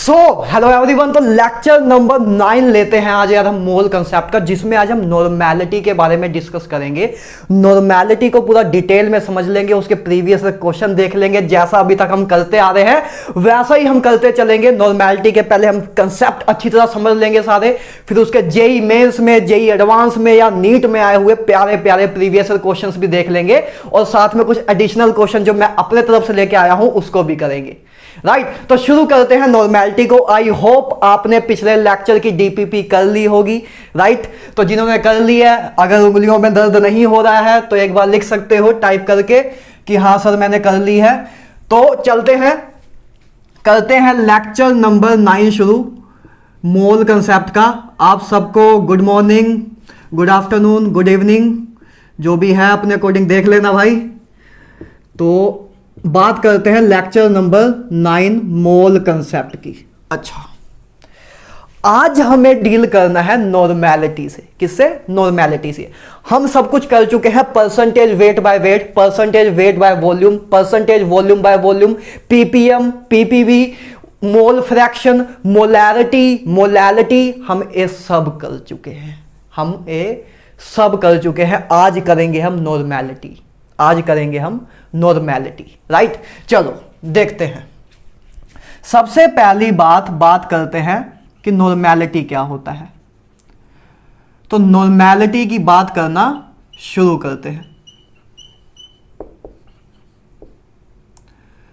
So hello everyone, तो lecture number 9 लेते हैं आज यार हम मोल कंसेप्ट का, जिसमें आज हम नॉर्मेलिटी के बारे में डिस्कस करेंगे। नॉर्मेलिटी को पूरा डिटेल में समझ लेंगे, उसके प्रीवियस क्वेश्चन देख लेंगे। जैसा अभी तक हम करते आ रहे हैं वैसा ही हम करते चलेंगे। नॉर्मेलिटी के पहले हम कंसेप्ट अच्छी तरह समझ लेंगे सारे, फिर उसके जेई मेंस में, जेई एडवांस में या नीट में आए हुए प्यारे प्यारे प्रीवियस क्वेश्चन भी देख लेंगे, और साथ में कुछ एडिशनल क्वेश्चन जो मैं अपने तरफ से लेके आया हूं उसको भी करेंगे। राइट, तो शुरू करते हैं नॉर्मेलिटी को। आई होप आपने पिछले लेक्चर की डीपीपी कर ली होगी। राइट, तो जिन्होंने कर ली है, अगर उंगलियों में दर्द नहीं हो रहा है तो एक बार लिख सकते हो टाइप करके कि हाँ सर मैंने कर ली है। तो चलते हैं, करते हैं लेक्चर नंबर 9 शुरू, मोल कंसेप्ट का। आप सबको good morning, good afternoon, good evening, जो भी है अपने अकॉर्डिंग देख लेना भाई। तो बात करते हैं लेक्चर नंबर 9 मोल कंसेप्ट की। अच्छा, आज हमें डील करना है नॉर्मेलिटी से। किससे? नॉर्मेलिटी से। हम सब कुछ कर चुके हैं, percentage weight by weight, percentage weight by volume, percentage volume by volume, ppm, PPV, mole fraction, molarity, molality, हम ये सब कर चुके हैं। हम ये सब कर चुके हैं। आज करेंगे हम नॉर्मेलिटी, आज करेंगे हम नॉर्मेलिटी। राइट, चलो देखते हैं। सबसे पहली बात करते हैं कि नॉर्मेलिटी क्या होता है। तो नॉर्मेलिटी की बात करना शुरू करते हैं।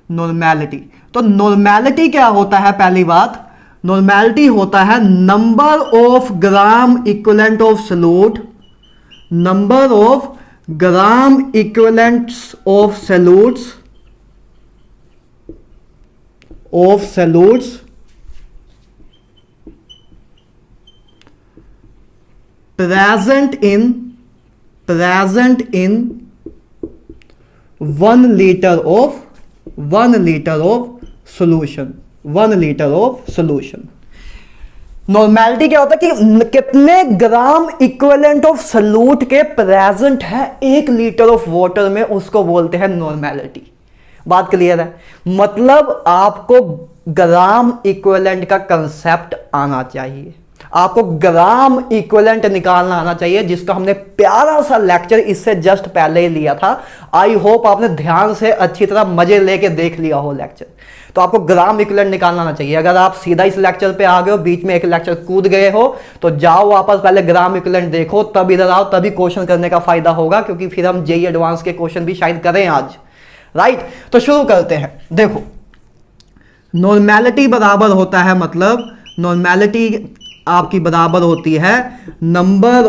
नॉर्मेलिटी, तो नॉर्मेलिटी क्या होता है? पहली बात, नॉर्मेलिटी होता है number of gram equivalent of solute, number of gram equivalents of solutes present in 1 liter of solution, 1 liter of solution। Normality क्या होता है कि कितने ग्राम इक्विवेलेंट ऑफ सॉल्यूट के प्रेजेंट है 1 लीटर ऑफ वाटर में, उसको बोलते हैं नॉर्मेलिटी। बात क्लियर है? मतलब आपको ग्राम इक्विवेलेंट का कंसेप्ट आना चाहिए, आपको ग्राम इक्विवेलेंट निकालना आना चाहिए, जिसका हमने प्यारा सा लेक्चर इससे जस्ट पहले ही लिया था। आई होप आपने ध्यान से अच्छी तरह मजे लेके देख लिया हो लेक्चर। तो आपको ग्राम इक्विवेलेंट निकालना आना चाहिए। अगर आप सीधा इस लेक्चर पे आ गए हो, बीच में एक लेक्चर कूद गए हो, तो जाओ वापस पहले ग्राम इक्विवेलेंट देखो, तब इधर आओ, तभी क्वेश्चन करने का फायदा होगा, क्योंकि फिर हम जेई एडवांस के क्वेश्चन भी शायद करें आज। राइट, तो शुरू करते हैं। देखो, नॉर्मेलिटी बराबर होता है, मतलब नॉर्मेलिटी आपकी बराबर होती है number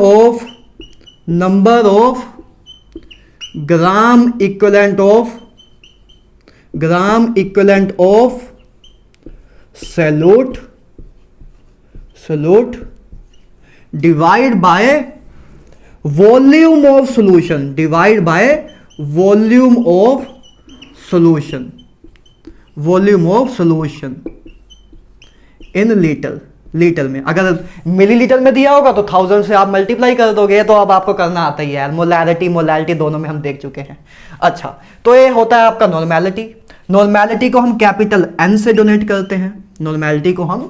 of gram equivalent of solute divide by volume of solution, divide by volume of solution in litre में। अगर मिलीलीटर में दिया होगा तो 1000 से आप मल्टीप्लाई कर दोगे, तो अब आपको करना आता ही है। मोलैरिटी दोनों में हम देख चुके हैं। अच्छा, तो ये होता है आपका नॉर्मेलिटी। नॉर्मेलिटी को हम कैपिटल एन से डोनेट करते हैं। नॉर्मेलिटी को हम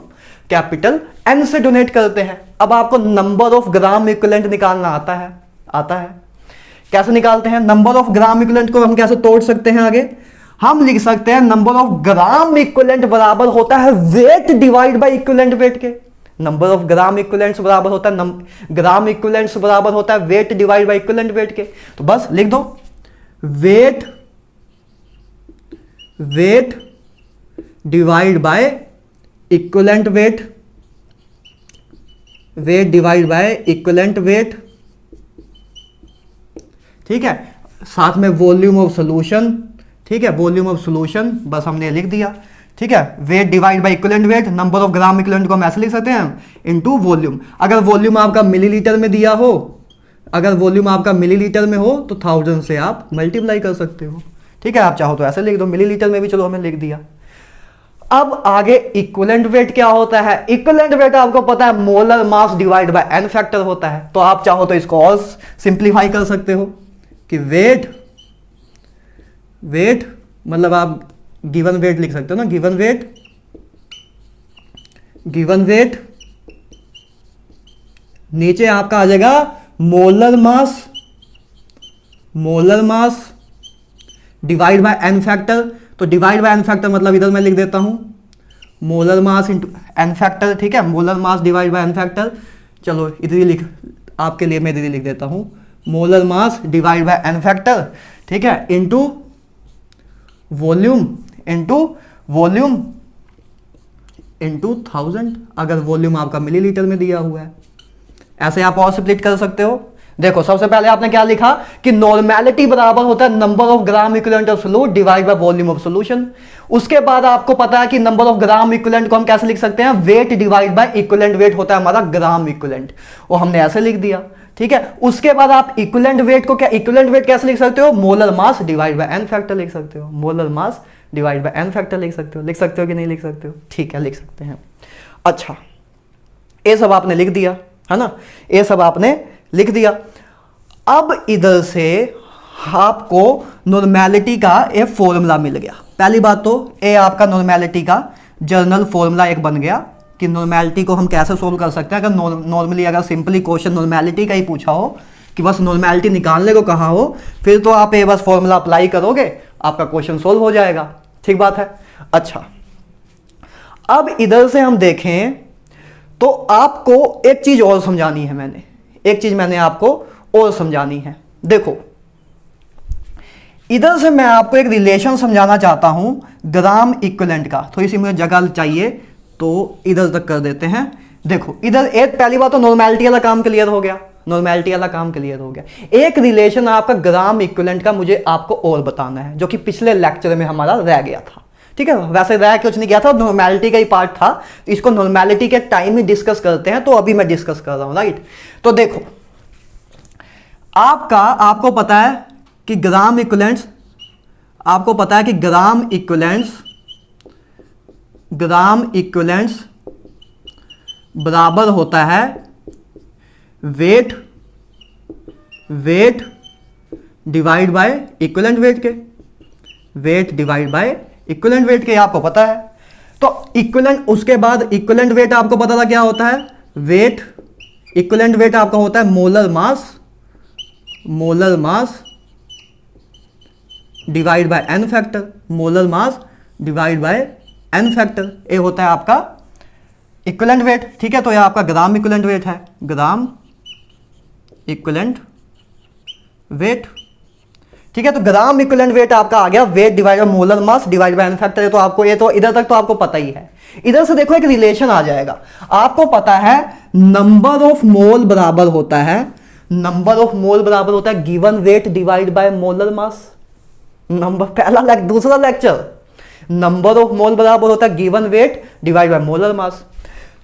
कैपिटल एन से डोनेट करते हैं। अब आपको नंबर ऑफ ग्राम इक्विवेलेंट निकालना आता है। कैसे निकालते हैं? नंबर ऑफ ग्राम इक्विवेलेंट को हम कैसे तोड़ सकते हैं? आगे हम लिख सकते हैं नंबर ऑफ ग्राम इक्विवेलेंट बराबर होता है weight divide by equivalent weight के। नंबर ऑफ ग्राम इक्विवेलेंट्स बराबर होता है weight divide by equivalent weight के। तो बस लिख दो wait divide by equivalent weight, ठीक है। साथ में वॉल्यूम ऑफ सॉल्यूशन, ठीक है, वॉल्यूम ऑफ सॉल्यूशन, बस हमने लिख दिया। ठीक है, weight divide by equivalent wait, number of gram equivalent को हम ऐसे लिख सकते हैं इनटू वॉल्यूम। अगर वॉल्यूम आपका मिलीलीटर में दिया हो, अगर वॉल्यूम आपका मिलीलीटर में हो तो 1000 से आप मल्टीप्लाई कर सकते हो। ठीक है, आप चाहो तो ऐसे लिख दो, मिलीलीटर में भी चलो हमें लिख दिया। अब आगे इक्विवेलेंट वेट क्या होता है? इक्विवेलेंट वेट आपको पता है molar mass divide by N factor होता है। तो आप चाहो तो इसको और सिंप्लीफाई कर सकते हो कि वेट मतलब आप गिवन वेट लिख सकते हो ना, गिवन वेट गिवन वेट, नीचे आपका आ जाएगा molar mass, molar mass divide by N factor. तो डिवाइड बाय एन फैक्टर मतलब इधर मैं लिख देता हूं molar mass into N factor, ठीक है, molar mass divide by N factor. चलो इधर ही लिख, आपके लिए मैं इधर ही लिख देता हूं molar mass divide by N factor, ठीक है, into volume, into volume into 1000, अगर वॉल्यूम आपका मिलीलीटर में दिया हुआ है। ऐसे आप और स्प्लिट कर सकते हो। देखो सबसे पहले आपने क्या लिखा कि नॉर्मेलिटी बराबर होता है number of gram equivalent of solute divide by volume of solution. उसके बाद आपको पता है कि नंबर ऑफ ग्राम इक्विवेलेंट को हम कैसे लिख सकते हैं, wait divide by equivalent weight होता है हमारा ग्राम इक्विवेलेंट, वो हमने ऐसे लिख दिया, ठीक है। उसके बाद आप इक्विवेलेंट वेट को क्या, इक्विवेलेंट वेट कैसे लिख सकते हो, molar mass divide by N factor लिख सकते हो, molar mass divide by N factor लिख सकते हो। लिख सकते हो कि नहीं लिख सकते हो, ठीक है लिख सकते हैं। अच्छा ये सब आपने लिख दिया है ना, ये सब आपने लिख दिया। अब इधर से आपको नॉर्मेलिटी का एक फॉर्मूला मिल गया। पहली बात तो ये आपका नॉर्मेलिटी का जर्नल फॉर्मूला एक बन गया कि नॉर्मेलिटी को हम कैसे सोल्व कर सकते हैं। अगर नॉर्मली अगर सिंपली क्वेश्चन नॉर्मेलिटी का ही पूछा हो कि बस नॉर्मेलिटी निकालने को कहा हो, फिर तो आप ये बस फॉर्मूला अप्लाई करोगे, आपका क्वेश्चन सोल्व हो जाएगा, ठीक बात है। अच्छा अब इधर से हम देखें तो आपको एक चीज और समझानी है, मैंने एक चीज मैंने आपको और समझानी है। देखो इधर से मैं आपको एक रिलेशन समझाना चाहता हूं ग्राम इक्विवेलेंट का। थोड़ी सी मुझे जगह चाहिए तो इधर तक कर देते हैं। देखो इधर एक पहली बात तो नॉर्मेलिटी वाला काम क्लियर हो गया, नॉर्मेलिटी वाला काम क्लियर हो गया। एक रिलेशन आपका ग्राम इक्विवेलेंट का मुझे आपको और बताना है, जो कि पिछले लेक्चर में हमारा रह गया था, ठीक है। वैसे रह कुछ नहीं गया था, नॉर्मेलिटी का ही पार्ट था, तो इसको नॉर्मेलिटी के टाइम ही डिस्कस करते हैं, तो अभी मैं डिस्कस कर रहा हूं, राइट। तो देखो आपको पता है कि ग्राम इक्विवेलेंट्स, आपको पता है कि ग्राम इक्विवेलेंट्स बराबर होता है weight divide by equivalent weight के, weight divide by equivalent weight के, आपको पता है। तो इक्विवेलेंट, उसके बाद इक्विवेलेंट वेट आपको पता था क्या होता है, वेट इक्विवेलेंट वेट आपका होता है molar mass divide by N factor, molar mass divide by N factor, ये होता है आपका इक्विवेलेंट वेट, ठीक है। तो ये आपका ग्राम इक्विवेलेंट वेट है, ग्राम इक्विवेलेंट वेट, ठीक है। तो ग्राम इक्विवेलेंट वेट आपका आ गया weight divide by molar mass divide by N factor. तो आपको ये तो इधर तक तो आपको पता ही है। इधर से देखो एक रिलेशन आ जाएगा, आपको पता है नंबर ऑफ मोल बराबर होता है, नंबर ऑफ मोल बराबर होता है given weight divide by molar mass. Number पहला दूसरा लेक्चर, नंबर ऑफ मोल बराबर होता है given weight divide by molar mass.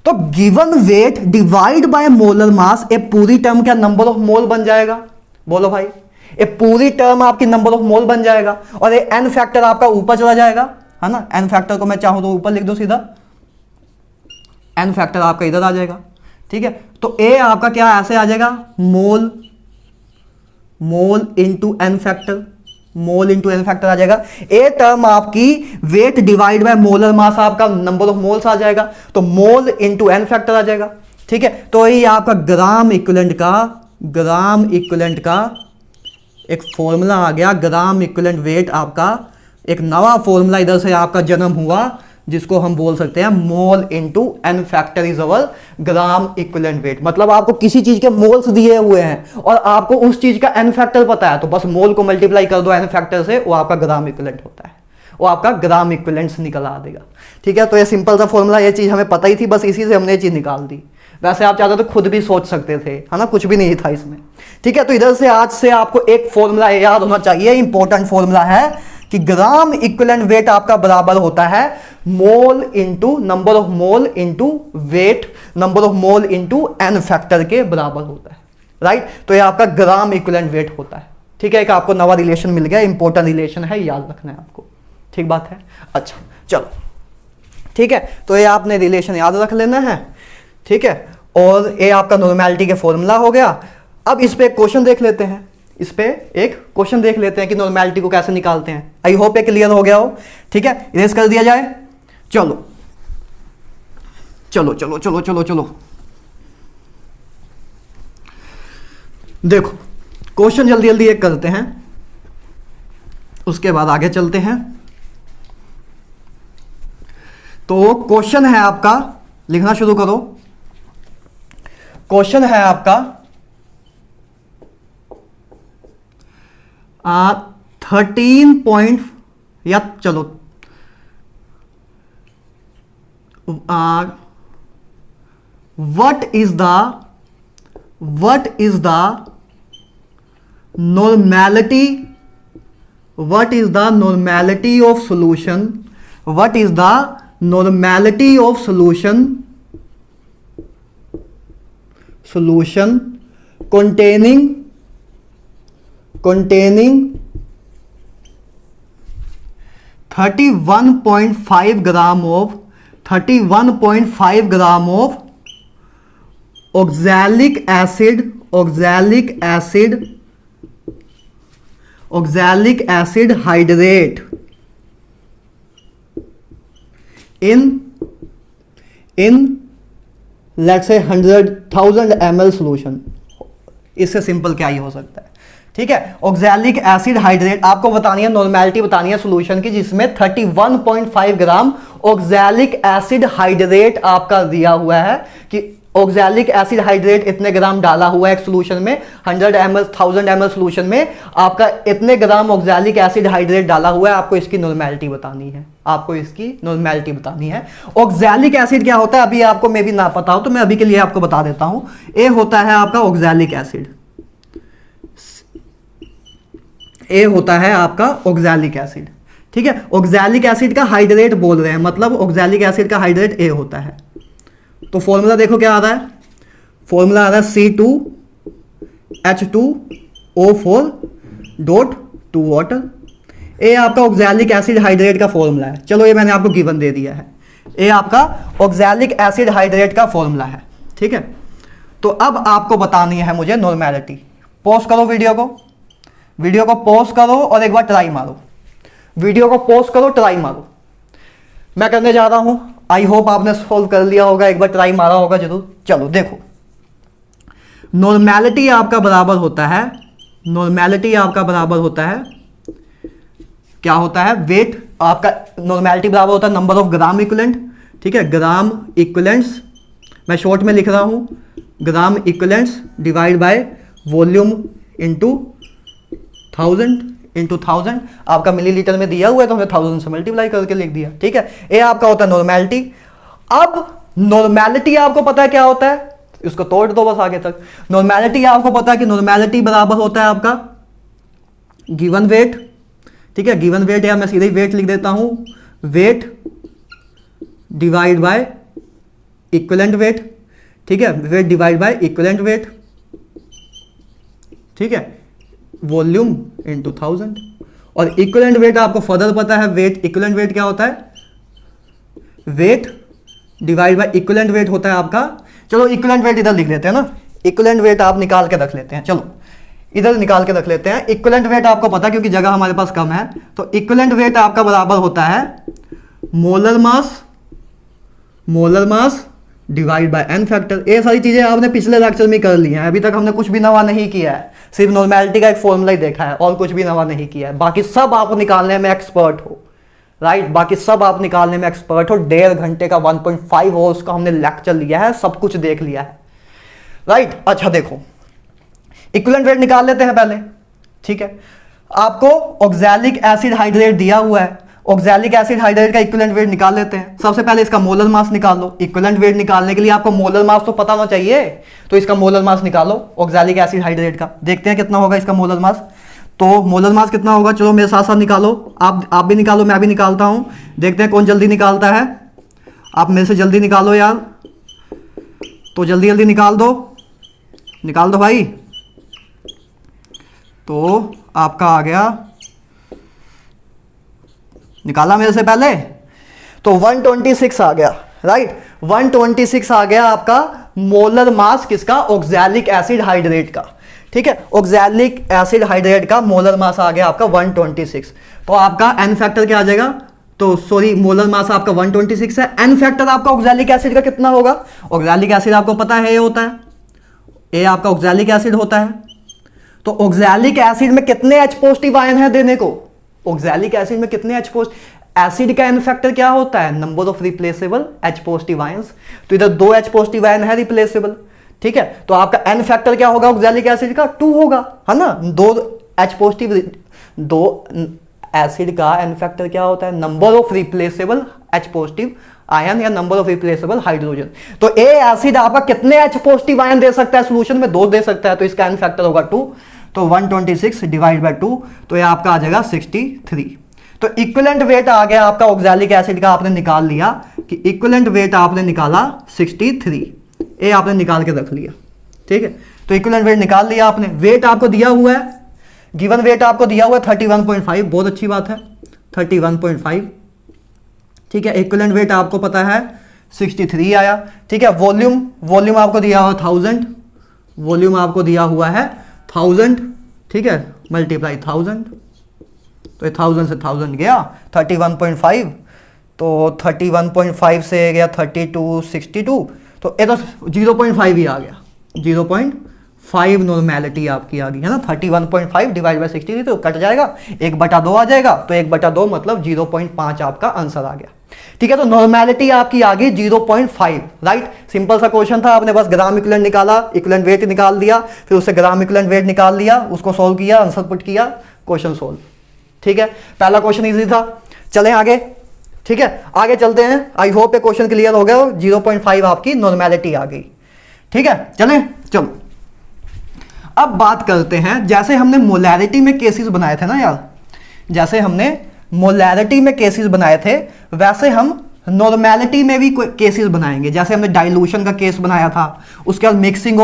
तो given weight divide by molar mass, ये पूरी टर्म क्या नंबर ऑफ मोल बन जाएगा, बोलो भाई, ये पूरी टर्म आपकी नंबर ऑफ मोल बन जाएगा। और ये एन फैक्टर आपका ऊपर चला जाएगा, है ना। एन फैक्टर को मैं चाहूं तो ऊपर लिख दो सीधा, एन फैक्टर आपका इधर आ जाएगा, ठीक है। तो ए आपका क्या ऐसे आ जाएगा, mole into N factor, mole into N factor आ जाएगा। ए टर्म आपकी weight divide by molar mass, आपका नंबर ऑफ मोल्स आ जाएगा, तो मोल इंटू एन फैक्टर आ जाएगा, ठीक है। तो ये आपका ग्राम इक्विवेलेंट का एक फॉर्मूला आ गया। ग्राम इक्विवेलेंट वेट आपका एक नवा फॉर्मूला इधर से आपका जन्म हुआ, जिसको हम बोल सकते हैं mole into N factor is our gram equivalent weight. मतलब आपको किसी चीज के मोल्स दिए हुए हैं और आपको उस चीज का एन फैक्टर पता है, तो बस मोल को मल्टीप्लाई कर दो एन फैक्टर से, वो आपका ग्राम इक्विवेलेंट होता है, वो आपका ग्राम इक्विवेलेंट्स निकल आ देगा, ठीक है। तो ये सिंपल सा फॉर्मूला, ये चीज हमें पता ही थी, बस इसी से हमने ये चीज निकाल दी। वैसे आप चाहते तो खुद भी सोच सकते थे, है ना, कुछ भी नहीं था इसमें, ठीक है। तो इधर से आज से आपको एक फॉर्मूला याद होना चाहिए, इंपॉर्टेंट फॉर्मूला है कि ग्राम इक्विवेलेंट वेट आपका बराबर होता है mole into number of mole into weight, number of mole into N factor के बराबर होता है, राइट। तो ये आपका ग्राम इक्विवेलेंट वेट होता है, ठीक है। एक आपको नवा रिलेशन मिल गया, इंपॉर्टेंट रिलेशन है, याद रखना है आपको, ठीक बात है। अच्छा चलो ठीक है, तो ये आपने रिलेशन याद रख लेना है, ठीक है। और ये आपका नॉर्मेलिटी के फॉर्मूला हो गया। अब इस पे क्वेश्चन देख लेते हैं, इस पे एक क्वेश्चन देख लेते हैं कि नॉर्मेलिटी को कैसे निकालते हैं। आई होप ये क्लियर हो गया हो, ठीक है। इरेज कर दिया जाए, चलो चलो चलो चलो चलो चलो, देखो क्वेश्चन जल्दी जल्दी एक करते हैं, उसके बाद आगे चलते हैं। तो क्वेश्चन है आपका, लिखना शुरू करो। क्वेश्चन है आपका 13 पॉइंट, या चलो what is the normality of solution, what is the normality of solution containing 31.5 gram of oxalic acid hydrate in let's say 100,000 ml solution। इससे सिंपल क्या ही हो सकता है, ठीक है। ऑक्सैलिक एसिड हाइड्रेट आपको बतानी है, नॉर्मेलिटी बतानी है सॉल्यूशन की, जिसमें 31.5 ग्राम ऑक्सैलिक एसिड हाइड्रेट आपका दिया हुआ है कि ऑक्सैलिक एसिड हाइड्रेट इतने ग्राम डाला हुआ है एक सॉल्यूशन में, 100 ml 1000 ml सॉल्यूशन में आपका इतने ग्राम ऑक्सैलिक एसिड हाइड्रेट डाला हुआ है। आपको इसकी नॉर्मेलिटी बतानी है, ऑक्सैलिक एसिड क्या होता है अभी आपको मे भी ना पता हो, तो मैं अभी के लिए आपको बता देता हूं। ए होता है आपका ऑक्सैलिक एसिड, ए होता है आपका ऑक्सैलिक एसिड, ठीक है। ऑक्सैलिक एसिड का हाइड्रेट बोल रहे हैं, मतलब ऑक्सैलिक एसिड का हाइड्रेट ए होता है। तो फॉर्मूला देखो क्या आ रहा है, फॉर्मूला आ रहा है C2H2O4.2 वाटर। ए आपका ऑक्सैलिक एसिड हाइड्रेट का फॉर्मूला है। चलो ये मैंने आपको गिवन दे दिया है, ए आपका ऑक्सैलिक एसिड हाइड्रेट का फॉर्मूला है, ठीक है। तो अब आपको बतानी है मुझे नॉर्मेलिटी। पॉज करो वीडियो को पॉज करो और एक बार ट्राई मारो, वीडियो को पॉज करो, ट्राई मारो। मैं करने जा रहा हूं, आई होप आपने सॉल्व कर लिया होगा, एक बार ट्राई मारा होगा जरूर। चलो देखो, नॉर्मेलिटी आपका बराबर होता है, क्या होता है, वेट आपका। नॉर्मेलिटी बराबर होता है नंबर ऑफ ग्राम इक्विवेलेंट, ठीक है, ग्राम इक्विवेलेंट्स, मैं शॉर्ट में लिख रहा हूं, gram equivalents divide by volume into 1000 आपका मिलीलीटर में दिया हुआ है, तो हमने 1000 से मल्टीप्लाई करके लिख दिया, ठीक है। ये आपका होता है नॉर्मेलिटी। अब नॉर्मेलिटी आपको पता है क्या होता है, इसको तोड़ दो बस आगे तक। नॉर्मेलिटी आपको पता है कि नॉर्मेलिटी बराबर होता है आपका गिवन वेट, ठीक है, गिवन वेट, या मैं सीधे वेट लिख देता हूं, wait divide by equivalent weight, ठीक है, weight divide by equivalent weight, ठीक है, वॉल्यूम इनटू 1000। और इक्विवेलेंट वेट आपको फर्दर पता है, वेट इक्विवेलेंट वेट क्या होता है, weight divide by equivalent weight होता है आपका। चलो इक्विवेलेंट वेट इधर लिख देते हैं ना, इक्विवेलेंट वेट आप निकाल के रख लेते हैं, चलो इधर निकाल के रख लेते हैं। इक्विवेलेंट वेट आपको पता, क्योंकि जगह हमारे पास कम है, तो इक्विवेलेंट वेट आपका बराबर होता है molar mass divide by N factor. ये सारी चीजें आपने पिछले लेक्चर में कर ली हैं, अभी तक हमने कुछ भी नवा नहीं किया है, सिर्फ नॉर्मेलिटी का एक फॉर्मूला ही देखा है और कुछ भी नवा नहीं किया है। बाकी सब आप निकालने में एक्सपर्ट हो, राइट, बाकी सब आप निकालने में एक्सपर्ट हो। 1.5 घंटे का 1.5 आवर्स का हमने लेक्चर लिया है, सब कुछ देख लिया है, राइट। अच्छा देखो, इक्विवेलेंट वेट निकाल लेते हैं पहले, ठीक है। आपको ऑक्सैलिक एसिड हाइड्रेट दिया हुआ है, ऑक्सैलिक एसिड हाइड्रेट का इक्विवेलेंट वेट निकाल लेते हैं। सबसे पहले इसका मोलर मास निकाल लो। इक्विवेलेंट वेट निकालने के लिए आपको मोलर मास तो पता होना चाहिए, तो इसका मोलर मास निकालो ऑक्सैलिक एसिड हाइड्रेट का। देखते हैं कितना होगा इसका मोलर मास। तो मोलर मास कितना होगा, चलो मेरे साथ साथ निकालो, आप भी निकालो, मैं भी निकालता हूं, देखते हैं कौन जल्दी निकालता है। आप मेरे से जल्दी निकालो यार, तो जल्दी जल्दी निकाल दो भाई। तो आपका आ गया, निकाला मेरे से पहले, तो 126 आ गया, राइट, 126 आ गया आपका मोलर मास किसका, ऑक्सैलिक एसिड हाइड्रेट का, ठीक है। ऑक्सैलिक एसिड हाइड्रेट का मोलर मास आ गया आपका 126। तो आपका एन फैक्टर क्या आ जाएगा, तो सॉरी मोलर मास आपका 126 है। एन फैक्टर आपका ऑक्सैलिक एसिड का कितना होगा? ऑक्सैलिक एसिड आपको पता है ए होता है, ए आपका ऑक्सैलिक एसिड होता है। तो ऑक्सैलिक एसिड में कितने H पॉजिटिव आयन है देने को? ऑक्सैलिक एसिड में कितने H पॉजिटिव? एसिड का एन फैक्टर क्या होता है? Number of replaceable H positive ions. तो इधर 2 H पॉजिटिव आयन है रिप्लेसेबल, ठीक है। तो आपका एन फैक्टर क्या होगा ऑक्सैलिक एसिड का? 2 होगा, है ना। 2 H पॉजिटिव, 2 एसिड का एन फैक्टर क्या होता है? Number of replaceable H positive ion या नंबर ऑफ रिप्लेसेबल हाइड्रोजन। तो ए एसिड आपका कितने H पॉजिटिव आयन दे सकता है सॉल्यूशन में? 2 दे सकता है, तो इसका एन फैक्टर होगा 2। तो 126 डिवाइड बाय 2, तो ये आपका आ जाएगा 63। तो इक्विवेलेंट वेट आ गया आपका ऑक्सैलिक एसिड का, आपने निकाल लिया कि इक्विवेलेंट वेट आपने निकाला 63, ए आपने निकाल के रख लिया, ठीक है। तो इक्विवेलेंट वेट निकाल लिया आपने। वेट आपको दिया हुआ है, गिवन वेट आपको दिया हुआ है 31.5, बहुत अच्छी बात है, 31.5, ठीक है। इक्विवेलेंट वेट आपको पता है 63 आया, ठीक है। वॉल्यूम आपको दिया हुआ 1000, वॉल्यूम आपको दिया हुआ है 1000, ठीक है, मल्टीप्लाई 1000, तो 1000 से 1000 गया 31.5, तो 31.5 से गया 32, 62, तो ये तो 0.5 ही आ गया, 0.5 नॉर्मेलिटी आपकी आ गई है ना। 31.5 डिवाइड बाई 63 तो कट जाएगा, 1/2 आ जाएगा, तो 1/2 मतलब 0.5 आपका आंसर आ गया, ठीक है। तो नॉर्मेलिटी आपकी आ गई 0.5, राइट। सिंपल सा क्वेश्चन था, आपने बस ग्राम इक्विवेलेंट निकाला, इक्विवेलेंट वेट निकाल दिया, फिर उससे ग्राम इक्विवेलेंट वेट निकाल लिया, उसको सोल्व किया, आंसर पुट किया, क्वेश्चन सोल्व, ठीक है। पहला क्वेश्चन इजी था। चलें आगे, ठीक है, आगे चलते हैं। आई होप ये क्वेश्चन क्लियर हो गया। 0.5 आपकी नॉर्मेलिटी आ गई, ठीक है। चलें, चलो अब बात करते हैं, जैसे हमने मोलैरिटी में केसेस बनाए थे ना यार, जैसे हमने मोलैरिटी में केसेस बनाए थे, वैसे हम नॉर्मेलिटी में भी केसेस बनाएंगे। जैसे हमने डाइल्यूशन का केस बनाया था, उसके बाद मिक्सिंग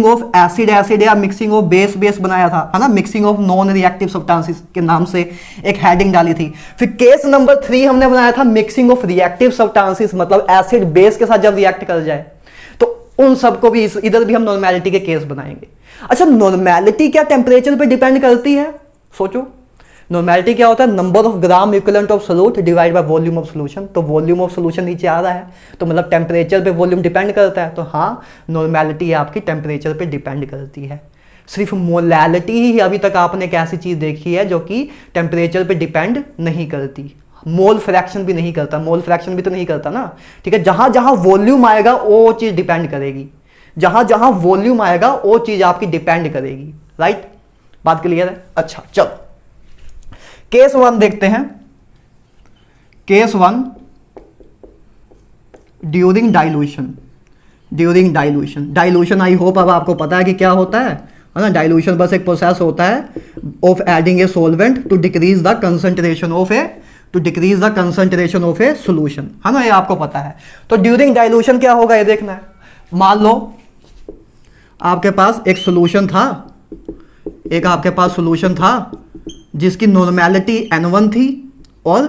ऑफ एसिड या मिक्सिंग ऑफ बेस बनाया था, है ना। Mixing of non reactive substances के नाम से एक हेडिंग डाली थी। फिर केस नंबर 3 हमने बनाया था मिक्सिंग ऑफ रिएक्टिव सब्सटेंसेस, मतलब एसिड बेस के साथ जब रिएक्ट कर जाए, तो उन सबको भी इधर भी हम नॉर्मेलिटी के केस बनाएंगे। अच्छा, नॉर्मेलिटी क्या टेम्परेचर पे डिपेंड करती है? सोचो, नॉर्मेलिटी क्या होता है? Number of gram equivalent of solute divide by volume of solution. तो वॉल्यूम ऑफ सोल्यूशन नीचे आ रहा है, तो मतलब टेम्परेचर पे वॉल्यूम डिपेंड करता है। तो हाँ, नॉर्मेलिटी आपकी टेम्परेचर पे डिपेंड करती है। सिर्फ मोलैलिटी ही अभी तक आपने एक ऐसी चीज देखी है जो कि टेम्परेचर पे डिपेंड नहीं करती। मोल फ्रैक्शन भी नहीं करता, मोल फ्रैक्शन भी तो नहीं करता ना, ठीक है। जहां जहां वॉल्यूम आएगा वो चीज डिपेंड करेगी, जहां जहां वॉल्यूम आएगा वो चीज आपकी डिपेंड करेगी, राइट। बात क्लियर है? अच्छा, चलो केस 1 देखते हैं। Case 1, during dilution. Dilution I hope अब आपको पता है कि क्या होता है ना। डाइल्यूशन बस एक प्रोसेस होता है of adding a solvent to decrease the concentration of a solution, है ना, ये आपको पता है। तो ड्यूरिंग डाइल्यूशन क्या होगा ये देखना है। मान लो आपके पास एक सॉल्यूशन था, जिसकी नॉर्मेलिटी N1 थी और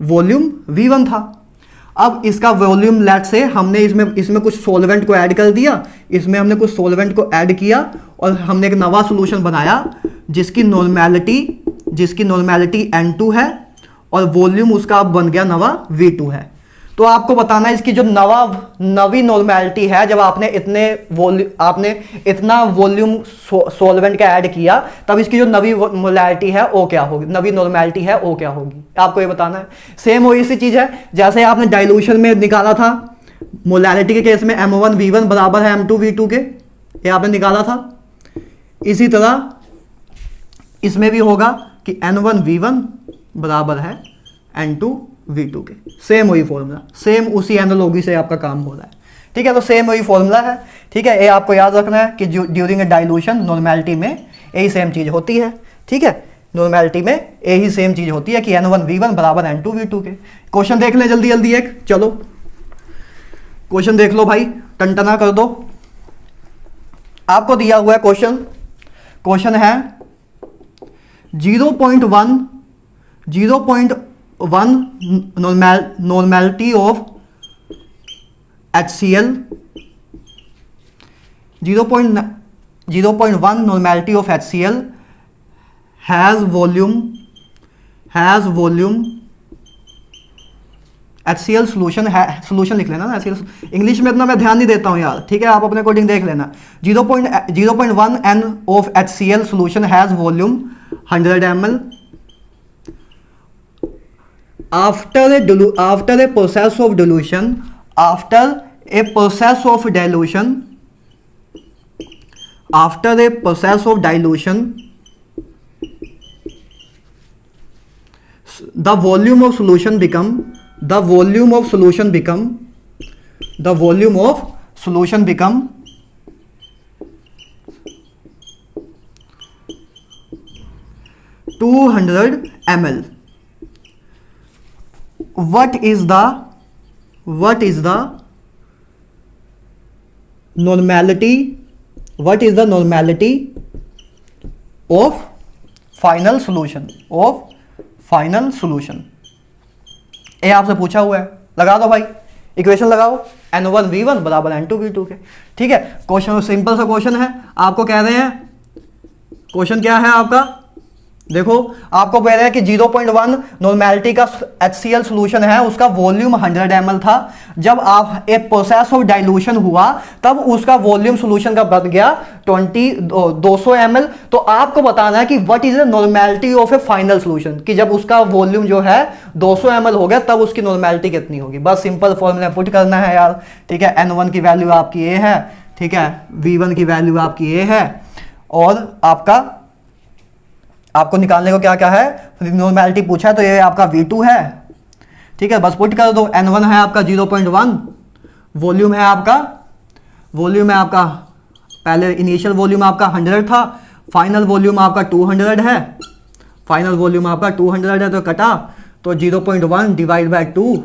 वॉल्यूम V1 था। अब इसका वॉल्यूम लेट से हमने इसमें कुछ सॉल्वेंट को ऐड कर दिया, इसमें हमने कुछ सॉल्वेंट को ऐड किया और हमने एक नवा सॉल्यूशन बनाया जिसकी नॉर्मेलिटी N2 है और वॉल्यूम उसका अब बन गया नवा V2 है। तो आपको बताना है इसकी जो नवी नॉर्मेलिटी है, जब आपने इतना वॉल्यूम सॉल्वेंट का ऐड किया, तब इसकी जो नवी मोलैरिटी है वो क्या होगी, नवी नॉर्मेलिटी है वो क्या होगी, आपको ये बताना है। सेम वही सी चीज है जैसे आपने डाइल्यूशन में निकाला था, मोलैरिटी के केस में M1V1 बराबर है M2V2 के, ये आपने निकाला था। इसी तरह इसमें भी होगा कि N1V1 बराबर है N2V2 के। सेम वही फॉर्मूला, सेम उसी एनालॉजी से आपका काम हो रहा है, ठीक है। तो सेम वही फॉर्मूला है, ठीक है। ये आपको याद रखना है कि ड्यूरिंग ए डाइल्यूशन नॉर्मेलिटी में यही सेम चीज होती है, ठीक है। नॉर्मेलिटी में यही सेम चीज होती है कि N1V1 बराबर N2V2 के। क्वेश्चन देख ले जल्दी जल्दी एक, चलो क्वेश्चन देख लो भाई, टनटना कर दो। आपको दिया हुआ है क्वेश्चन है 0.1 normality of HCl, 0.1 normality of HCl has volume HCl solution है, सोल्यूशन लिख लेना ना HCl, इंग्लिश में इतना मैं ध्यान नहीं देता हूँ यार, ठीक है, आप अपने अकॉर्डिंग देख लेना। 0.1 N of HCl solution has volume 100 ml। after a process of dilution, after a process of dilution, after a process of dilution, the volume of solution become 200 ml। what is the normality of final solution। ये आपसे पूछा हुआ है, लगा दो भाई, equation लगाओ, N1V1 बराबर N2V2 के, ठीक है। क्वेश्चन सिंपल सा क्वेश्चन है, आपको कह रहे हैं, क्वेश्चन क्या है आपका, देखो आपको कह रहे हैं कि 0.1 नॉर्मेलिटी का HCl सॉल्यूशन है, उसका वॉल्यूम 100 ml था। जब आप एक प्रोसेस ऑफ डाइल्यूशन हुआ तब उसका वॉल्यूम सॉल्यूशन का बन गया 200 ml। तो आपको बताना है कि what is the normality of A final solution, कि जब उसका वॉल्यूम जो है 200 ml हो गया तब उसकी नॉर्मेलिटी कितनी होगी। बस सिंपल फॉर्मूला पुट करना है यार, ठीक है। N1 की वैल्यू आपकी ए है, ठीक है, V1 की वैल्यू आपकी ए है, और आपको निकालने को क्या क्या है, नॉर्मेलिटी पूछा है तो ये आपका V2 है, ठीक है। बस पुट कर दो, N1 है आपका 0.1, वॉल्यूम है आपका पहले इनिशियल वॉल्यूम आपका 100 था, फाइनल वॉल्यूम आपका 200 है, तो कटा, तो 0.1 डिवाइड बाय 2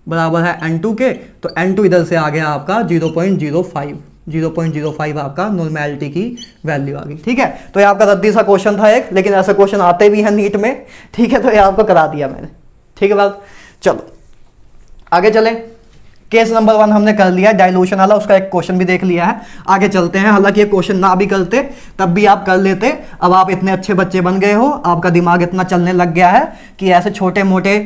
बराबर है N2 के, तो N2 इधर से आ गया आपका 0.05 आपका नॉर्मेलिटी की वैल्यू आ गई, ठीक है। तो ये आपका रद्दी सा क्वेश्चन था एक, लेकिन ऐसे क्वेश्चन आते भी हैं नीट में, ठीक है, तो ये आपको करा दिया मैंने, ठीक है बात। चलो आगे चलें, केस नंबर 1 हमने कर लिया, डाइल्यूशन वाला, उसका एक क्वेश्चन भी देख लिया है। आगे चलते हैं, हालांकि ये क्वेश्चन ना भी करते तब भी आप कर लेते। अब आप इतने अच्छे बच्चे बन गए हो, आपका दिमाग इतना चलने लग गया है कि ऐसे छोटे मोटे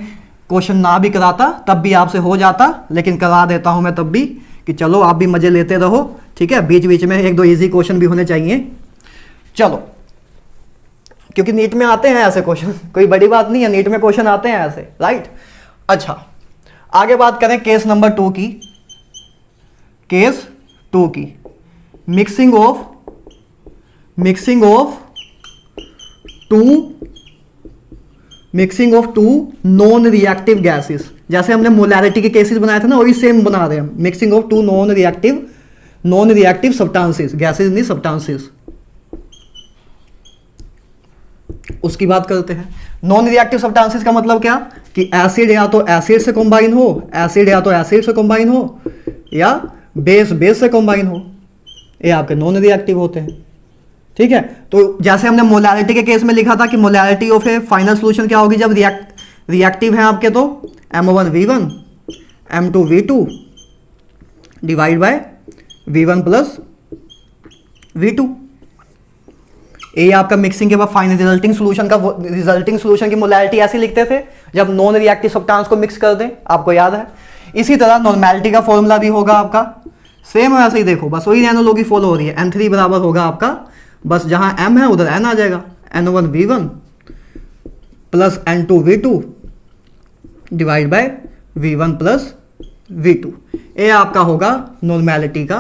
क्वेश्चन ना भी कराता तब भी आपसे हो जाता, लेकिन करा देता हूं मैं तब भी, कि चलो आप भी मजे लेते रहो, ठीक है। बीच बीच में 1-2 इजी क्वेश्चन भी होने चाहिए, चलो, क्योंकि नीट में आते हैं ऐसे क्वेश्चन, कोई बड़ी बात नहीं है, नीट में क्वेश्चन आते हैं ऐसे, राइट। अच्छा, आगे बात करें केस नंबर 2 की। Mixing of two non reactive gases, जैसे हमने मोलैरिटी के केसेस बनाए थे ना, वही सेम बना रहे हैं हम। Mixing of two non reactive substances, gases नहीं सब्सटेंसेस, उसकी बात करते हैं। नॉन रिएक्टिव सब्सटेंसेस का मतलब क्या, कि एसिड या तो एसिड से कंबाइन हो, या बेस से कंबाइन हो, ये आपके नॉन रिएक्टिव होते हैं, ठीक है। तो जैसे हमने मोलैरिटी के केस में लिखा था कि molarity of A final solution क्या होगी, जब रिएक्टिव है आपके, तो M1V1 M2V2 divide by V1 plus V2। ये आपका मिक्सिंग के बाद फाइनल रिजल्टिंग सॉल्यूशन की मोलैरिटी ऐसी लिखते थे जब नॉन रिएक्टिव सब्सटेंस को मिक्स कर दें, आपको याद है। इसी तरह नॉर्मेलिटी का फॉर्मूला भी होगा आपका सेम वैसे ही, देखो बस वही एनालॉजी फॉलो हो रही है। N3 बराबर होगा आपका, बस जहां M है उधर N आ जाएगा, N1V1 plus N2V2 divide by V1 plus V2। ये आपका होगा नॉर्मेलिटी का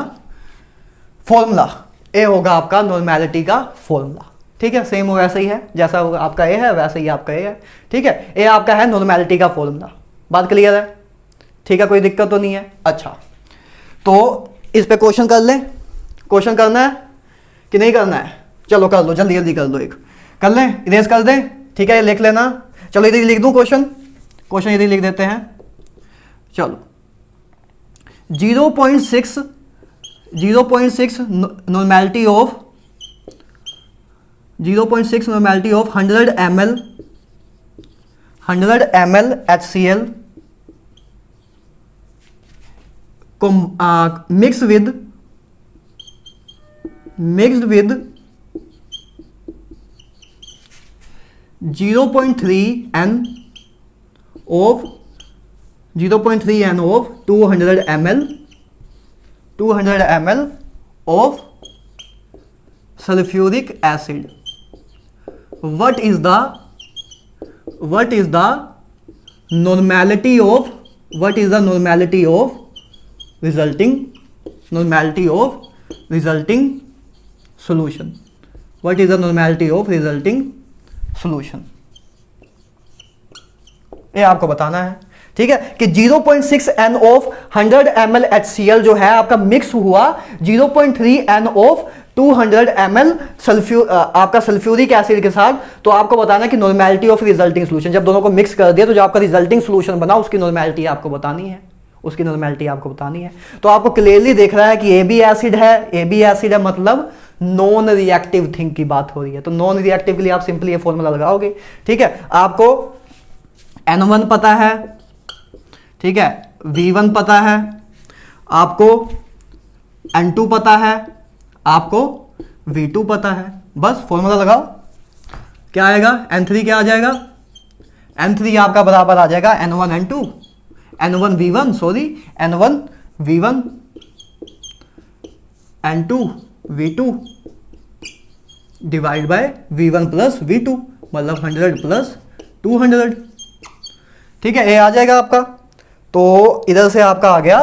फॉर्मूला, ये होगा आपका नॉर्मेलिटी का फॉर्मूला, ठीक है। सेम वैसे ही है, जैसा आपका ए है वैसे ही आपका ए है, ठीक है। ये आपका है नॉर्मेलिटी का फॉर्मूला, बात क्लियर है, ठीक है, कोई दिक्कत तो नहीं है। अच्छा, तो इस पे क्वेश्चन कर ले, क्वेश्चन करना है कि नहीं करना है, चलो कर लो, जल्दी जल्दी कर लो, एक कर लें, इरेज कर दें, ठीक है, ये लिख लेना। चलो इधर लिख दूं क्वेश्चन इधर लिख देते हैं, चलो 0.6 normality of 100 ml HCl mixed with 0.3 N of 0.3 n of 200 ml of sulfuric acid. What is the normality of resulting solution? What is the normality of resulting solution? ये आपको बताना है, ठीक है, कि 0.6 n of 100 ml HCl जो है आपका मिक्स हुआ 0.3 n of 200 ml आपका सल्फ्यूरिक एसिड के साथ, तो आपको बताना है कि नॉर्मेलिटी ऑफ रिजल्टिंग सोल्यूशन। जब दोनों को मिक्स कर दिया तो जो आपका रिजल्टिंग सोल्यूशन बना उसकी नॉर्मेलिटी आपको बतानी है, तो आपको क्लियरली देख रहा है कि ए बी एसिड है, मतलब नॉन रिएक्टिव थिंग की बात हो रही है। तो नॉन रिएक्टिव के लिए आप सिंपली ये फॉर्मूला लगाओगे, ठीक है। आपको N1 पता है, ठीक है, V1 पता है, आपको N2 पता है, आपको V2 पता है, बस फॉर्मूला लगाओ। क्या आएगा? N3 क्या आ जाएगा? N3 आपका बराबर आ जाएगा N1 V1 N2 V2 divide by V1 plus V2, मतलब 100 प्लस 200, ठीक है। ये आ जाएगा आपका, तो इधर से आपका आ गया,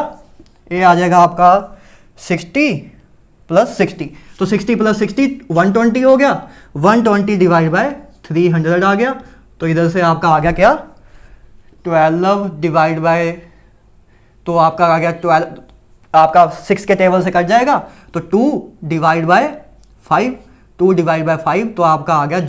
ये आ जाएगा आपका 60 प्लस 60, तो 60 प्लस 60 120 हो गया, 120 डिवाइड बाय 300 आ गया, तो इधर से आपका आ गया क्या? 12 डिवाइड बाय, तो आपका आ गया 12, आपका 6 के टेबल से कट जाएगा, तो 2 डिवाइड बाय 5, तो आपका आ गया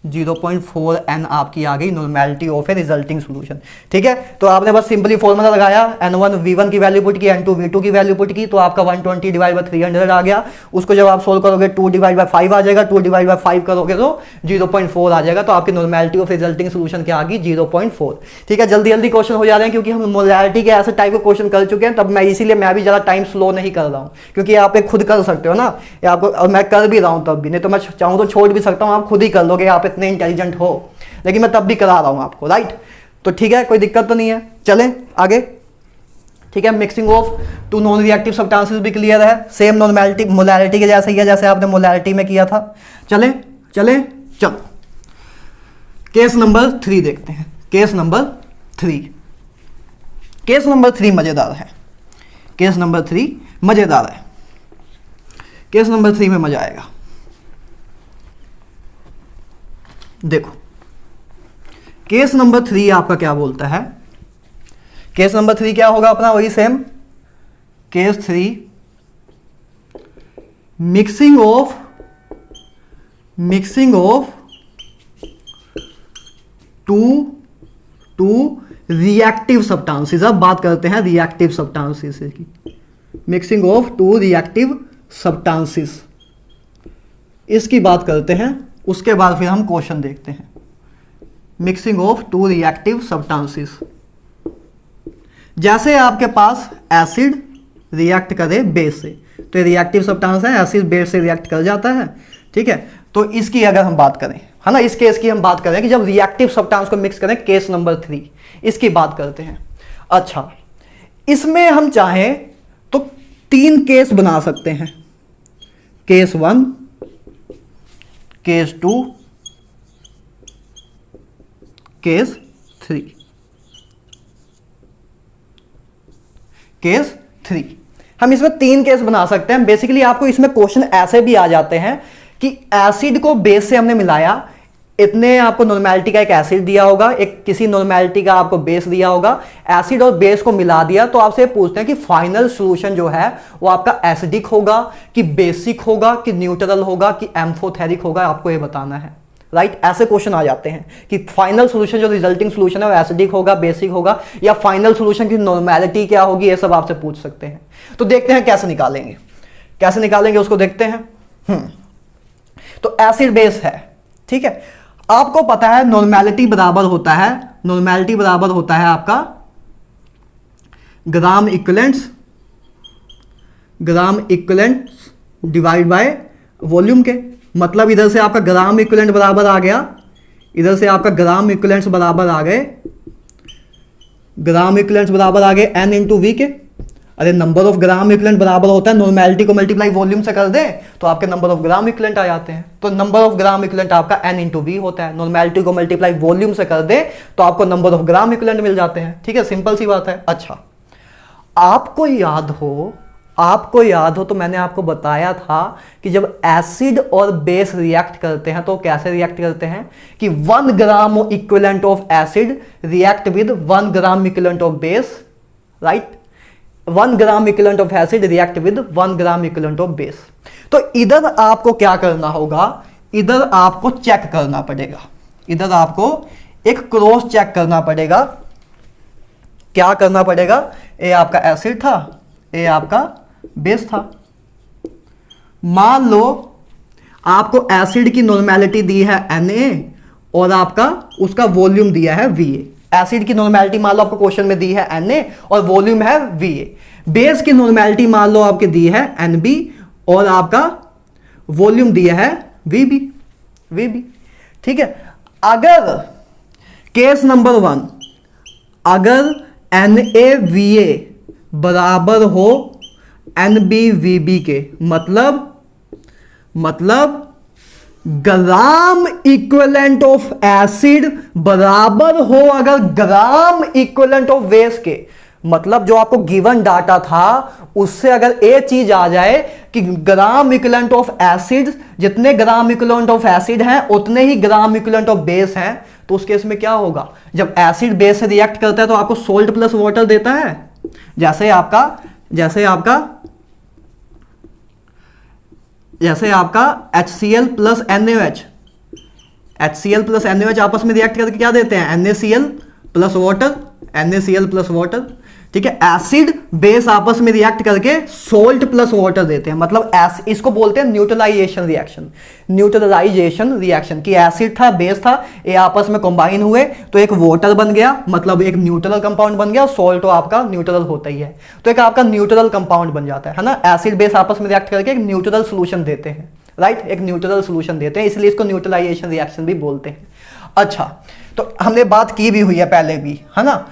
0.4 n आपकी आ गई normality of A resulting solution, ठीक है। तो आपने बस सिंपली फॉर्मूला लगाया, N1 V1 की वैल्यू पुट की, N2 V2 की वैल्यू पुट की, तो आपका 120 डिवाइड बाय 300 आ गया। उसको जब आप सोल्व करोगे 2 डिवाइड बाय 5 आ जाएगा, 2 डिवाइड बाय 5 करोगे तो 0.4 आ जाएगा, तो आपकी नॉर्मेलिटी ऑफ रिजल्टिंग सोल्यूशन क्या आ गई? 0.4, ठीक है। जल्दी जल्दी क्वेश्चन हो जा रहे हैं क्योंकि हम मोलैरिटी के ऐसे टाइप के क्वेश्चन कर चुके हैं, तब मैं इसीलिए मैं भी ज़्यादा टाइम स्लो नहीं कर रहा हूँ, क्योंकि आप एक खुद कर सकते हो ना, आपको, और मैं कर भी रहा हूँ तब भी, नहीं तो मैं चाहूँ तो छोड़ भी सकता हूँ, आप खुद ही कर लोगे, आप इतने इंटेलिजेंट हो, लेकिन मैं तब भी करा रहा हूं आपको, राइट। तो ठीक है, कोई दिक्कत तो नहीं है, चलें आगे, ठीक है। Mixing of 2 non reactive substances भी क्लियर है, सेम नॉर्मेलिटी मोलैरिटी के जैसा ही है जैसे आपने मोलैरिटी में किया था। चलें, चलो केस नंबर 3 देखते हैं। केस नंबर 3 मजेदार है, केस नंबर 3 में मजा आएगा। देखो केस नंबर 3 आपका क्या बोलता है? केस नंबर 3 क्या होगा अपना? वही same case 3, mixing of 2 reactive substances. अब बात करते हैं रिएक्टिव सब्सटेंसेस की, मिक्सिंग ऑफ 2 रिएक्टिव सब्सटेंसेस, इसकी बात करते हैं, उसके बाद फिर हम क्वेश्चन देखते हैं। मिक्सिंग ऑफ 2 रिएक्टिव सब्सटेंसेस, जैसे आपके पास एसिड रिएक्ट करे बेस से, तो ये रिएक्टिव सब्सटेंस है, एसिड बेस से रिएक्ट कर जाता है, ठीक है। तो इसकी अगर हम बात करें, है ना, इस केस की हम बात करें कि जब रिएक्टिव सब्सटेंस को मिक्स करें, केस नंबर 3 इसकी बात करते हैं। अच्छा, इसमें हम चाहें तो 3 केस बना सकते हैं, केस 1, केस 2, केस 3। केस 3 हम इसमें 3 केस बना सकते हैं। बेसिकली आपको इसमें क्वेश्चन ऐसे भी आ जाते हैं कि एसिड को बेस से हमने मिलाया, इतने आपको नॉर्मेलिटी का एक एसिड दिया होगा, एक किसी नॉर्मेलिटी का आपको बेस दिया होगा, एसिड और बेस को मिला दिया, तो आपसे पूछते हैं कि फाइनल सॉल्यूशन जो है वो आपका एसिडिक होगा कि बेसिक होगा कि न्यूट्रल होगा कि एम्फोथेरिक होगा, आपको ये बताना है, राइट। ऐसे क्वेश्चन आ जाते हैं कि फाइनल सॉल्यूशन जो रिजल्टिंग सॉल्यूशन है वो एसिडिक होगा, बेसिक होगा, या फाइनल सॉल्यूशन की नॉर्मेलिटी क्या होगी, ये सब आपसे पूछ सकते हैं। तो देखते हैं कैसे निकालेंगे उसको देखते हैं। तो एसिड बेस है, ठीक है। आपको पता है नॉर्मेलिटी बराबर होता है आपका ग्राम इक्विवेलेंट्स डिवाइड बाय वॉल्यूम के, मतलब इधर से आपका ग्राम इक्विवेलेंट बराबर आ गया, इधर से आपका ग्राम इक्विवेलेंट्स बराबर आ गए ग्राम इक्विवेलेंट्स बराबर आ गए n इंटू वी के। अरे नंबर ऑफ ग्राम इक्विवेलेंट बराबर होता है नॉर्मेलिटी को मल्टीप्लाई वॉल्यूम से कर दें तो आपके नंबर ऑफ ग्राम इक्विवेलेंट आ जाते हैं। तो नंबर ऑफ ग्राम इक्विवेलेंट आपका n इंटू वी होता है, नॉर्मेलिटी को मल्टीप्लाई वॉल्यूम से कर दें तो आपको नंबर ऑफ ग्राम इक्विवेलेंट मिल जाते हैं। ठीक है, सिंपल सी बात है। अच्छा, आपको याद हो तो मैंने आपको बताया था कि जब एसिड और बेस रिएक्ट करते हैं तो कैसे रिएक्ट करते हैं कि 1 ग्राम equivalent of acid react with 1 gram equivalent of base, right. 1 gram equivalent of acid react with 1 gram equivalent of base. तो इधर आपको क्या करना होगा, इधर आपको चेक करना पड़ेगा, इधर आपको एक क्रॉस चेक करना पड़ेगा। क्या करना पड़ेगा, ए आपका एसिड था, ए आपका बेस था। मान लो आपको एसिड की नॉर्मेलिटी दी है Na और आपका उसका वॉल्यूम दिया है Va। एसिड की नॉर्मेलिटी मान लो आपको क्वेश्चन में दी है Na और वॉल्यूम है Va। बेस की नॉर्मेलिटी मान लो आपके दी है Nb और आपका वॉल्यूम दिया है Vb। ठीक है, अगर केस नंबर 1 अगर NaVa बराबर हो NbVb के, मतलब ग्राम इक्विवेलेंट ऑफ एसिड बराबर हो अगर ग्राम इक्विवेलेंट ऑफ बेस के, मतलब जो आपको गिवन डाटा था उससे अगर ये चीज आ जाए कि ग्राम इक्विवेलेंट ऑफ एसिड, जितने ग्राम इक्विवेलेंट ऑफ एसिड हैं उतने ही ग्राम इक्विवेलेंट ऑफ बेस हैं, तो उस केस में क्या होगा, जब एसिड बेस से रिएक्ट करता है तो आपको सोल्ट प्लस वाटर देता है। जैसे आपका HCl plus NaOH, HCl plus NaOH आपस में रिएक्ट करके क्या देते हैं, NaCl प्लस वाटर। ठीक है, एसिड बेस आपस में रिएक्ट करके सोल्ट प्लस वाटर देते हैं, मतलब इसको बोलते हैं न्यूट्रलाइजेशन रिएक्शन। कि एसिड था, बेस था, ये आपस में कंबाइन हुए तो एक वाटर बन गया, मतलब एक न्यूट्रल कंपाउंड बन गया। सोल्ट तो आपका न्यूट्रल होता ही है, तो एक आपका न्यूट्रल कंपाउंड बन जाता है ना। एसिड बेस आपस में रिएक्ट करके एक न्यूट्रल सोल्यूशन देते हैं, राइट, एक न्यूट्रल सोल्यूशन देते हैं, इसलिए इसको न्यूट्रलाइजेशन रिएक्शन भी बोलते हैं। अच्छा, तो हमने बात की भी हुई है पहले भी, है ना।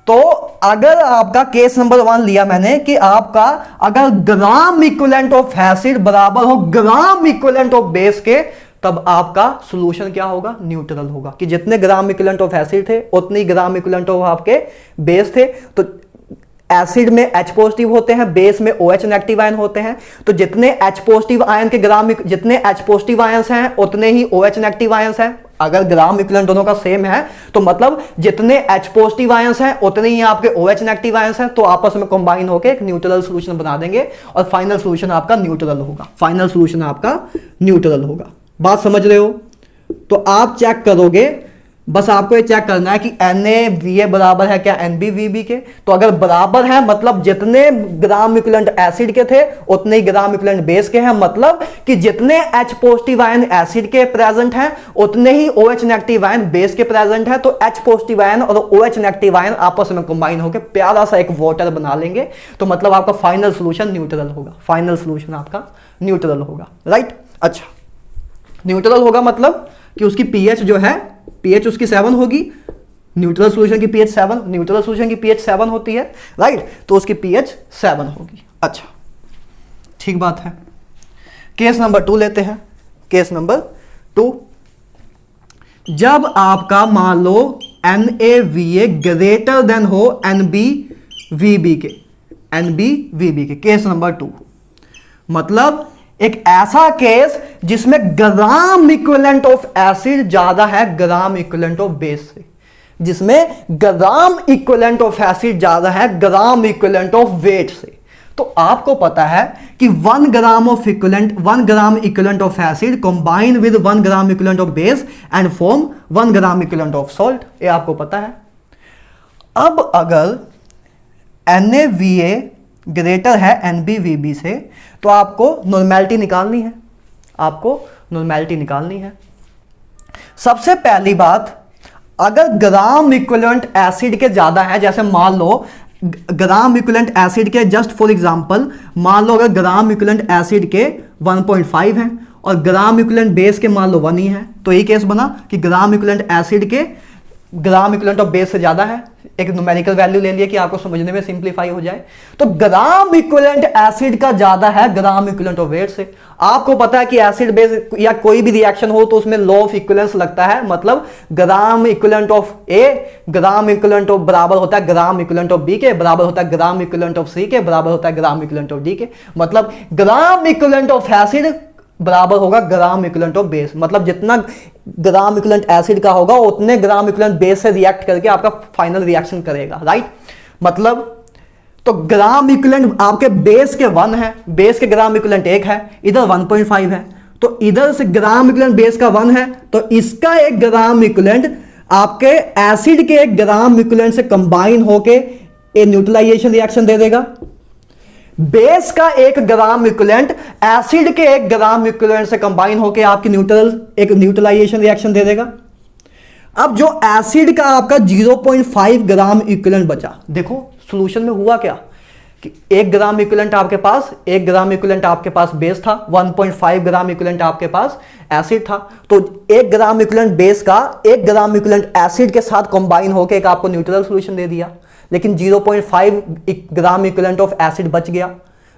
तो अगर आपका केस नंबर 1 लिया मैंने कि आपका अगर ग्राम इक्विवेलेंट ऑफ एसिड बराबर हो ग्राम इक्विवेलेंट ऑफ बेस के, तब आपका सॉल्यूशन क्या होगा, न्यूट्रल होगा। कि जितने ग्राम इक्विवेलेंट ऑफ एसिड थे उतने ग्राम इक्विवेलेंट ऑफ आपके बेस थे। तो एसिड में H पॉजिटिव होते हैं, बेस में OH नेगेटिव आयन होते हैं। तो जितने H पॉजिटिव आयन के जितने H पॉजिटिव आयंस हैं उतने ही OH नेगेटिव आयंस हैं। अगर ग्राम इक्विवेलेंट दोनों का सेम है तो मतलब जितने H पॉजिटिव आयंस हैं उतने ही आपके OH नेगेटिव आयंस हैं, तो आपस में कंबाइन होकर एक न्यूट्रल सॉल्यूशन बना देंगे और फाइनल सॉल्यूशन आपका न्यूट्रल होगा। बात समझ रहे हो? तो आप चेक करोगे, बस आपको ये चेक करना है कि NaVa बराबर है क्या NbVb के। तो अगर बराबर है मतलब जितने ग्राम इक्विवेलेंट एसिड के थे उतने ही ग्राम इक्विवेलेंट बेस के हैं, मतलब कि जितने H पॉजिटिव आयन एसिड के प्रेजेंट हैं उतने ही OH नेगेटिव आयन बेस के प्रेजेंट है। तो H पॉजिटिव आयन और OH नेगेटिव आयन आपस में कंबाइन होकर प्यारा सा एक वाटर बना लेंगे, तो मतलब आपका फाइनल सॉल्यूशन न्यूट्रल होगा, राइट। अच्छा, न्यूट्रल होगा मतलब कि उसकी pH जो है, pH उसकी 7 होगी। न्यूट्रल सॉल्यूशन की pH 7, न्यूट्रल सॉल्यूशन की pH 7 होती है, राइट। तो उसकी pH 7 होगी। अच्छा, ठीक बात है। केस नंबर 2 लेते हैं। केस नंबर 2, जब आपका मान लो NaVa ग्रेटर देन हो NbVb के, केस नंबर 2 मतलब एक ऐसा केस जिसमें ग्राम इक्विवेलेंट ऑफ एसिड ज्यादा है ग्राम इक्विवेलेंट ऑफ बेस से, जिसमें ग्राम इक्विवेलेंट ऑफ एसिड ज्यादा है ग्राम इक्विवेलेंट ऑफ वेट से। तो आपको पता है कि 1 ग्राम equivalent of acid combine with 1 gram equivalent of base and form 1 gram equivalent of salt, ये आपको पता है। अब अगर NaVa ग्रेटर है NbVb से, तो आपको नॉर्मेलिटी निकालनी है। सबसे पहली बात, अगर ग्राम इक्विवेलेंट एसिड के ज्यादा है, जैसे मान लो ग्राम इक्विवेलेंट एसिड के, जस्ट फॉर एग्जांपल मान लो अगर ग्राम इक्विवेलेंट एसिड के 1.5 हैं और ग्राम इक्विवेलेंट बेस के मान लो 1 ही है, तो ये केस बना कि ग्राम इक्विवेलेंट एसिड के ग्राम इक्विवेलेंट ऑफ बेस से ज्यादा है, एक न्यूमेरिकल वैल्यू ले लिया कि आपको समझने में सिंप्लीफाई हो जाए। तो ग्राम इक्विवेलेंट एसिड का ज्यादा है ग्राम इक्विवेलेंट ऑफ वेट से। आपको पता है कि एसिड बेस या कोई भी रिएक्शन हो तो उसमें लॉ ऑफ इक्विवेलेंस लगता है, मतलब ग्राम equivalent of A gram equivalent of बराबर होता है ग्राम इक्विवेलेंट ऑफ बी के, बराबर होता है ग्राम इक्विवेलेंट ऑफ सी के, बराबर होता है ग्राम इक्विवेलेंट ऑफ डी के। मतलब ग्राम इक्विवेलेंट ऑफ एसिड बराबर होगा ग्राम इक्विवेलेंट ऑफ बेस। मतलब जितना ग्राम इक्विवेलेंट एसिड का होगा उतने ग्राम इक्विवेलेंट बेस से रिएक्ट करके आपका फाइनल रिएक्शन करेगा, राइट। मतलब तो ग्राम इक्विवेलेंट आपके बेस के 1 है, बेस के ग्राम इक्विवेलेंट 1 है, इधर 1.5 है, तो इधर से ग्राम इक्विवेलेंट बेस का 1 है, तो इसका एक ग्राम इक्विवेलेंट आपके एसिड के एक ग्राम इक्विवेलेंट से कंबाइन होके एक न्यूट्रलाइजेशन रिएक्शन दे देगा। बेस का एक ग्राम इक्विवेलेंट एसिड के एक ग्राम इक्विवेलेंट से कंबाइन होकर आपकी न्यूट्रलाइजेशन रिएक्शन दे देगा। अब जो एसिड का आपका 0.5 ग्राम इक्विवेलेंट बचा, देखो सॉल्यूशन में हुआ क्या कि 1 ग्राम इक्विवेलेंट आपके पास, 1 ग्राम इक्विवेलेंट आपके पास बेस था, 1.5 ग्राम इक्विवेलेंट आपके पास एसिड था। तो 1 ग्राम इक्विवेलेंट बेस का 1 ग्राम इक्विवेलेंट एसिड के साथ कंबाइन होकर एक आपको न्यूट्रल सॉल्यूशन दे दिया, लेकिन 0.5 ग्राम इक्विवेलेंट ऑफ एसिड बच गया।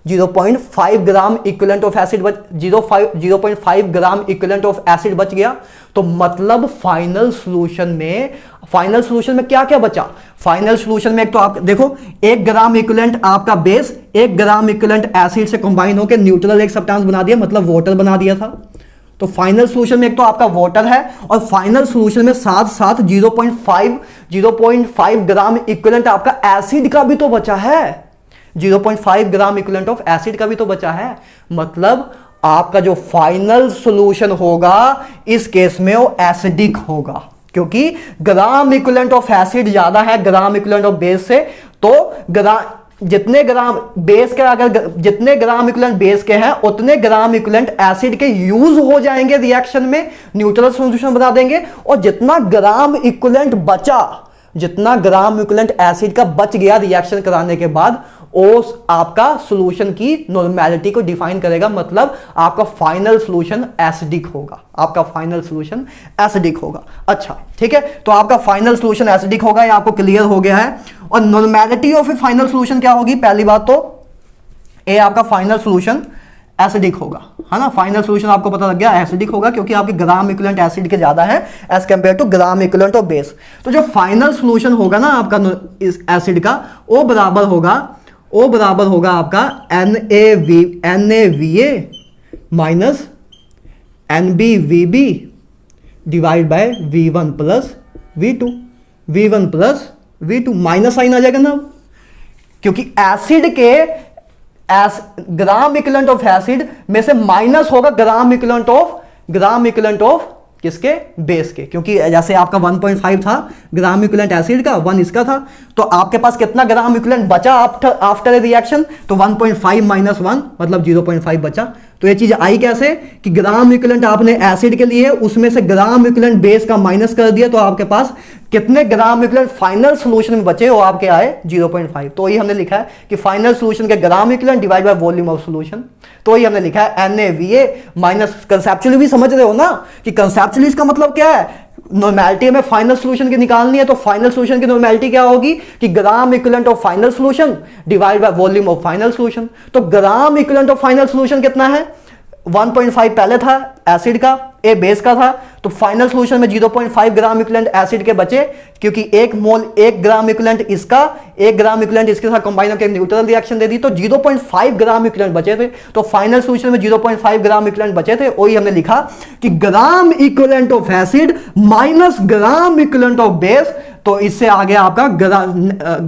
0.5 ग्राम equivalent of acid 0.5 gram equivalent of acid बच गया। तो मतलब फाइनल सॉल्यूशन में क्या क्या बचा? फाइनल सॉल्यूशन में एक तो आप देखो 1 ग्राम इक्विवेलेंट आपका बेस 1 ग्राम इक्विवेलेंट एसिड से कंबाइन होकर न्यूट्रल एक सब्सटेंस बना दिया, मतलब वाटर बना दिया था। तो फाइनल सॉल्यूशन में एक तो आपका वाटर है और फाइनल सॉल्यूशन में साथ साथ 0.5 ग्राम इक्विवेलेंट आपका एसिड का भी तो बचा है, 0.5 ग्राम इक्विवेलेंट ऑफ एसिड का भी तो बचा है। मतलब आपका जो फाइनल सॉल्यूशन होगा इस केस में वो एसिडिक होगा, क्योंकि ग्राम इक्विवेलेंट ऑफ एसिड ज्यादा है ग्राम इक्विवेलेंट ऑफ बेस से। तो जितने ग्राम बेस के अगर जितने ग्राम इक्विवेलेंट बेस के हैं उतने ग्राम इक्विवेलेंट एसिड के यूज हो जाएंगे रिएक्शन में, न्यूट्रल सॉल्यूशन बना देंगे। और जितना ग्राम इक्विवेलेंट एसिड का बच गया रिएक्शन कराने के बाद उस आपका सॉल्यूशन की नॉर्मेलिटी को डिफाइन करेगा। मतलब आपका फाइनल सॉल्यूशन एसिडिक होगा, आपका फाइनल सॉल्यूशन एसिडिक होगा। अच्छा ठीक है, तो आपका फाइनल सॉल्यूशन एसिडिक होगा, ये आपको क्लियर हो गया है। और normality of A final solution क्या होगी? पहली बात तो ए आपका फाइनल सॉल्यूशन एसिडिक होगा, है ना। फाइनल सॉल्यूशन आपको पता लग गया एसिडिक होगा, क्योंकि आपके ग्राम इक्विवेलेंट एसिड के ज्यादा है as compared to gram equivalent of base. तो जो फाइनल सॉल्यूशन होगा ना आपका इस एसिड का, वो बराबर होगा आपका NaVA minus NbVb divide by V1 plus V2 minus sign आ जाएगा ना, क्योंकि एसिड के ग्राम इक्विवेलेंट ऑफ एसिड में से माइनस होगा ग्राम इक्विवेलेंट ऑफ किसके? बेस के। क्योंकि जैसे आपका 1.5 था ग्राम इक्विवेलेंट एसिड का, 1 इसका था, तो आपके पास कितना ग्राम इक्विवेलेंट बचा आफ्टर रिएक्शन? तो 1.5 माइनस 1 मतलब 0.5 बचा। तो ये चीज आई कैसे कि ग्राम इक्विवेलेंट आपने एसिड के लिए उसमें से ग्राम इक्विवेलेंट बेस का माइनस कर दिया, तो आपके पास कितने ग्राम इक्विवेलेंट फाइनल सॉल्यूशन में बचे? वो आपके आए 0.5। तो ये हमने लिखा है कि फाइनल सॉल्यूशन के gram equivalent divide by volume of solution. तो ये हमने लिखा है NaVA माइनस, कंसेप्चुअली भी समझ रहे हो ना कि कंसेप्चुअली इसका मतलब क्या है? नॉर्मेलिटी में फाइनल सॉल्यूशन की निकालनी है, तो फाइनल सॉल्यूशन की नॉर्मेलिटी क्या होगी कि gram equivalent of final solution divide by volume of final solution. तो gram equivalent of final solution कितना है? 1.5 पहले था एसिड का, ए बेस का था, तो फाइनल सॉल्यूशन में 0.5 ग्राम इक्विवेलेंट एसिड के बचे, क्योंकि 1 ग्राम इक्विवेलेंट इसका 1 ग्राम इक्विवेलेंट इसके साथ कंबाइन होकर न्यूट्रल रिएक्शन दे दी, तो 0.5 ग्राम इक्विवेलेंट बचे थे। तो फाइनल सॉल्यूशन में 0.5 ग्राम इक्विवेलेंट बचे थे, वही हमने लिखा कि gram equivalent of acid minus gram equivalent of base. तो इससे आ गया आपका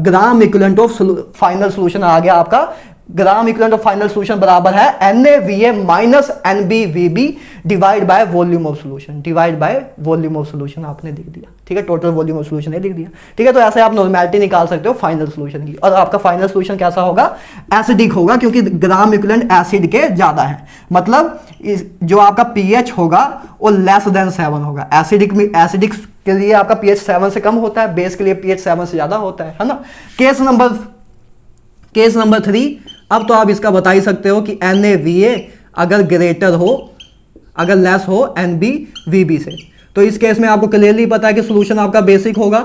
gram equivalent of final solution आ गया आपका gram equivalent of final solution बराबर है NaVA minus NbVb divide by volume of solution, divide by volume of solution आपने लिख दिया, ठीक है। टोटल वॉल्यूम ऑफ सॉल्यूशन लिख दिया, ठीक है। तो ऐसे आप नॉर्मेलिटी निकाल सकते हो फाइनल सॉल्यूशन की। और आपका फाइनल सॉल्यूशन कैसा होगा? एसिडिक होगा, क्योंकि ग्राम इक्विवेलेंट एसिड के ज्यादा है। मतलब जो आपका pH होगा वो लेस देन 7 होगा। एसिडिक के लिए आपका pH 7 से कम होता है, बेस के लिए pH 7 से ज्यादा होता है ना। केस नंबर 3, अब तो आप इसका बता ही सकते हो कि NaVA अगर ग्रेटर हो, अगर लेस हो NbVb से, तो इस केस में आपको क्लियरली पता है कि सॉल्यूशन आपका बेसिक होगा,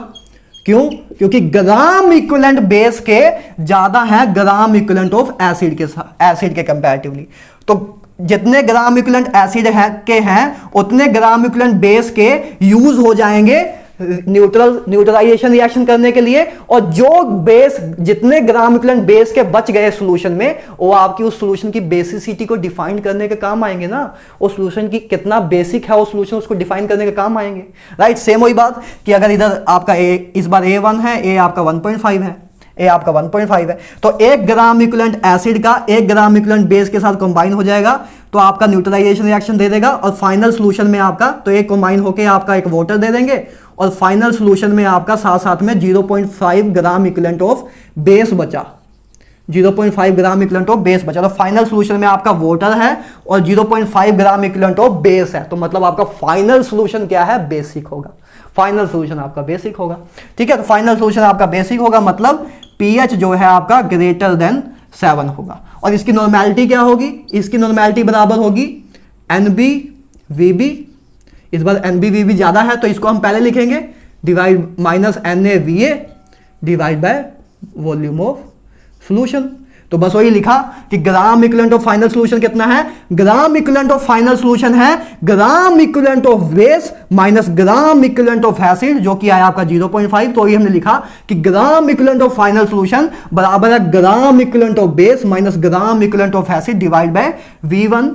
क्यों? क्योंकि ग्राम इक्विवेलेंट बेस के ज्यादा है ग्राम इक्विवेलेंट ऑफ एसिड के साथ, एसिड के कंपैरेटिवली। तो जितने ग्राम इक्विवेलेंट एसिड हैं उतने ग्राम इक्विवेलेंट बेस के यूज हो जाएंगे न्यूट्रलाइजेशन रिएक्शन करने के लिए, और जो बेस, जितने ग्राम इक्विवेलेंट बेस के बच गए सॉल्यूशन में, वो आपकी उस सॉल्यूशन की बेसिसिटी को डिफाइन करने के काम आएंगे ना। उस सॉल्यूशन की कितना बेसिक है वो सॉल्यूशन, उसको डिफाइन करने के काम आएंगे, राइट। सेम वही बात कि अगर इधर आपका ए, इस बार A1 है, ए आपका 1.5 है, ए आपका 1.5 है, तो 1 ग्राम इक्विवेलेंट एसिड का 1 ग्राम इक्विवेलेंट बेस के साथ कंबाइन हो जाएगा, तो आपका न्यूट्रलाइजेशन रिएक्शन दे देगा, और फाइनल सॉल्यूशन में आपका तो एक कंबाइन होकर आपका एक वाटर दे देंगे, और फाइनल सॉल्यूशन में आपका साथ साथ में 0.5 ग्राम इक्विवेलेंट ऑफ बेस बचा, 0.5 ग्राम इक्विवेलेंट ऑफ बेस बचा। तो फाइनल सॉल्यूशन में आपका वाटर है और 0.5 ग्राम इक्विवेलेंट ऑफ बेस है, तो मतलब आपका फाइनल सॉल्यूशन क्या है? बेसिक होगा। फाइनल सॉल्यूशन आपका बेसिक होगा, ठीक है। तो फाइनल सॉल्यूशन आपका बेसिक होगा, मतलब पीएच जो है आपका ग्रेटर देन 7 होगा। और इसकी नॉर्मेलिटी क्या होगी? इसकी नॉर्मेलिटी बराबर होगी NbVb। इस बार NbVb ज्यादा है तो इसको हम पहले लिखेंगे divide minus NaVa divide by volume of solution. तो बस वही लिखा कि gram equivalent of final solution कितना है? Gram equivalent of final solution है gram equivalent of base minus gram equivalent of acid, जो कि आया आपका 0.5। तो ये हमने लिखा कि gram equivalent of final solution बराबर है gram equivalent of base minus gram equivalent of acid divide by V1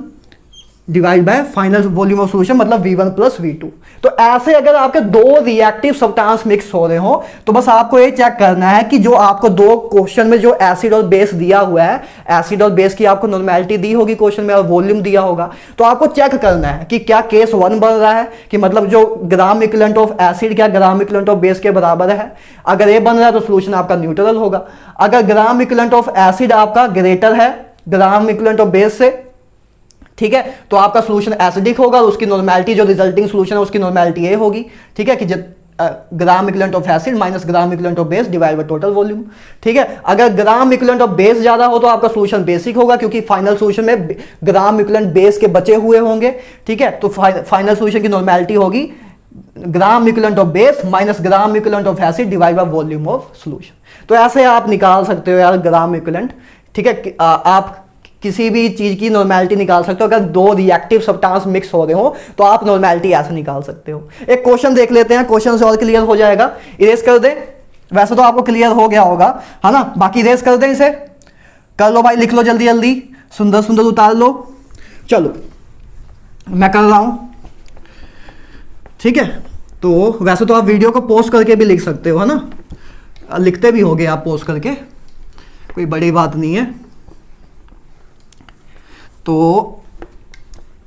divide by final volume of solution, मतलब V1 प्लस V2। तो ऐसे अगर आपके दो रिएक्टिव सब्सटेंस मिक्स हो रहे हो तो बस आपको ये चेक करना है कि जो आपको दो क्वेश्चन में जो एसिड और बेस दिया हुआ है, एसिड और बेस की आपको नॉर्मेलिटी दी होगी क्वेश्चन में और वॉल्यूम दिया होगा, तो आपको चेक करना है कि क्या केस 1 बन रहा है, कि मतलब जो ग्राम इक्विवेलेंट ऑफ एसिड क्या ग्राम इक्विवेलेंट ऑफ बेस के बराबर है। अगर ये बन रहा है तो सॉल्यूशन आपका न्यूट्रल होगा। अगर ग्राम इक्विवेलेंट ऑफ एसिड आपका ग्रेटर है ग्राम इक्विवेलेंट ऑफ बेस से, ठीक है, तो आपका सॉल्यूशन एसिडिक होगा, और उसकी नॉर्मेलिटी जो रिजल्टिंग सॉल्यूशन है उसकी नॉर्मेलिटी ये होगी, ठीक है, कि gram equivalent of acid minus gram equivalent of base divide by total volume, ठीक है। अगर ग्राम इक्विवेलेंट ऑफ बेस ज्यादा हो तो आपका सॉल्यूशन बेसिक होगा, क्योंकि फाइनल सॉल्यूशन में ग्राम इक्विवेलेंट बेस के बचे हुए होंगे, ठीक है। तो फाइनल सॉल्यूशन की नॉर्मेलिटी होगी ग्राम equivalent of base minus gram equivalent of acid divide by volume of solution. तो ऐसे आप निकाल सकते हो यार ग्राम इक्विवेलेंट, ठीक है। आप किसी भी चीज की नॉर्मेलिटी निकाल सकते हो। अगर दो रिएक्टिव सब्सटेंस मिक्स हो रहे हो तो आप नॉर्मेलिटी ऐसे निकाल सकते हो। एक क्वेश्चन देख लेते हैं, क्वेश्चन से और क्लियर हो जाएगा। इरेज कर दे, वैसे तो आपको क्लियर हो गया होगा, है ना, बाकी इरेज कर दे, इसे कर लो भाई, लिख लो जल्दी जल्दी, सुंदर सुंदर उतार लो। चलो मैं कर रहा हूं, ठीक है। तो वैसे तो आप वीडियो को पोस्ट करके भी लिख सकते हो, है ना, लिखते भी होगे आप पोस्ट करके, कोई बड़ी बात नहीं है। तो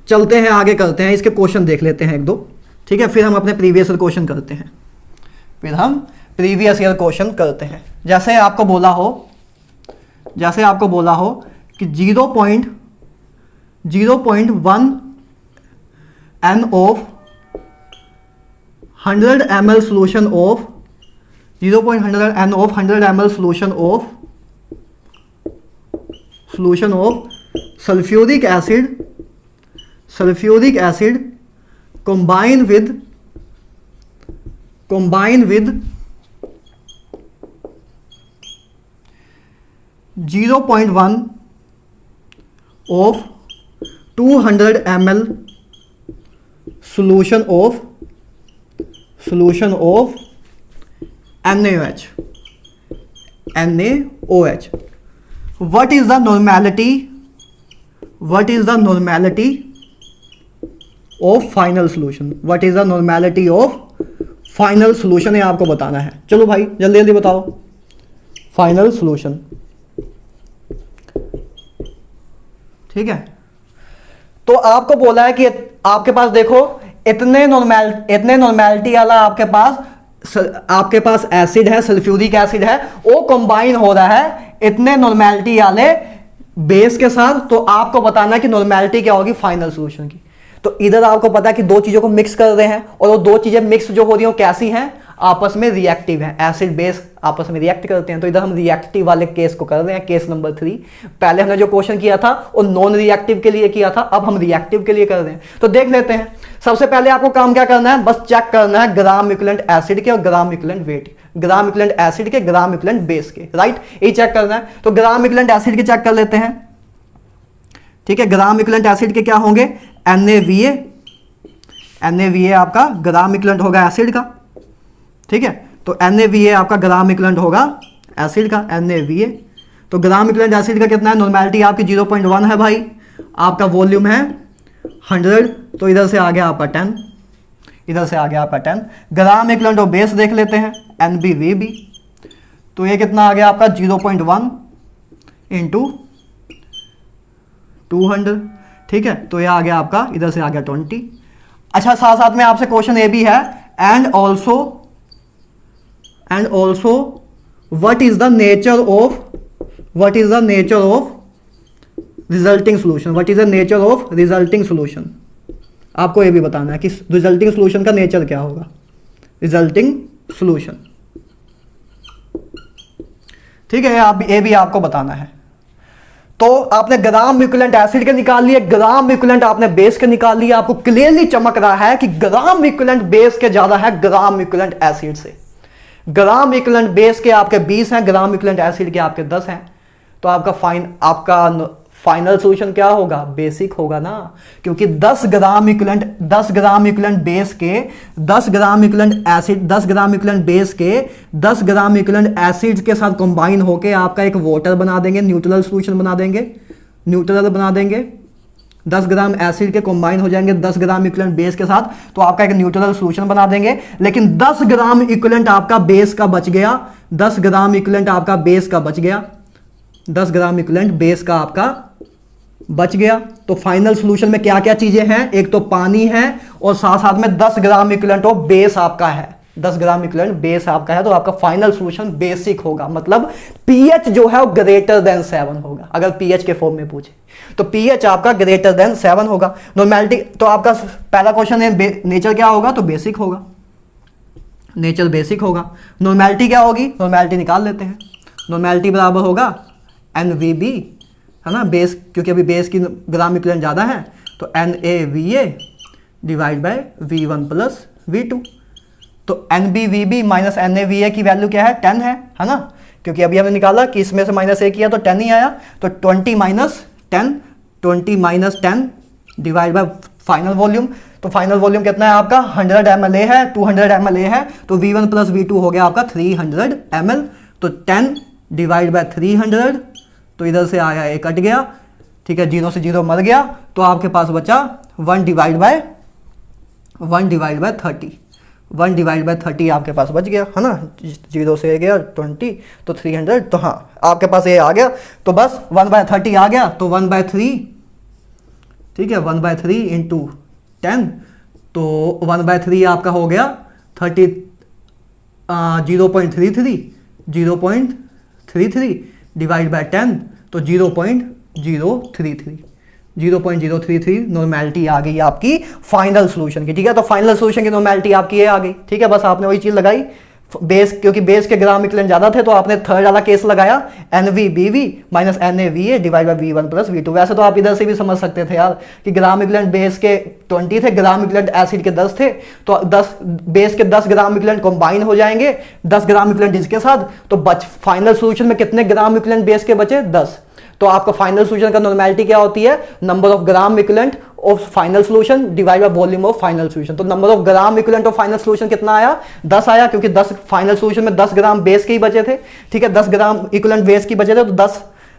चलते हैं आगे, करते हैं इसके क्वेश्चन देख लेते हैं एक दो, ठीक है। फिर हम अपने प्रीवियस ईयर क्वेश्चन करते हैं, फिर हम प्रीवियस ईयर क्वेश्चन करते हैं। जैसे आपको बोला हो कि 0.1 N of 100 ml solution of 0.100 N of 100 ml solution of sulfuric acid combine with 0.1 of 200 ml solution of NaOH. What is the normality of final solution? What is the normality of final solution है आपको बताना है। चलो भाई जल्दी जल्दी बताओ। Final solution, ठीक है। तो आपको बोला है कि आपके पास देखो इतने नॉर्मेलिटी वाला आपके पास एसिड है, सल्फ्यूरिक एसिड है, वो कंबाइन हो रहा है इतने नॉर्मेलिटी वाले बेस के साथ। तो आपको बताना है कि नॉर्मेलिटी क्या होगी फाइनल सॉल्यूशन की। तो इधर आपको पता है कि दो चीजों को मिक्स कर रहे हैं, और वो दो चीजें मिक्स जो हो रही हो कैसी हैं, आपस में रिएक्टिव हैं, एसिड बेस आपस में रिएक्ट करते हैं। तो इधर हम रिएक्टिव वाले केस को कर रहे हैं, केस नंबर 3। पहले हमने जो क्वेश्चन किया था वो नॉन रिएक्टिव के लिए किया था, अब हम रिएक्टिव के लिए कर रहे हैं। तो देख लेते हैं। सबसे पहले आपको काम क्या करना है, बस चेक करना है ग्राम इक्विवेलेंट एसिड के और ग्राम equivalent wait. Gram equivalent acid के, ग्राम इक्विवेलेंट बेस के, राइट, ये चेक करना है। तो ग्राम इक्विवेलेंट एसिड के चेक कर लेते हैं, ठीक है। ग्राम इक्विवेलेंट एसिड के क्या होंगे, NaVa, NaVa आपका ग्राम इक्विवेलेंट होगा एसिड का, ठीक है। तो NaVa आपका ग्राम इक्विवेलेंट होगा एसिड का, NaVa। तो ग्राम इक्विवेलेंट एसिड का कितना है, नॉर्मेलिटी आपकी 0.1 है भाई, आपका वॉल्यूम है 100, तो इधर से आ गया आपका 10, इधर से आ गया आपका 10। ग्राम इक्विवेलेंट ऑफ बेस देख लेते हैं, NbVb, तो ये कितना आ गया आपका 0.1 इंटू 200, ठीक है। तो ये आ गया आपका, इधर से आ गया 20। अच्छा, साथ साथ में आपसे क्वेश्चन ये भी है, and also what is the nature of resulting solution, what is the nature of resulting solution, आपको ये भी बताना है कि रिजल्टिंग सोल्यूशन का नेचर क्या होगा, रिजल्टिंग सोल्यूशन, ठीक है। ये भी आपको बताना है। तो आपने ग्राम इक्विवेलेंट एसिड के निकाल लिए, ग्राम इक्विवेलेंट आपने बेस के निकाल लिया, आपको क्लियरली चमक रहा है कि ग्राम इक्विवेलेंट बेस के ज्यादा है ग्राम इक्विवेलेंट एसिड से। ग्राम इक्विवेलेंट बेस के आपके 20 हैं, ग्राम इक्विवेलेंट एसिड के आपके 10 हैं। तो आपका फाइनल सॉल्यूशन क्या होगा, बेसिक होगा ना, क्योंकि 10 ग्राम इक्विवेलेंट बेस के 10 gram equivalent acid 10 gram equivalent base के 10 ग्राम इक्विवेलेंट एसिड के साथ कंबाइन होके आपका एक वाटर बना देंगे, न्यूट्रल सॉल्यूशन बना देंगे। 10 ग्राम एसिड के कंबाइन हो जाएंगे 10 ग्राम इक्विवेलेंट बेस के साथ, तो आपका एक न्यूट्रल सॉल्यूशन बना देंगे। लेकिन 10 ग्राम इक्विवेलेंट आपका बेस का बच गया, 10 ग्राम इक्विवेलेंट आपका बेस का बच गया, 10 ग्राम इक्विवेलेंट बेस का आपका बच गया। तो फाइनल सॉल्यूशन में क्या क्या चीजें हैं, एक तो पानी है और साथ साथ में 10 ग्राम इक्विवेलेंट ऑफ बेस आपका है, 10 ग्राम इक्विवेलेंट बेस आपका है। तो आपका फाइनल सॉल्यूशन बेसिक होगा, मतलब पीएच जो है वो ग्रेटर देन 7 होगा। अगर पीएच के फॉर्म में पूछे तो पीएच आपका ग्रेटर देन 7 होगा। नॉर्मेलिटी, तो आपका पहला क्वेश्चन है नेचर क्या होगा, तो बेसिक होगा, नेचर बेसिक होगा। नॉर्मेलिटी क्या होगी, नॉर्मेलिटी निकाल लेते हैं। नॉर्मेलिटी बराबर होगा NVB, है ना, बेस, क्योंकि अभी बेस की ग्राम इक्विवेलेंट ज़्यादा है, तो NaVa divide by V1 plus V2। तो NbVb माइनस NaVa की वैल्यू क्या है, 10 है ना, क्योंकि अभी हमने निकाला कि इसमें से माइनस a किया तो 10 ही आया। तो 20 minus 10 divide by final volume. तो फाइनल वॉल्यूम कितना है आपका, 100 ml है, 200 ml है, तो V1 प्लस V2 हो गया आपका 300 ml। तो 10 डिवाइड बाय 300, तो इधर से आया एक कट गया, ठीक है, 0 से 0 मर गया, तो आपके पास बचा 1 डिवाइड बाय 30, 1 डिवाइड बाय 30 आपके पास बच गया, है ना, 0 से गया 20, तो 300, तो हाँ आपके पास ये आ गया। तो बस 1/30 आ गया, तो 1/3, ठीक है, 1/3 इंटू 10, तो 1/3 आपका हो गया 0.33 डिवाइड बाय 10, तो 0.033 नॉर्मेलिटी आ गई आपकी फाइनल सॉल्यूशन की, ठीक है। तो फाइनल सॉल्यूशन की नॉर्मेलिटी आपकी ये आ गई, ठीक है। बस आपने वही चीज लगाई, बेस, क्योंकि बेस के ग्राम इक्विवेलेंट ज्यादा थे तो आपने थर्ड वाला केस लगाया, NVBV minus NaVa divide by V1 plus V2। वैसे तो आप इधर से भी समझ सकते थे यार कि ग्राम इक्विवेलेंट बेस के 20 थे, ग्राम इक्विवेलेंट एसिड के 10 थे, तो 10 बेस के 10 ग्राम इक्विवेलेंट कंबाइन हो जाएंगे 10 ग्राम इक्विवेलेंट इसके साथ, तो फाइनल सॉल्यूशन में कितने ग्राम इक्विवेलेंट बेस के बचे, 10। तो आपका फाइनल सॉल्यूशन का नॉर्मेलिटी क्या होती है, number of gram equivalent of final solution divide by volume of final solution. तो number of gram equivalent of final solution कितना आया, 10 आया, क्योंकि 10 फाइनल सॉल्यूशन में 10 ग्राम बेस के ही बचे थे, ठीक है, 10 ग्राम इक्विवेलेंट बेस की बचे थे, तो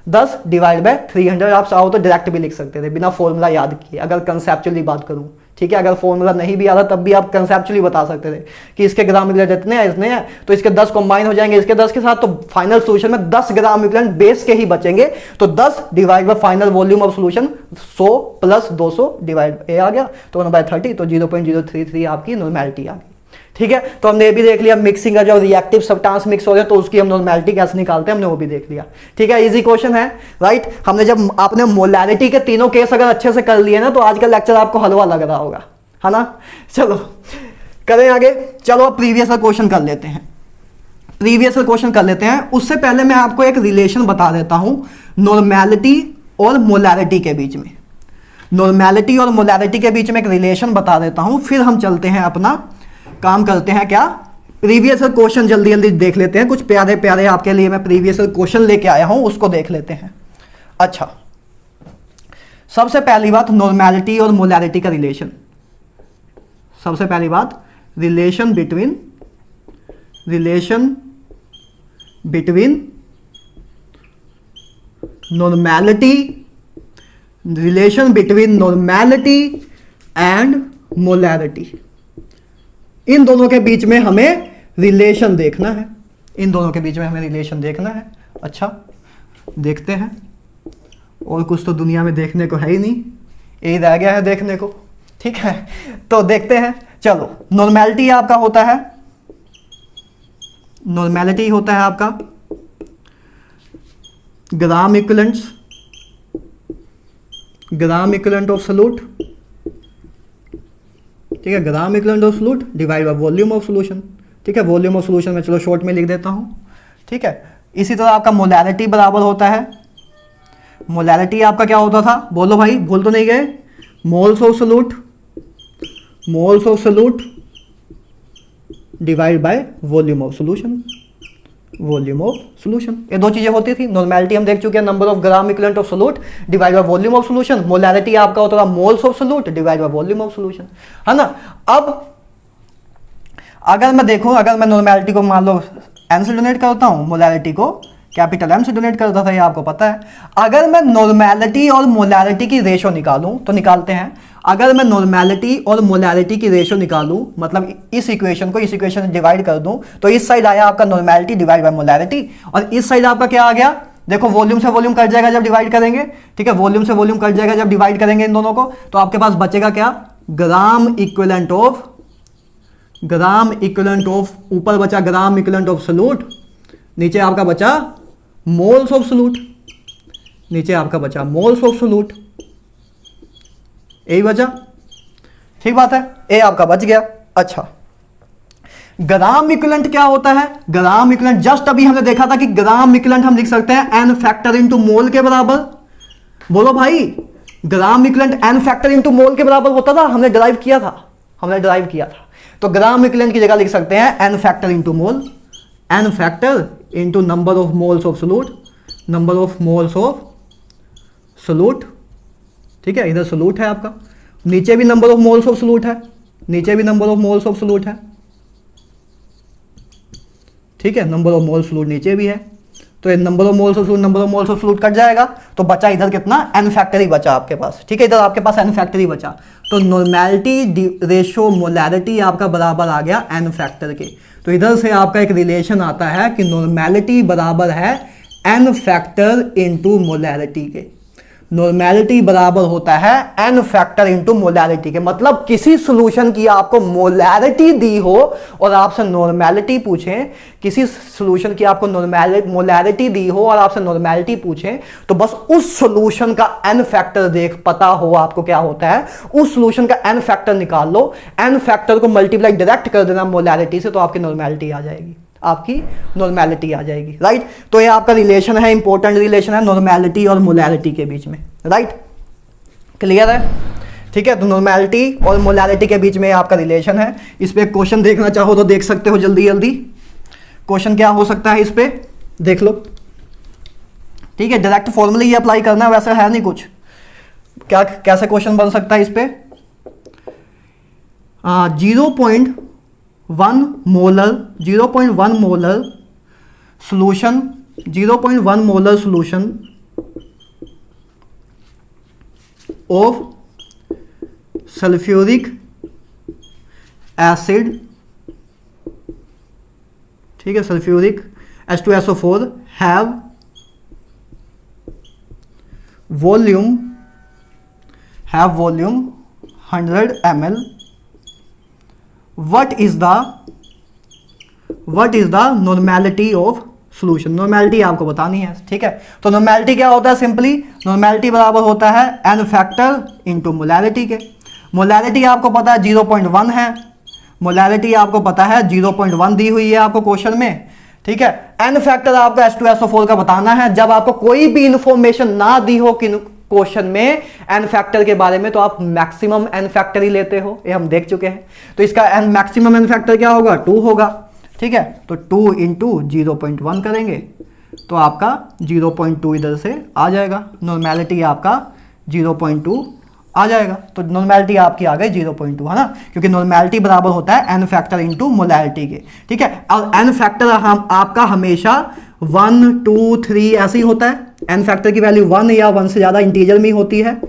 10 डिवाइड बाय 300 आप चाहो तो डायरेक्ट भी लिख सकते थे बिना फॉर्मूला याद किए, अगर कंसेप्चुअली बात करूं, ठीक है। अगर फॉर्मूला नहीं भी आता तब भी आप कंसेप्चुअली बता सकते थे कि इसके ग्राम इक्विवेलेंट इतने हैं, तो इसके 10 कंबाइन हो जाएंगे इसके 10 के साथ, तो फाइनल सॉल्यूशन में 10 ग्राम इक्विवेलेंट बेस के ही बचेंगे। तो 10 divide by final volume of solution 100 plus 200 divide ए आ गया, तो 1/30, तो 0.033 आपकी नॉर्मेलिटी आ गई, ठीक है। तो हमने ये भी देख लिया मिक्सिंग का, जो रिएक्टिव सब्सटेंस मिक्स हो गया तो उसकी हम नॉर्मेलिटी कैसे निकालते हैं, हमने वो भी देख लिया, ठीक है। इजी क्वेश्चन है, राइट। हमने जब आपने मोलैरिटी के तीनों केस अगर अच्छे से कर लिए ना, तो आज का लेक्चर आपको हलवा लग रहा होगा, है ना। चलो करें आगे, चलो अब प्रीवियस का क्वेश्चन कर लेते हैं। उससे पहले मैं आपको एक रिलेशन बता देता हूं नॉर्मेलिटी और मोलैरिटी के बीच में, नॉर्मेलिटी और मोलैरिटी के बीच में एक रिलेशन बता देता हूं, फिर हम चलते हैं अपना काम करते हैं क्या, प्रीवियस क्वेश्चन जल्दी जल्दी देख लेते हैं, कुछ प्यारे प्यारे आपके लिए मैं प्रीवियस क्वेश्चन लेके आया हूं, उसको देख लेते हैं। अच्छा, सबसे पहली बात नॉर्मेलिटी और मोलैरिटी का रिलेशन। सबसे पहली बात relation between normality, relation between normality and molarity. इन दोनों के बीच में हमें रिलेशन देखना है, इन दोनों के बीच में हमें रिलेशन देखना है। अच्छा, देखते हैं। और कुछ तो दुनिया में देखने को है ही नहीं, यही रह गया है देखने को। ठीक है, तो देखते हैं। चलो, नॉर्मेलिटी आपका होता है, नॉर्मेलिटी होता है आपका ग्राम इक्विवेलेंट ऑफ सॉल्यूट। ठीक है, gram equivalent of solute divide by volume of solution. ठीक है, वॉल्यूम ऑफ सॉल्यूशन में चलो शॉर्ट में लिख देता हूं। ठीक है, इसी तरह आपका मोलैरिटी बराबर होता है, मोलैरिटी आपका क्या होता था, बोलो भाई, भूल तो नहीं गए? Moles of solute divide by volume of solution, ये दो चीजें होती थी। नॉर्मेलिटी हम देख चुके हैं, number of gram equivalent of solute divide by volume of solution. Molarity आपका होता था moles of solute divide by volume of solution, है ना। अब अगर मैं देखूं, अगर मैं नॉर्मेलिटी को मान लो एन से डोनेट करता हूं, मोलैरिटी को कैपिटल एम से डोनेट करता था, ये आपको पता है। अगर मैं नॉर्मेलिटी और मोलैरिटी की रेशो निकालूं, तो निकालते हैं। अगर मैं नॉर्मेलिटी और मोलैरिटी की रेशो निकालूं, मतलब इस इक्वेशन को इस इक्वेशन से डिवाइड कर दूं, तो इस साइड आया आपका नॉर्मेलिटी डिवाइड बाय मोलैरिटी, और इस साइड आपका क्या आ गया, देखो वॉल्यूम से वॉल्यूम कट जाएगा जब डिवाइड करेंगे। ठीक है, वॉल्यूम से वॉल्यूम कट जाएगा जब डिवाइड करेंगे इन दोनों को, तो आपके पास बचेगा क्या, ग्राम इक्विवेलेंट ऑफ, ऊपर बचा ग्राम इक्विवेलेंट ऑफ सॉल्यूट, नीचे आपका बचा मोल्स ऑफ सॉल्यूट, यही बचा। ठीक बात है, ए आपका बच गया। अच्छा, ग्राम इक्विवेलेंट क्या होता है? ग्राम इक्विवेलेंट जस्ट अभी हमने देखा था कि ग्राम इक्विवेलेंट हम लिख सकते हैं एन फैक्टर इनटू मोल के बराबर। बोलो भाई, gram equivalent n factor into mole के बराबर होता था, हमने ड्राइव किया था। तो ग्राम इक्विवेलेंट की जगह लिख सकते हैं n factor into mole, n factor into number of moles of solute, ठीक है, इधर सॉल्यूट है आपका, नीचे भी number of moles of solute है, ठीक है, नंबर ऑफ मोल्स सॉल्यूट नीचे भी है। तो number of moles of solute cut जाएगा, तो बचा इधर कितना, एन फैक्टर ही बचा आपके पास। ठीक है, इधर आपके पास एन फैक्टर ही बचा, तो नॉर्मेलिटी रेशो मोलैरिटी आपका बराबर आ गया एन फैक्टर के। तो इधर से आपका एक रिलेशन आता है कि नॉर्मेलिटी बराबर है एन फैक्टर इंटू मोलैरिटी के। नॉर्मेलिटी बराबर होता है एन फैक्टर इंटू मोलैरिटी के। मतलब किसी सॉल्यूशन की आपको मोलैरिटी दी हो और आपसे नॉर्मेलिटी पूछें, किसी सॉल्यूशन की आपको मोलैरिटी दी हो और आपसे नॉर्मेलिटी पूछें, तो बस उस सॉल्यूशन का एन फैक्टर पता हो आपको क्या होता है, उस सॉल्यूशन का एन फैक्टर निकाल लो, एन फैक्टर को मल्टीप्लाई डायरेक्ट कर देना मोलैरिटी से, तो आपकी नॉर्मेलिटी आ जाएगी, राइट। तो ये आपका रिलेशन है, इंपॉर्टेंट रिलेशन है नॉर्मेलिटी और मोलैरिटी के बीच में, राइट। क्लियर है? ठीक है, तो नॉर्मेलिटी और मोलैरिटी के बीच में आपका रिलेशन है। इस पे क्वेश्चन देखना चाहो तो देख सकते हो, जल्दी जल्दी क्वेश्चन क्या हो सकता है, इस पे देख लो। ठीक है, डायरेक्ट फॉर्मूला ही अप्लाई करना है, वैसे है नहीं कुछ। क्या कैसे क्वेश्चन बन सकता है इस पे, 0.1 molar solution of sulphuric acid, ठीक है, sulphuric H2SO4 have volume 100 ml। what is the normality of solution? Normality आपको बतानी है, ठीक है। तो नॉर्मेलिटी क्या होता है, सिंपली नॉर्मेलिटी बराबर होता है एन फैक्टर इंटू मोलैरिटी के। मोलैरिटी आपको पता है 0.1 है, मोलैरिटी आपको पता है 0.1 दी हुई है आपको क्वेश्चन में, ठीक है। एन फैक्टर आपको H2SO4 का बताना है। जब आपको कोई भी इंफॉर्मेशन ना दी हो क्वेश्चन में एन फैक्टर के बारे में, तो आप मैक्सिमम एन फैक्टर ही लेते हो, ये हम देख चुके हैं। तो इसका मैक्सिमम एन फैक्टर क्या होगा, 2 होगा, ठीक है, तो 2 इंटू 0.1 करेंगे तो आपका 0.2 इधर से आ जाएगा, नॉर्मेलिटी आपका 0.2 आ जाएगा। तो नॉर्मेलिटी आपकी आ गई 0.2, है ना, क्योंकि नॉर्मेलिटी बराबर होता है n फैक्टर इंटू मोलैरिटी के। ठीक है, और n फैक्टर हम आपका हमेशा 1 2 3 ऐसे ही होता है। n फैक्टर की वैल्यू 1 या 1 से ज़्यादा इंटीजर में ही होती है।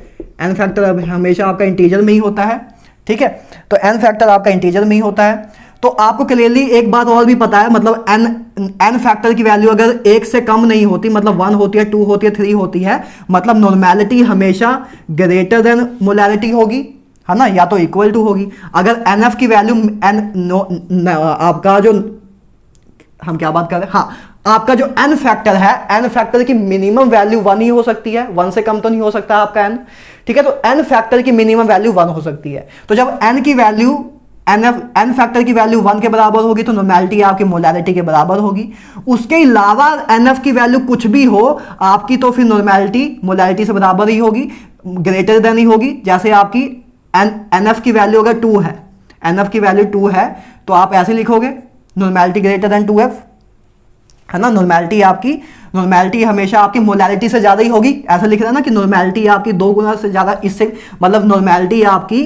n फैक्टर हमेशा आपका इंटीजर में ही होता है। ठीक है, तो n फैक्टर आपका इंटीजर में ही होता है। तो आपको क्लियरली एक बात और भी पता है, मतलब n फैक्टर की वैल्यू अगर 1 से कम नहीं होती, मतलब 1 होती है, 2 होती है, 3 होती है, मतलब नॉर्मेलिटी हमेशा ग्रेटर देन मोलैरिटी होगी, है ना, या तो इक्वल टू होगी। अगर nf की वैल्यू आपका जो हम क्या बात कर रहे हैं, हाँ, आपका जो n फैक्टर है, n फैक्टर की मिनिमम वैल्यू 1 ही हो सकती है, 1 से कम तो नहीं हो सकता आपका n। ठीक है, तो n फैक्टर की मिनिमम वैल्यू 1 हो सकती है। तो जब n की वैल्यू n फैक्टर की वैल्यू 1 के बराबर होगी तो नॉर्मेलिटी आपकी मोलैरिटी के बराबर होगी। उसके अलावा nf की वैल्यू कुछ भी हो आपकी, तो फिर नॉर्मेलिटी मोलैरिटी से बराबर ही होगी, ग्रेटर देन ही होगी। जैसे आपकी nf की वैल्यू अगर 2 है, nf की वैल्यू 2 है तो आप ऐसे लिखोगे नॉर्मेलिटी ग्रेटर देन 2f, है ना। नॉर्मेलिटी हमेशा आपकी मोलैरिटी से ज़्यादा ही होगी। ऐसा लिख रहा है ना कि नॉर्मेलिटी आपकी 2 गुना से ज़्यादा, इससे मतलब नॉर्मेलिटी आपकी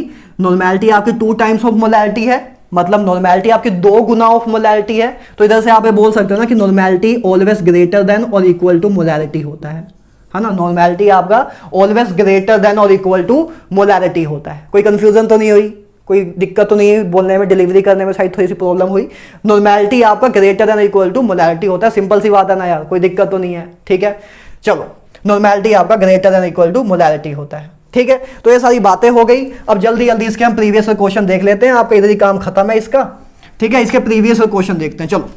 2 टाइम्स ऑफ मोलैरिटी है, मतलब नॉर्मेलिटी आपकी 2 गुना ऑफ मोलैरिटी है। तो इधर से आप ये बोल सकते हो ना कि नॉर्मेलिटी ऑलवेज ग्रेटर देन और इक्वल टू मोलैरिटी होता है ना। नॉर्मेलिटी आपका ऑलवेज ग्रेटर देन और इक्वल टू मोलैरिटी होता है। कोई कंफ्यूजन तो नहीं हुई, कोई दिक्कत तो नहीं है बोलने में, डिलीवरी करने में शायद थोड़ी सी प्रॉब्लम हुई। नॉर्मेलिटी आपका greater than equal to molarity होता है, सिंपल सी बात है ना यार, कोई दिक्कत तो नहीं है। ठीक है, चलो, नॉर्मेलिटी आपका greater than equal to molarity होता है। ठीक है, तो ये सारी बातें हो गई। अब जल्दी जल्दी इसके हम प्रीवियस क्वेश्चन देख लेते हैं, आपका इधर ही काम खत्म है इसका। ठीक है, इसके प्रीवियस क्वेश्चन देखते हैं। चलो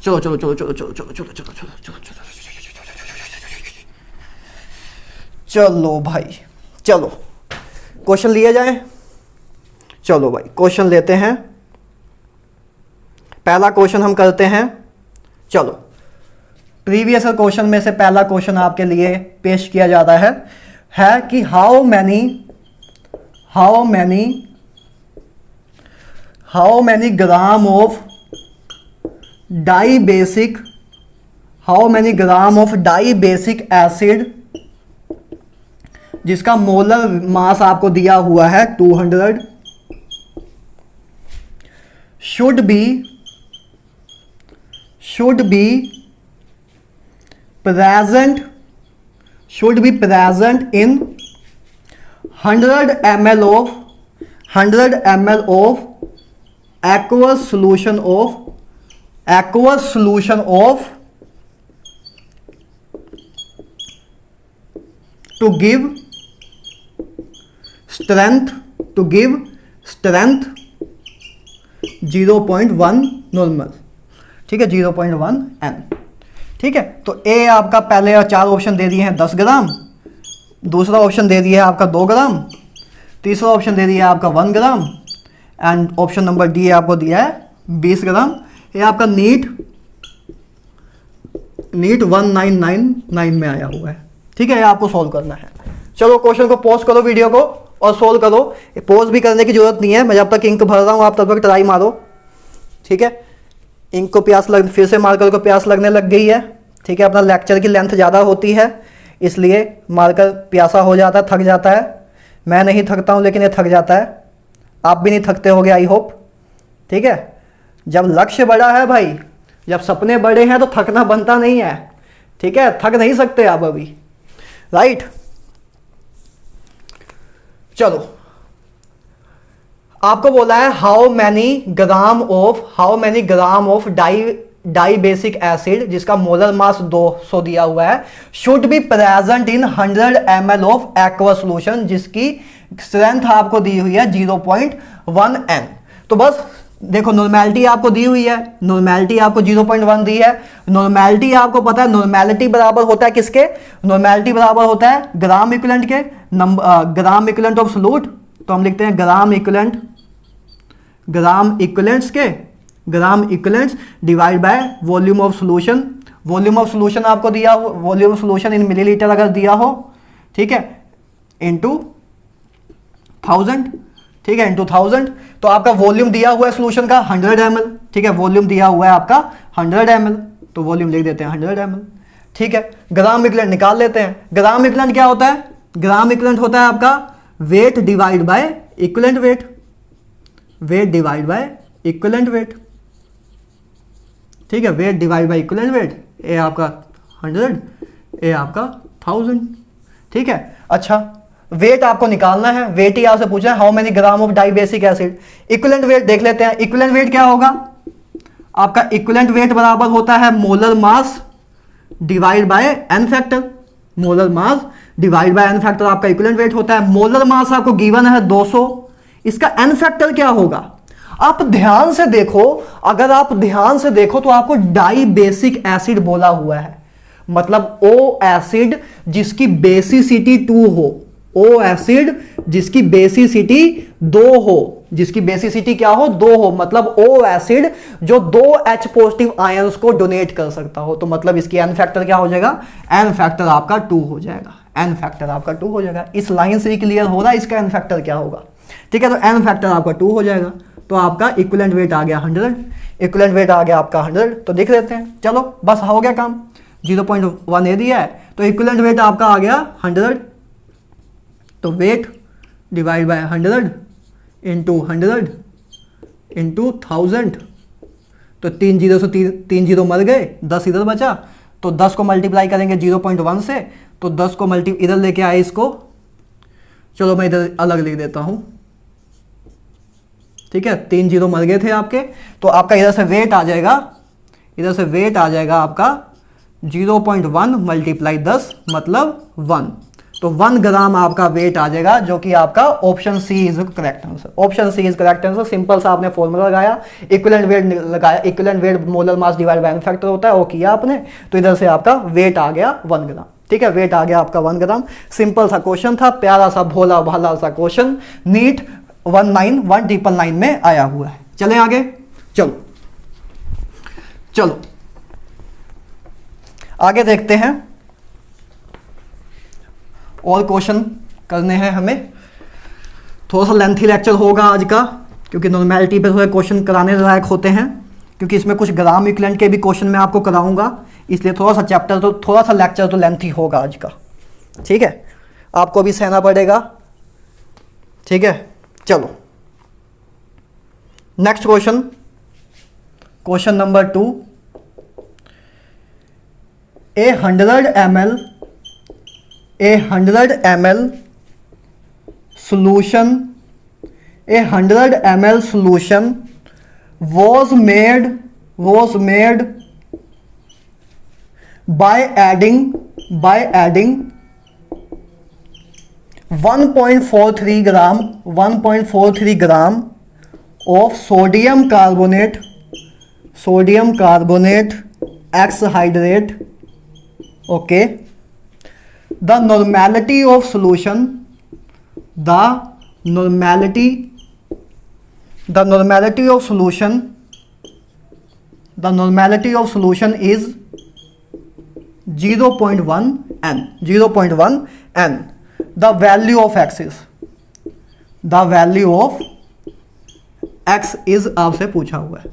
चलो चलो चलो चलो चलो चलो चलो चलो चलो चलो चलो भाई, चलो क्वेश्चन लिए जाए। चलो भाई क्वेश्चन लेते हैं। पहला क्वेश्चन हम करते हैं। चलो, प्रीवियस क्वेश्चन में से पहला क्वेश्चन आपके लिए पेश किया जाता है कि how many gram of dibasic acid जिसका मोलर मास आपको दिया हुआ है 200 should be present in 100 ml of aqueous solution of to give strength 0.1 normal. ठीक है, 0.1 n। ठीक है, तो ए आपका पहले 4 ऑप्शन दे दिए हैं 10 ग्राम, दूसरा ऑप्शन दे दिया है आपका 2 ग्राम, तीसरा ऑप्शन दे दिया है आपका 1 ग्राम, एंड ऑप्शन नंबर डी आपको दिया है 20 ग्राम। ये आपका नीट 1999 में आया हुआ है। ठीक है, ये आपको सॉल्व करना है। चलो क्वेश्चन को पॉज करो वीडियो को और सोल्व करो। पॉज भी करने की जरूरत नहीं है, मैं जब तक इंक भर रहा हूँ आप तब तक ट्राई मारो। ठीक है, इंक को फिर से मार्कर को प्यास लगने लग गई है। ठीक है, अपना लेक्चर की लेंथ ज़्यादा होती है इसलिए मार्कर प्यासा हो जाता है, थक जाता है। मैं नहीं थकता हूँ लेकिन ये थक जाता है। आप भी नहीं थकते होगे आई होप। ठीक है, जब लक्ष्य बड़ा है भाई, जब सपने बड़े हैं तो थकना बनता नहीं है। ठीक है, थक नहीं सकते आप अभी, राइट। चलो, आपको बोला है how many gram of dibasic acid जिसका मोलर मास 200 दिया हुआ है should be present in 100 ml of aqua solution जिसकी स्ट्रेंथ आपको दी हुई है 0.1 n। तो बस देखो, नॉर्मेलिटी आपको दी हुई है, नॉर्मेलिटी आपको 0.1 दी है। नॉर्मेलिटी आपको पता है, नॉर्मेलिटी बराबर होता है किसके? नॉर्मेलिटी बराबर होता है ग्राम इक्विवेलेंट के, ग्राम इक्विवेलेंट ऑफ सोल्यूट। तो हम लिखते हैं gram equivalents divide by volume of solution. Volume of solution आपको दिया हो, volume of solution in millilitre अगर दिया हो, ठीक है, इनटू 1000। ठीक है, इंटू 1000। तो आपका वॉल्यूम दिया हुआ है सोल्यूशन का 100 ml, ठीक है, वॉल्यूम दिया हुआ है आपका 100 ml, तो वॉल्यूम लिख देते हैं 100 ml, ठीक है। ग्राम इक्विवेलेंट निकाल लेते हैं। ग्राम इक्विवेलेंट क्या होता है? ग्राम इक्विवेलेंट होता है आपका weight divide by equivalent weight, weight divide by equivalent weight, ठीक है, weight divide by equivalent weight, ए आपका 100, ए आपका 1000, ठीक है। अच्छा, वेट आपको निकालना है, वेट ही आपसे पूछा है how many gram of dibasic acid. Equivalent weight देख लेते हैं। इक्विवेलेंट वेट क्या होगा आपका? इक्विवेलेंट वेट बराबर होता है molar mass divide by N factor, molar mass divide by N factor आपका इक्विवेलेंट वेट होता है। मोलर मास आपको गिवन है 200, इसका एन फैक्टर क्या होगा? आप ध्यान से देखो, अगर आप ध्यान से देखो तो आपको डाई बेसिक एसिड बोला हुआ है, मतलब ओ एसिड जिसकी बेसिसिटी 2 हो, ओ एसिड जिसकी बेसिसिटी 2 हो, जिसकी बेसिसिटी क्या हो? 2 हो, मतलब ओ एसिड जो 2 H पॉजिटिव आयंस को डोनेट कर सकता हो। तो मतलब इसकी एन फैक्टर क्या हो जाएगा? एन फैक्टर आपका 2 हो जाएगा, एन फैक्टर आपका 2 हो जाएगा। इस लाइन से ही क्लियर हो रहा है इसका एन फैक्टर क्या होगा, ठीक है। तो एन फैक्टर आपका 2 हो जाएगा, तो आपका इक्विवेलेंट वेट आ गया 100, इक्विवेलेंट वेट आ गया आपका 100, तो देख लेते हैं। चलो बस हो गया काम, 0.1 ए दिया है, तो इक्विवेलेंट वेट आपका आ गया 100, तो weight divide bye 100 into 100 into 1000, तो 3 जीरो से 3 जीरो मर गए, 10 इधर बचा, तो 10 को मल्टीप्लाई करेंगे 0.1 से, तो 10 को इधर लेके आए इसको, चलो मैं इधर अलग लिख देता हूं, ठीक है, 3 जीरो मर गए थे आपके, तो आपका इधर से वेट आ जाएगा, इधर से वेट आ जाएगा आपका 0.1 मल्टीप्लाई 10 मतलब 1, तो 1 ग्राम आपका वेट आ जाएगा, जो कि आपका option C is correct answer. Option C is correct answer. Simple सा आपने फॉर्मूला लगाया, इक्विवेलेंट वेट लगाया, equivalent weight molar mass divide by N factor होता है, वो किया आपने, तो इधर से आपका वेट आ गया 1 ग्राम, ठीक है, वेट आ गया आपका 1 ग्राम। सिंपल सा क्वेश्चन था, प्यारा सा भोला भाला सा क्वेश्चन, नीट 1919 में आया हुआ है। चलें आगे, चलो चलो आगे देखते हैं, और क्वेश्चन करने हैं हमें। थोड़ा सा लेंथी लेक्चर होगा आज का, क्योंकि नॉर्मेलिटी पे थोड़े क्वेश्चन कराने लायक होते हैं, क्योंकि इसमें कुछ ग्राम इक्विवेलेंट के भी क्वेश्चन मैं आपको कराऊंगा, इसलिए थोड़ा सा चैप्टर तो थोड़ा सा लेक्चर तो लेंथी होगा आज का, ठीक है, आपको भी सहना पड़ेगा, ठीक है। चलो next question, question number 2, a 100 ml solution, a 100 ml solution was made by adding 1.43 gram of sodium carbonate X hydrate, okay. The normality of solution is 0.1 n. The value of x is आपसे पूछा हुआ है।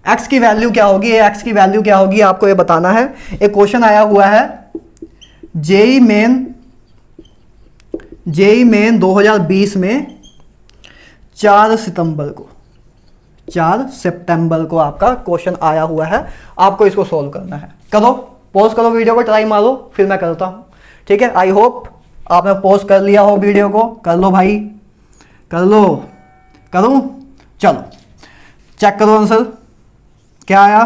x की value क्या होगी? x की value क्या होगी आपको ये बताना है। एक क्वेश्चन आया हुआ है जेई मेन 2020 में 4 सितंबर को आपका क्वेश्चन आया हुआ है, आपको इसको सोल्व करना है। करो, पॉज करो वीडियो को, ट्राई मारो, फिर मैं करता हूं, ठीक है। आई होप आपने पॉज कर लिया हो वीडियो को, कर लो भाई, कर लो, करूं? चलो चेक करो आंसर क्या आया,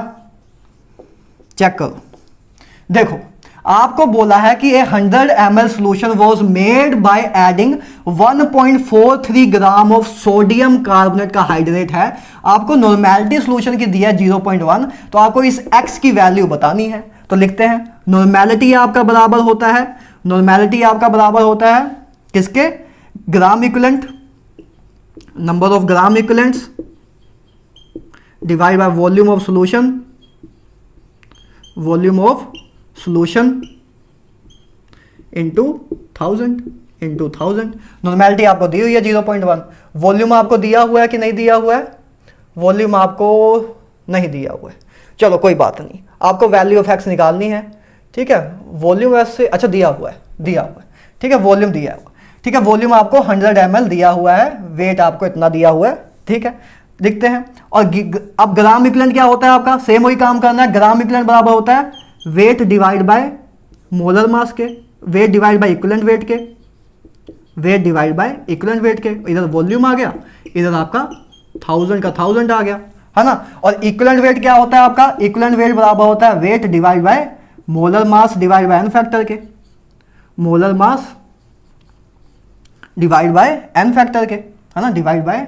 चेक करो। देखो आपको बोला है कि 100 ml solution was made by adding 1.43 gram of sodium carbonate का हाइड्रेट है। आपको नॉर्मेलिटी सोल्यूशन की दिया 0.1, तो आपको इस x की वैल्यू बतानी है। तो लिखते हैं नॉर्मेलिटी आपका बराबर होता है किसके? Gram equivalent, number of gram equivalents divide by volume of solution into into 1000। Normality आपको दी हुई है 0.1। वॉल्यूम आपको दिया हुआ है कि नहीं दिया हुआ है? वॉल्यूम आपको नहीं दिया हुआ है, चलो कोई बात नहीं, आपको वैल्यू ऑफ एक्स निकालनी है, ठीक है। वॉल्यूम वैसे अच्छा दिया हुआ है, ठीक है, वॉल्यूम दिया हुआ, ठीक है। वॉल्यूम आपको 100 ml दिया हुआ है, वेट आपको इतना दिया हुआ है, ठीक है। लिखते हैं। और अब ग्राम इक्विवेलेंट क्या होता है आपका? सेम वही काम करना है। ग्राम इक्विवेलेंट बराबर होता है weight divide by molar mass के, weight divide by equivalent weight के, weight divide by equivalent weight के। इधर वॉल्यूम आ गया, इधर आपका 1000 का 1000 आ गया, है ना। और इक्विवेलेंट वेट क्या होता है आपका? इक्विवेलेंट वेट बराबर होता है weight divide by molar mass divide by N factor के, molar mass divide by N factor के, है ना, डिवाइड बाय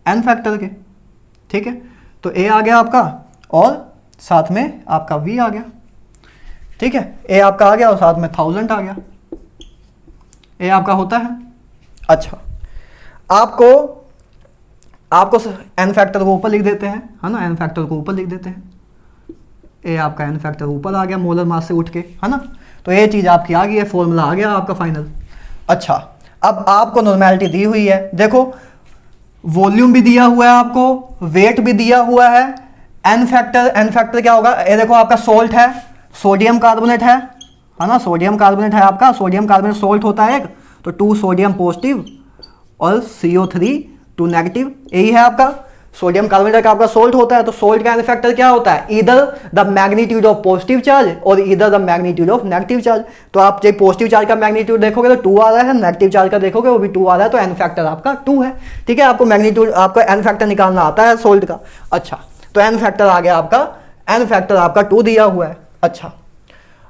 एन फैक्टर के, ठीक है। तो ए आ गया आपका और साथ में आपका वी आ गया, ठीक है। ए आपका आ गया और साथ में 1000 आ गया, ए आपका होता है। अच्छा, आपको एन फैक्टर को ऊपर लिख देते हैं, है ना, एन फैक्टर को ऊपर लिख देते हैं। ए आपका एन फैक्टर ऊपर आ गया मोलर मास से उठ के, है ना। तो ये चीज़ आपकी आ गई है, फॉर्मूला आ गया आपका फाइनल। अच्छा, अब आपको नॉर्मेलिटी दी हुई है, देखो वॉल्यूम भी दिया हुआ है आपको, वेट भी दिया हुआ है, एन फैक्टर क्या होगा? ये देखो आपका सोल्ट है, सोडियम कार्बोनेट है ना, सोडियम कार्बोनेट है आपका, सोडियम कार्बोनेट सोल्ट होता है एक, तो 2 सोडियम पॉजिटिव और CO3 2 नेगेटिव, यही है आपका। सोडियम कार्बोनेट का आपका सोल्ट होता है, तो सोल्ट का एन फैक्टर क्या होता है? इधर the magnitude of positive charge और इधर the magnitude of negative charge. तो आप जब पॉजिटिव चार्ज का मैग्नीट्यूड देखोगे तो 2 आ रहा है, नेगेटिव चार्ज का देखोगे वो भी 2 आ रहा है, तो एन फैक्टर आपका 2 है, ठीक है। आपको मैग्नीट्यूड, आपका एन फैक्टर निकालना आता है सोल्ट का। अच्छा, तो एन फैक्टर आ गया आपका, एन फैक्टर आपका 2 दिया हुआ है। अच्छा,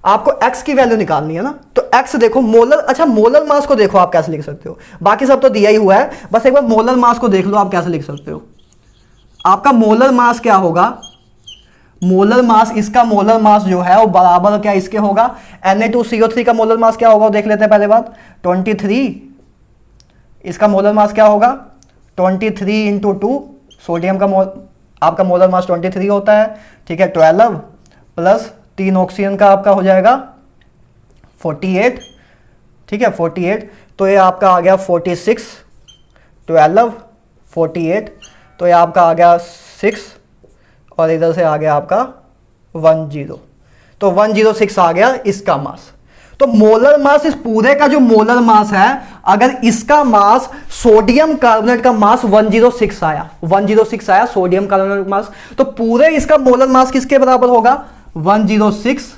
आपको x की वैल्यू निकालनी है ना, तो x देखो मोलर, अच्छा मोलर मास को देखो आप कैसे लिख सकते हो, बाकी सब तो दिया ही हुआ है, बस एक बार मोलर मास को देख लो आप कैसे लिख सकते हो। आपका मोलर मास क्या होगा? मोलर मास, इसका मोलर मास जो है वो बराबर क्या इसके होगा? Na2CO3 का मोलर मास क्या होगा वो देख लेते हैं पहले बात। 23, इसका मोलर मास क्या होगा? 23 इंटू 2, सोडियम का आपका मोलर मास 23 होता है, ठीक है। 12 प्लस 3 ऑक्सीजन का आपका हो जाएगा 48, ठीक है, 48। तो ये आपका आ गया 46, 12 48, तो ये आपका आ गया 6 और इधर से आ गया आपका 10, तो 106 आ गया इसका मास। तो मोलर मास, इस पूरे का जो मोलर मास है, अगर इसका मास सोडियम कार्बोनेट का मास 106 आया, 106 आया सोडियम कार्बोनेट मास, तो पूरे इसका मोलर मास किसके बराबर होगा? 106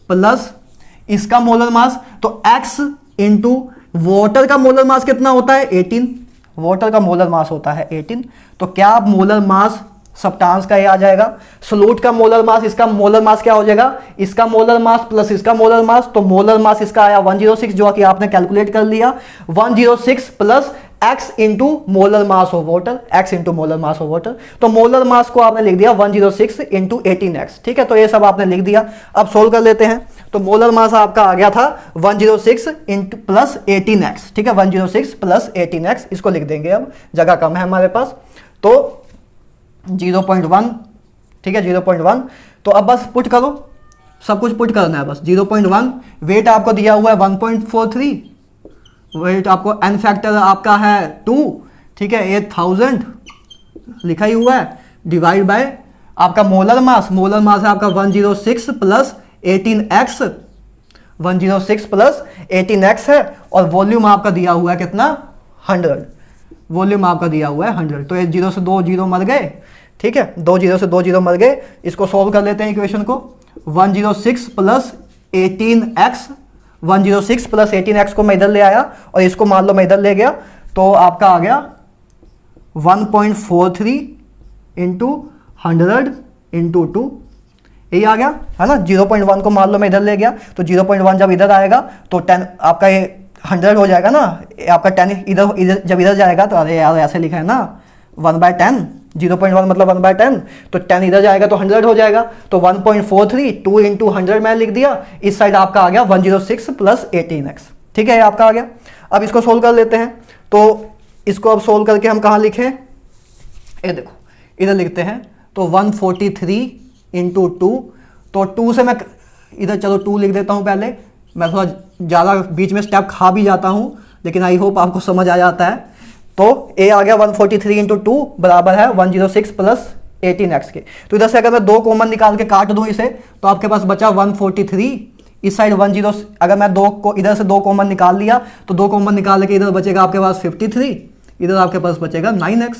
प्लस इसका मोलर मास, तो x इंटू वाटर का मोलर मास कितना होता है? 18, वाटर का मोलर मास होता है 18। तो क्या मोलर मास सब्सटेंस का ये आ जाएगा, सोल्यूट का मोलर मास, इसका मोलर मास क्या हो जाएगा? इसका मोलर मास प्लस इसका मोलर मास, तो मोलर मास इसका आया 106, जो कि आपने कैलकुलेट कर लिया। 106 plus x into molar mass of water, x into molar mass of water, तो मोलर मास को आपने लिख दिया 106 इंटू 18x, ठीक है। तो ये सब आपने लिख दिया। अब सोल्व कर लेते हैं। तो मोलर मास आपका आ गया था 106 इंटू प्लस 18x, ठीक है, 106 प्लस 18x, इसको लिख देंगे, अब जगह कम है हमारे पास, तो 0.1, ठीक है, 0.1। तो अब बस पुट करो, सब कुछ पुट करना है बस। 0.1, वेट आपको दिया हुआ है 1.43, वेट आपको एन फैक्टर आपका है 2, ठीक है, ये 1000 लिखा ही हुआ है, डिवाइड बाय आपका मोलर मास, मोलर मास है आपका 106 प्लस 18x, 106 प्लस 18x है, और वॉल्यूम आपका दिया हुआ है कितना? 100, वॉल्यूम आपका दिया हुआ है 100। तो ये 0 से 2 0 मर गए, ठीक है, 2 0 से 2 0 मर गए। इसको सॉल्व कर लेते हैं इक्वेशन को। 106 प्लस 18x, 106 प्लस 18x को मैं इधर ले आया और इसको मान लो मैं इधर ले गया, तो आपका आ गया 1.43 इंटू 100 इंटू 2, यही आ गया, है ना। 0.1 को मान लो मैं इधर ले गया, तो 0.1 जब इधर आएगा तो 10 आपका ये 100 हो जाएगा ना, आपका 10 इधर जब इधर जाएगा, तो अरे यार ऐसे लिखा है ना 1/10, 0.1 मतलब 1/10, तो 10 इधर जाएगा तो 100 हो जाएगा, तो 1.43 2 इंटू 100 मैं लिख दिया। इस साइड आपका आ गया 106 प्लस 18x, ठीक है, ये आपका आ गया। अब इसको सोल्व कर लेते हैं। तो इसको अब सोल्व करके हम कहाँ लिखें? ये देखो इधर लिखते हैं, तो 143 इंटू 2, तो 2 से मैं इधर चलो 2 लिख देता हूँ पहले, मैं थोड़ा ज़्यादा बीच में स्टेप खा भी जाता हूँ, लेकिन आई होप आपको समझ आ जाता है। तो ए आ गया 143 इंटू 2 बराबर है 106 प्लस 18x के। तो इधर से अगर मैं 2 कॉमन निकाल के काट दूं इसे, तो आपके पास बचा 143, इस साइड 10, अगर मैं 2 को इधर से 2 कॉमन निकाल लिया तो 2 कॉमन निकाल के इधर बचेगा आपके पास 53, इधर आपके पास बचेगा 9x,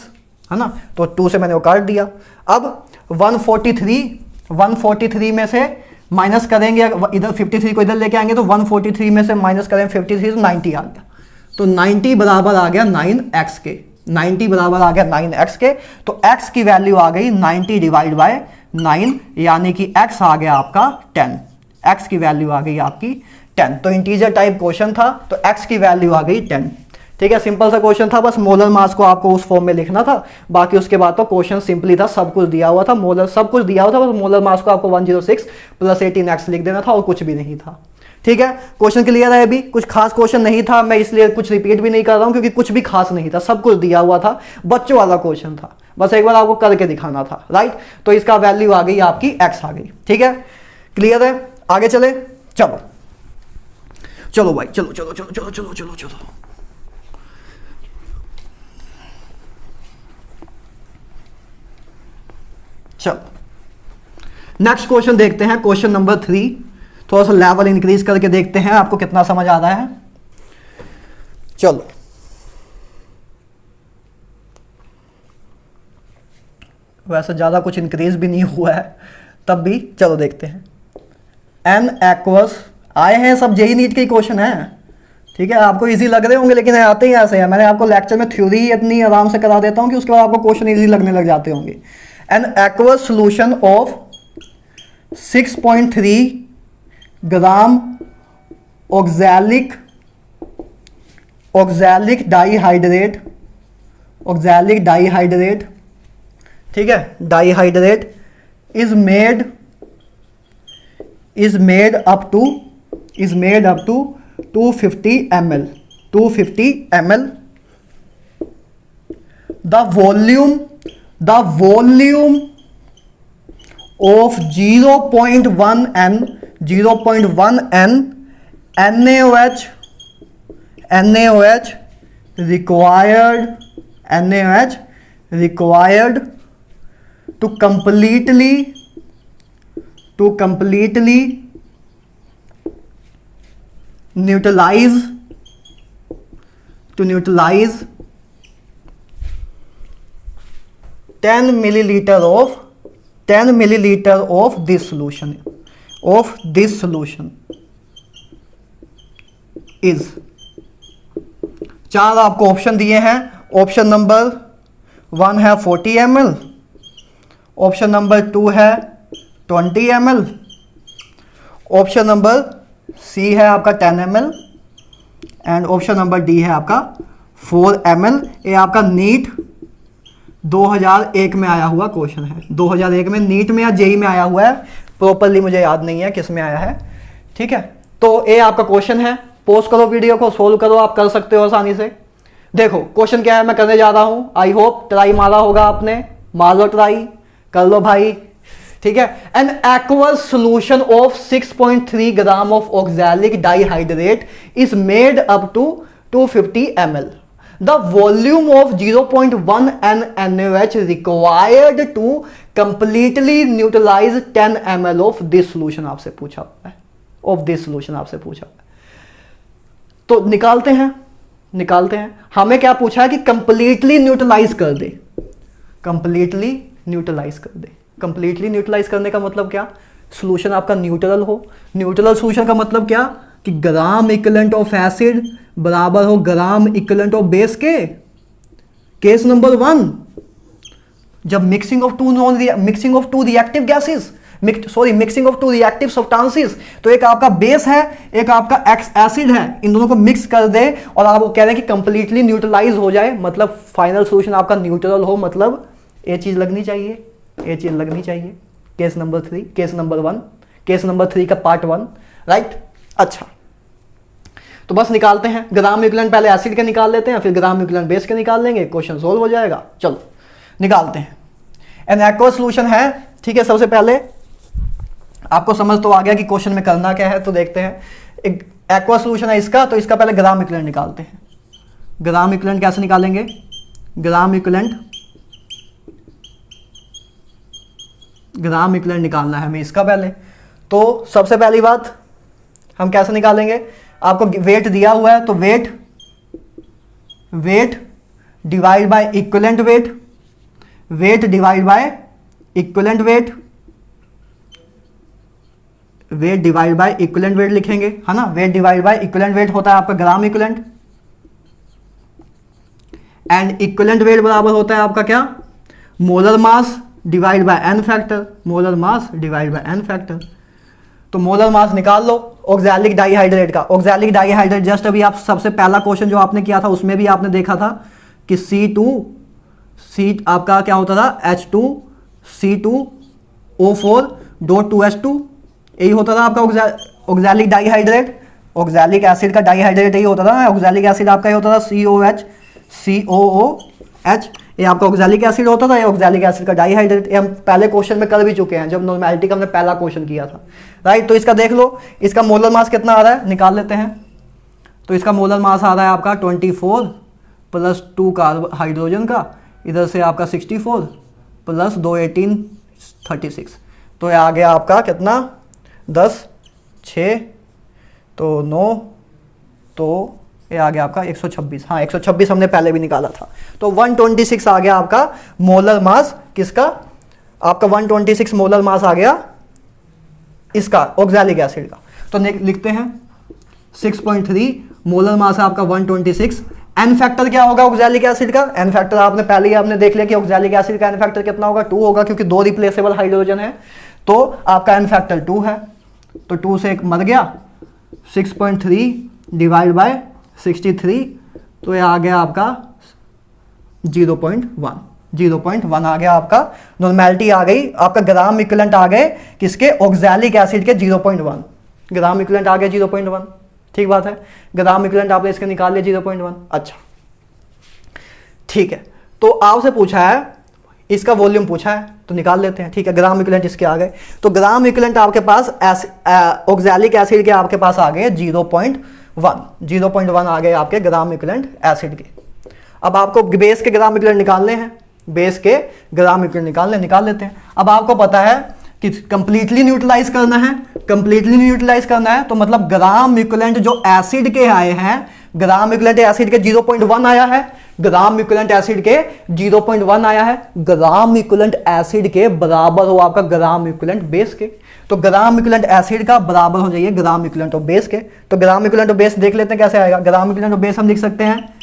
है ना। तो 2 से मैंने वो काट दिया। अब 143 में से माइनस करेंगे, इधर 53 को इधर लेके आएंगे तो 143 में से माइनस करेंगे 53 तो 90 आ गया। तो 90 बराबर आ गया 9x के, 90 बराबर आ गया 9x के। तो x की वैल्यू आ गई 90 डिवाइड बाय 9, यानी कि x आ गया आपका 10, x की वैल्यू आ गई आपकी 10। तो इंटीजर टाइप क्वेश्चन था, तो x की वैल्यू आ गई 10। ठीक है, सिंपल सा क्वेश्चन था, बस मोलर मास को आपको उस फॉर्म में लिखना था। बाकी उसके बाद तो क्वेश्चन सिंपली था, सब कुछ दिया हुआ था, मोलर सब कुछ दिया हुआ था, बस मोलर मास को आपको 106 प्लस 18x लिख देना था और कुछ भी नहीं था। ठीक है, क्वेश्चन क्लियर है। अभी कुछ खास क्वेश्चन नहीं था, मैं इसलिए कुछ रिपीट भी नहीं कर रहा हूं क्योंकि कुछ भी खास नहीं था, सब कुछ दिया हुआ था, बच्चों वाला क्वेश्चन था, बस एक बार आपको करके दिखाना था, राइट। तो इसका वैल्यू आ गई आपकी x आ गई। ठीक है, क्लियर है, आगे चले। चलो चलो भाई, चलो चलो चलो चलो चलो चलो चलो चलो नेक्स्ट क्वेश्चन देखते हैं, क्वेश्चन नंबर 3। थोड़ा सा लेवल इंक्रीज करके देखते हैं आपको कितना समझ आ रहा है। चलो वैसे ज्यादा कुछ इंक्रीज भी नहीं हुआ है तब भी, चलो देखते हैं। एन एक्वस आए हैं, सब जेई नीट के क्वेश्चन है। ठीक है, आपको इजी लग रहे होंगे लेकिन आते ही ऐसे हैं। मैंने आपको लेक्चर में थ्योरी इतनी आराम से करा देता हूं कि उसके बाद आपको क्वेश्चन इजी लगने लग जाते होंगे। An aqueous solution of 6.3 gram oxalic dihydrate, ठीक है, dihydrate is made up to 250 ml the volume of 0.1 NaOH required to completely neutralize 10 milliliter of this solution is। 4 आपको ऑप्शन दिए हैं। ऑप्शन नंबर 1 है 40 ml, ऑप्शन नंबर 2 है 20 ml, option number C है आपका 10 ml and option number D है आपका 4 ml। ये आपका नीट 2001 में आया हुआ क्वेश्चन है। 2001 में नीट में या जेई में आया हुआ है, प्रॉपरली मुझे याद नहीं है किस में आया है। ठीक है, तो ये आपका क्वेश्चन है। पॉज करो वीडियो को, सोल्व करो, आप कर सकते हो आसानी से। देखो क्वेश्चन क्या है मैं करने जा रहा हूं। आई होप ट्राई मारा होगा आपने, मार लो ट्राई, कर लो भाई। ठीक है, an aqueous solution of 6.3 gram of oxalic dihydrate is made up to 250 ml। The volume of 0.1 NaOH required to completely neutralize 10 ml of this solution आपसे पूछा है, तो निकालते हैं। हमें क्या पूछा है कि कंप्लीटली न्यूट्रलाइज कर दे। कंप्लीटली न्यूट्रलाइज करने का मतलब क्या? सोल्यूशन आपका न्यूट्रल हो। न्यूट्रल सोल्यूशन का मतलब क्या कि ग्राम इक्विवेलेंट ऑफ एसिड बराबर हो ग्राम इक्विवेलेंट ऑफ बेस के। केस नंबर 1, जब mixing of two reactive gases, mixing of two reactive substances, तो एक आपका बेस है, एक आपका एसिड है, इन दोनों को मिक्स कर दे और आप कह रहे हैं कि कंप्लीटली न्यूट्रलाइज हो जाए, मतलब फाइनल सोल्यूशन आपका न्यूट्रल हो, मतलब ये चीज लगनी चाहिए। Case number 3, case number 1, case number 3 का पार्ट 1, राइट। अच्छा, तो बस निकालते हैं। ग्राम इक्विवेलेंट पहले एसिड के निकाल लेते हैं, फिर ग्राम इक्विवेलेंट बेस के निकाल लेंगे, क्वेश्चन सोल्व हो जाएगा। चलो निकालते हैं। एन एक्वस सोल्यूशन है, ठीक है। सबसे पहले आपको समझ तो आ गया कि क्वेश्चन में करना क्या है, तो देखते हैं। एक एक्वस सोल्यूशन है इसका, तो इसका पहले ग्राम इक्विवेलेंट निकालते हैं। ग्राम इक्विवेलेंट कैसे निकालेंगे, ग्राम इक्विवेलेंट निकालना है हमें इसका पहले। तो सबसे पहली बात हम कैसे निकालेंगे, आपको वेट दिया हुआ है तो weight divide by equivalent weight, weight divide by equivalent weight, weight divide by equivalent weight लिखेंगे, है ना। Weight divide by equivalent weight होता है आपका gram equivalent, and equivalent weight बराबर होता है आपका क्या, molar mass divide by N factor, molar mass divide by N factor. तो मोलर मास निकाल लो ऑक्सैलिक डाइहाइड्रेट का। ऑक्सैलिक डाइहाइड्रेट जस्ट अभी आप सबसे पहला क्वेश्चन जो आपने किया था उसमें भी आपने देखा था कि C आपका क्या होता था, H2C2O4.2H2, यही होता था आपका ऑक्सैलिक डाइहाइड्रेट। ऑक्सैलिक एसिड का डाइहाइड्रेट यही होता था ना, ऑक्सैलिक एसिड आपका ये होता था COOH, ये आपका ऑक्सैलिक एसिड होता था, ये ऑक्सैलिक एसिड का डाइहाइड्रेट। ये हम पहले क्वेश्चन में कर भी चुके हैं जब नॉर्मेलिटी का हमने पहला क्वेश्चन किया था, राइट। तो इसका देख लो, इसका मोलर मास कितना आ रहा है, निकाल लेते हैं। तो इसका मोलर मास आ रहा है आपका 24 प्लस 2 हाइड्रोजन का, इधर से आपका 64 प्लस 2 18 36, तो ये आ गया आपका कितना 10 6 तो 9, तो ये आ गया आपका 126। हाँ 126 हमने पहले भी निकाला था। तो 126 आ गया आपका मोलर मास किसका, आपका 126 मोलर मास आ गया इसका ऑक्सैलिक एसिड का। तो लिखते हैं 6.3 मोलर मास है आपका 126। एन फैक्टर क्या होगा ऑक्सैलिक एसिड का, एन फैक्टर आपने पहले ही आपने देख लिया कि ऑक्सैलिक एसिड का एन फैक्टर कितना होगा, 2 होगा, क्योंकि 2 रिप्लेसेबल हाइड्रोजन है। तो आपका एन फैक्टर 2 है, तो 2 से एक मर गया, 6.3 डिवाइड बाय 63, तो ये आ गया आपका 0.1 आ गया आपका। नॉर्मेलिटी आ गई, आपका ग्राम इक्विवेलेंट आ गए किसके, ऑक्सैलिक एसिड के 0.1, ग्राम इक्विवेलेंट आ गया 0.1। ठीक बात है, ग्राम इक्विवेलेंट आपने इसके निकाल लिया 0.1। अच्छा ठीक है, तो आपसे पूछा है इसका वॉल्यूम पूछा है तो निकाल लेते हैं। ठीक है, ग्राम इक्विवेलेंट इसके आ गए, तो ग्राम इक्विवेलेंट आपके पास ऑक्सैलिक एसिड के आपके पास आ गए 0.1 आ गए आपके ग्राम इक्विवेलेंट एसिड के। अब आपको बेस के ग्राम इक्विवेलेंट निकालने हैं, बेस के ग्राम इक्विवेलेंट निकाल लेते हैं। अब आपको पता है कि कंप्लीटली न्यूट्रलाइज करना है, तो मतलब ग्राम इक्विवेलेंट जो एसिड के आए हैं, ग्राम इक्विवेलेंट एसिड के 0.1 आया है, ग्राम इक्विवेलेंट एसिड के 0.1 आया है, ग्राम इक्विवेलेंट एसिड के बराबर हो आपका ग्राम इक्विवेलेंट बेस के। तो ग्राम इक्विवेलेंट एसिड का बराबर हो जाइए ग्राम इक्विवेलेंट ऑफ बेस के। तो ग्राम इक्विवेलेंट ऑफ बेस देख लेते हैं कैसे आएगा। ग्राम इक्विवेलेंट ऑफ बेस हम लिख सकते हैं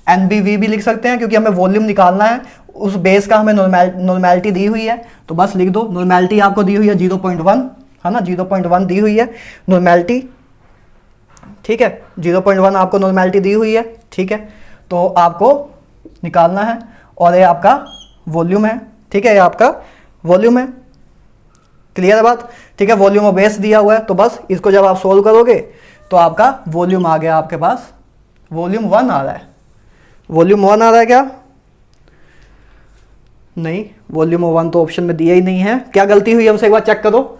NBVB लिख सकते हैं, क्योंकि हमें वॉल्यूम निकालना है, उस बेस का हमें नॉर्मेलिटी दी हुई है, तो बस लिख दो। नॉर्मेलिटी आपको दी हुई है 0.1, है ना, 0.1 दी हुई है नॉर्मेलिटी। ठीक है, 0.1 आपको नॉर्मेलिटी दी हुई है। ठीक है, तो आपको निकालना है, और ये आपका वॉल्यूम है। ठीक है, ये आपका वॉल्यूम है। क्लियर है बात। ठीक है, वॉल्यूम ऑफ बेस दिया हुआ है, तो बस इसको जब आप सोल्व करोगे तो आपका वॉल्यूम आ गया आपके पास, वॉल्यूम 1 आ रहा है। वॉल्यूम 1 आ रहा है क्या, नहीं, वॉल्यूम 1 तो ऑप्शन में दिया ही नहीं है। क्या गलती हुई हमसे, एक बार चेक करो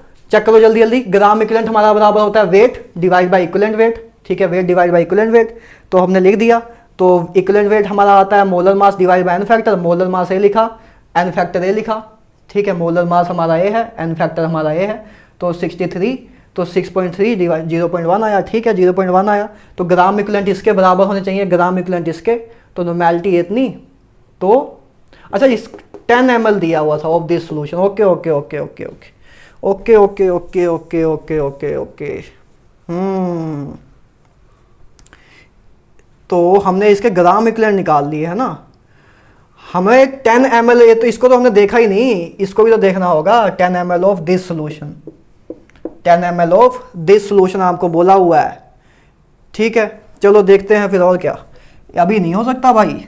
जल्दी जल्दी। ग्राम इक्विवेलेंट हमारा बराबर होता है weight divide by equivalent weight. ठीक है, weight divide by equivalent wait, तो हमने लिख दिया। तो इक्विवेलेंट वेट हमारा आता है molar mass divide by N factor. Molar mass ए लिखा, एन फैक्टर ए लिखा। ठीक है, मोलर मास हमारा ए है, एन फैक्टर हमारा ए है। तो 63, तो 6.3 डिवाइड 0.1 आया। ठीक है, 0.1 आया, तो ग्राम इक्विवेलेंट इसके बराबर होने चाहिए, ग्राम इक्विवेलेंट इसके। तो नॉर्मेलिटी इतनी, तो अच्छा इस 10 ml दिया हुआ था ऑफ दिस सोल्यूशन। ओके। तो हमने इसके ग्राम इक्विवेलेंट निकाल लिए है ना। हमें 10 ml, ये तो इसको तो हमने देखा ही नहीं, इसको भी तो देखना होगा। 10 ml of this solution, 10 ml of this solution आपको बोला हुआ है। ठीक है, चलो देखते हैं फिर और क्या। अभी नहीं हो सकता भाई,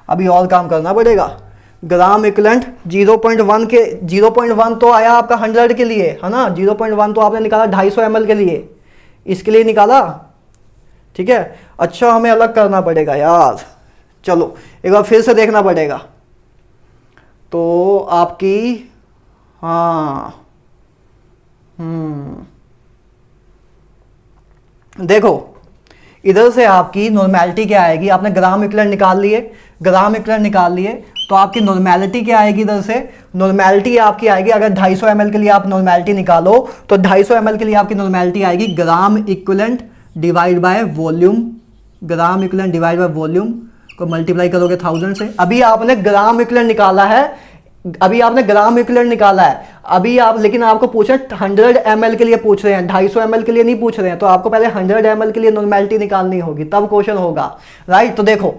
अभी और काम करना पड़ेगा। ग्राम इक्विवेलेंट 0.1 तो आया आपका 100 के लिए, है ना। 0.1 तो आपने निकाला 250 ml के लिए, इसके लिए निकाला। ठीक है, अच्छा हमें अलग करना पड़ेगा यार, चलो एक बार फिर से देखना पड़ेगा। तो आपकी हाँ देखो इधर से आपकी नॉर्मेलिटी क्या आएगी, आपने ग्राम इक्विवेलेंट निकाल लिए, ग्राम इक्विवेलेंट निकाल लिए, तो आपकी नॉर्मेलिटी क्या आएगी, इधर से नॉर्मेलिटी आपकी आएगी, अगर 250 ml के लिए आप नॉर्मेलिटी निकालो तो 250 ml के लिए आपकी नॉर्मेलिटी आएगी gram equivalent divide by volume, gram equivalent divide by volume को मल्टीप्लाई करोगे 1000 से। अभी आपने ग्राम इक्विवेलेंट निकाला है, अभी आपने ग्राम इक्विवेलेंट निकाला है, अभी आप, लेकिन आपको पूछ रहे हैं 100 ml के लिए पूछ रहे हैं, 250 ml के लिए नहीं पूछ रहे हैं, तो आपको पहले 100 ml के लिए नॉर्मेलिटी निकालनी होगी, तब क्वेश्चन होगा, राइट। तो देखो,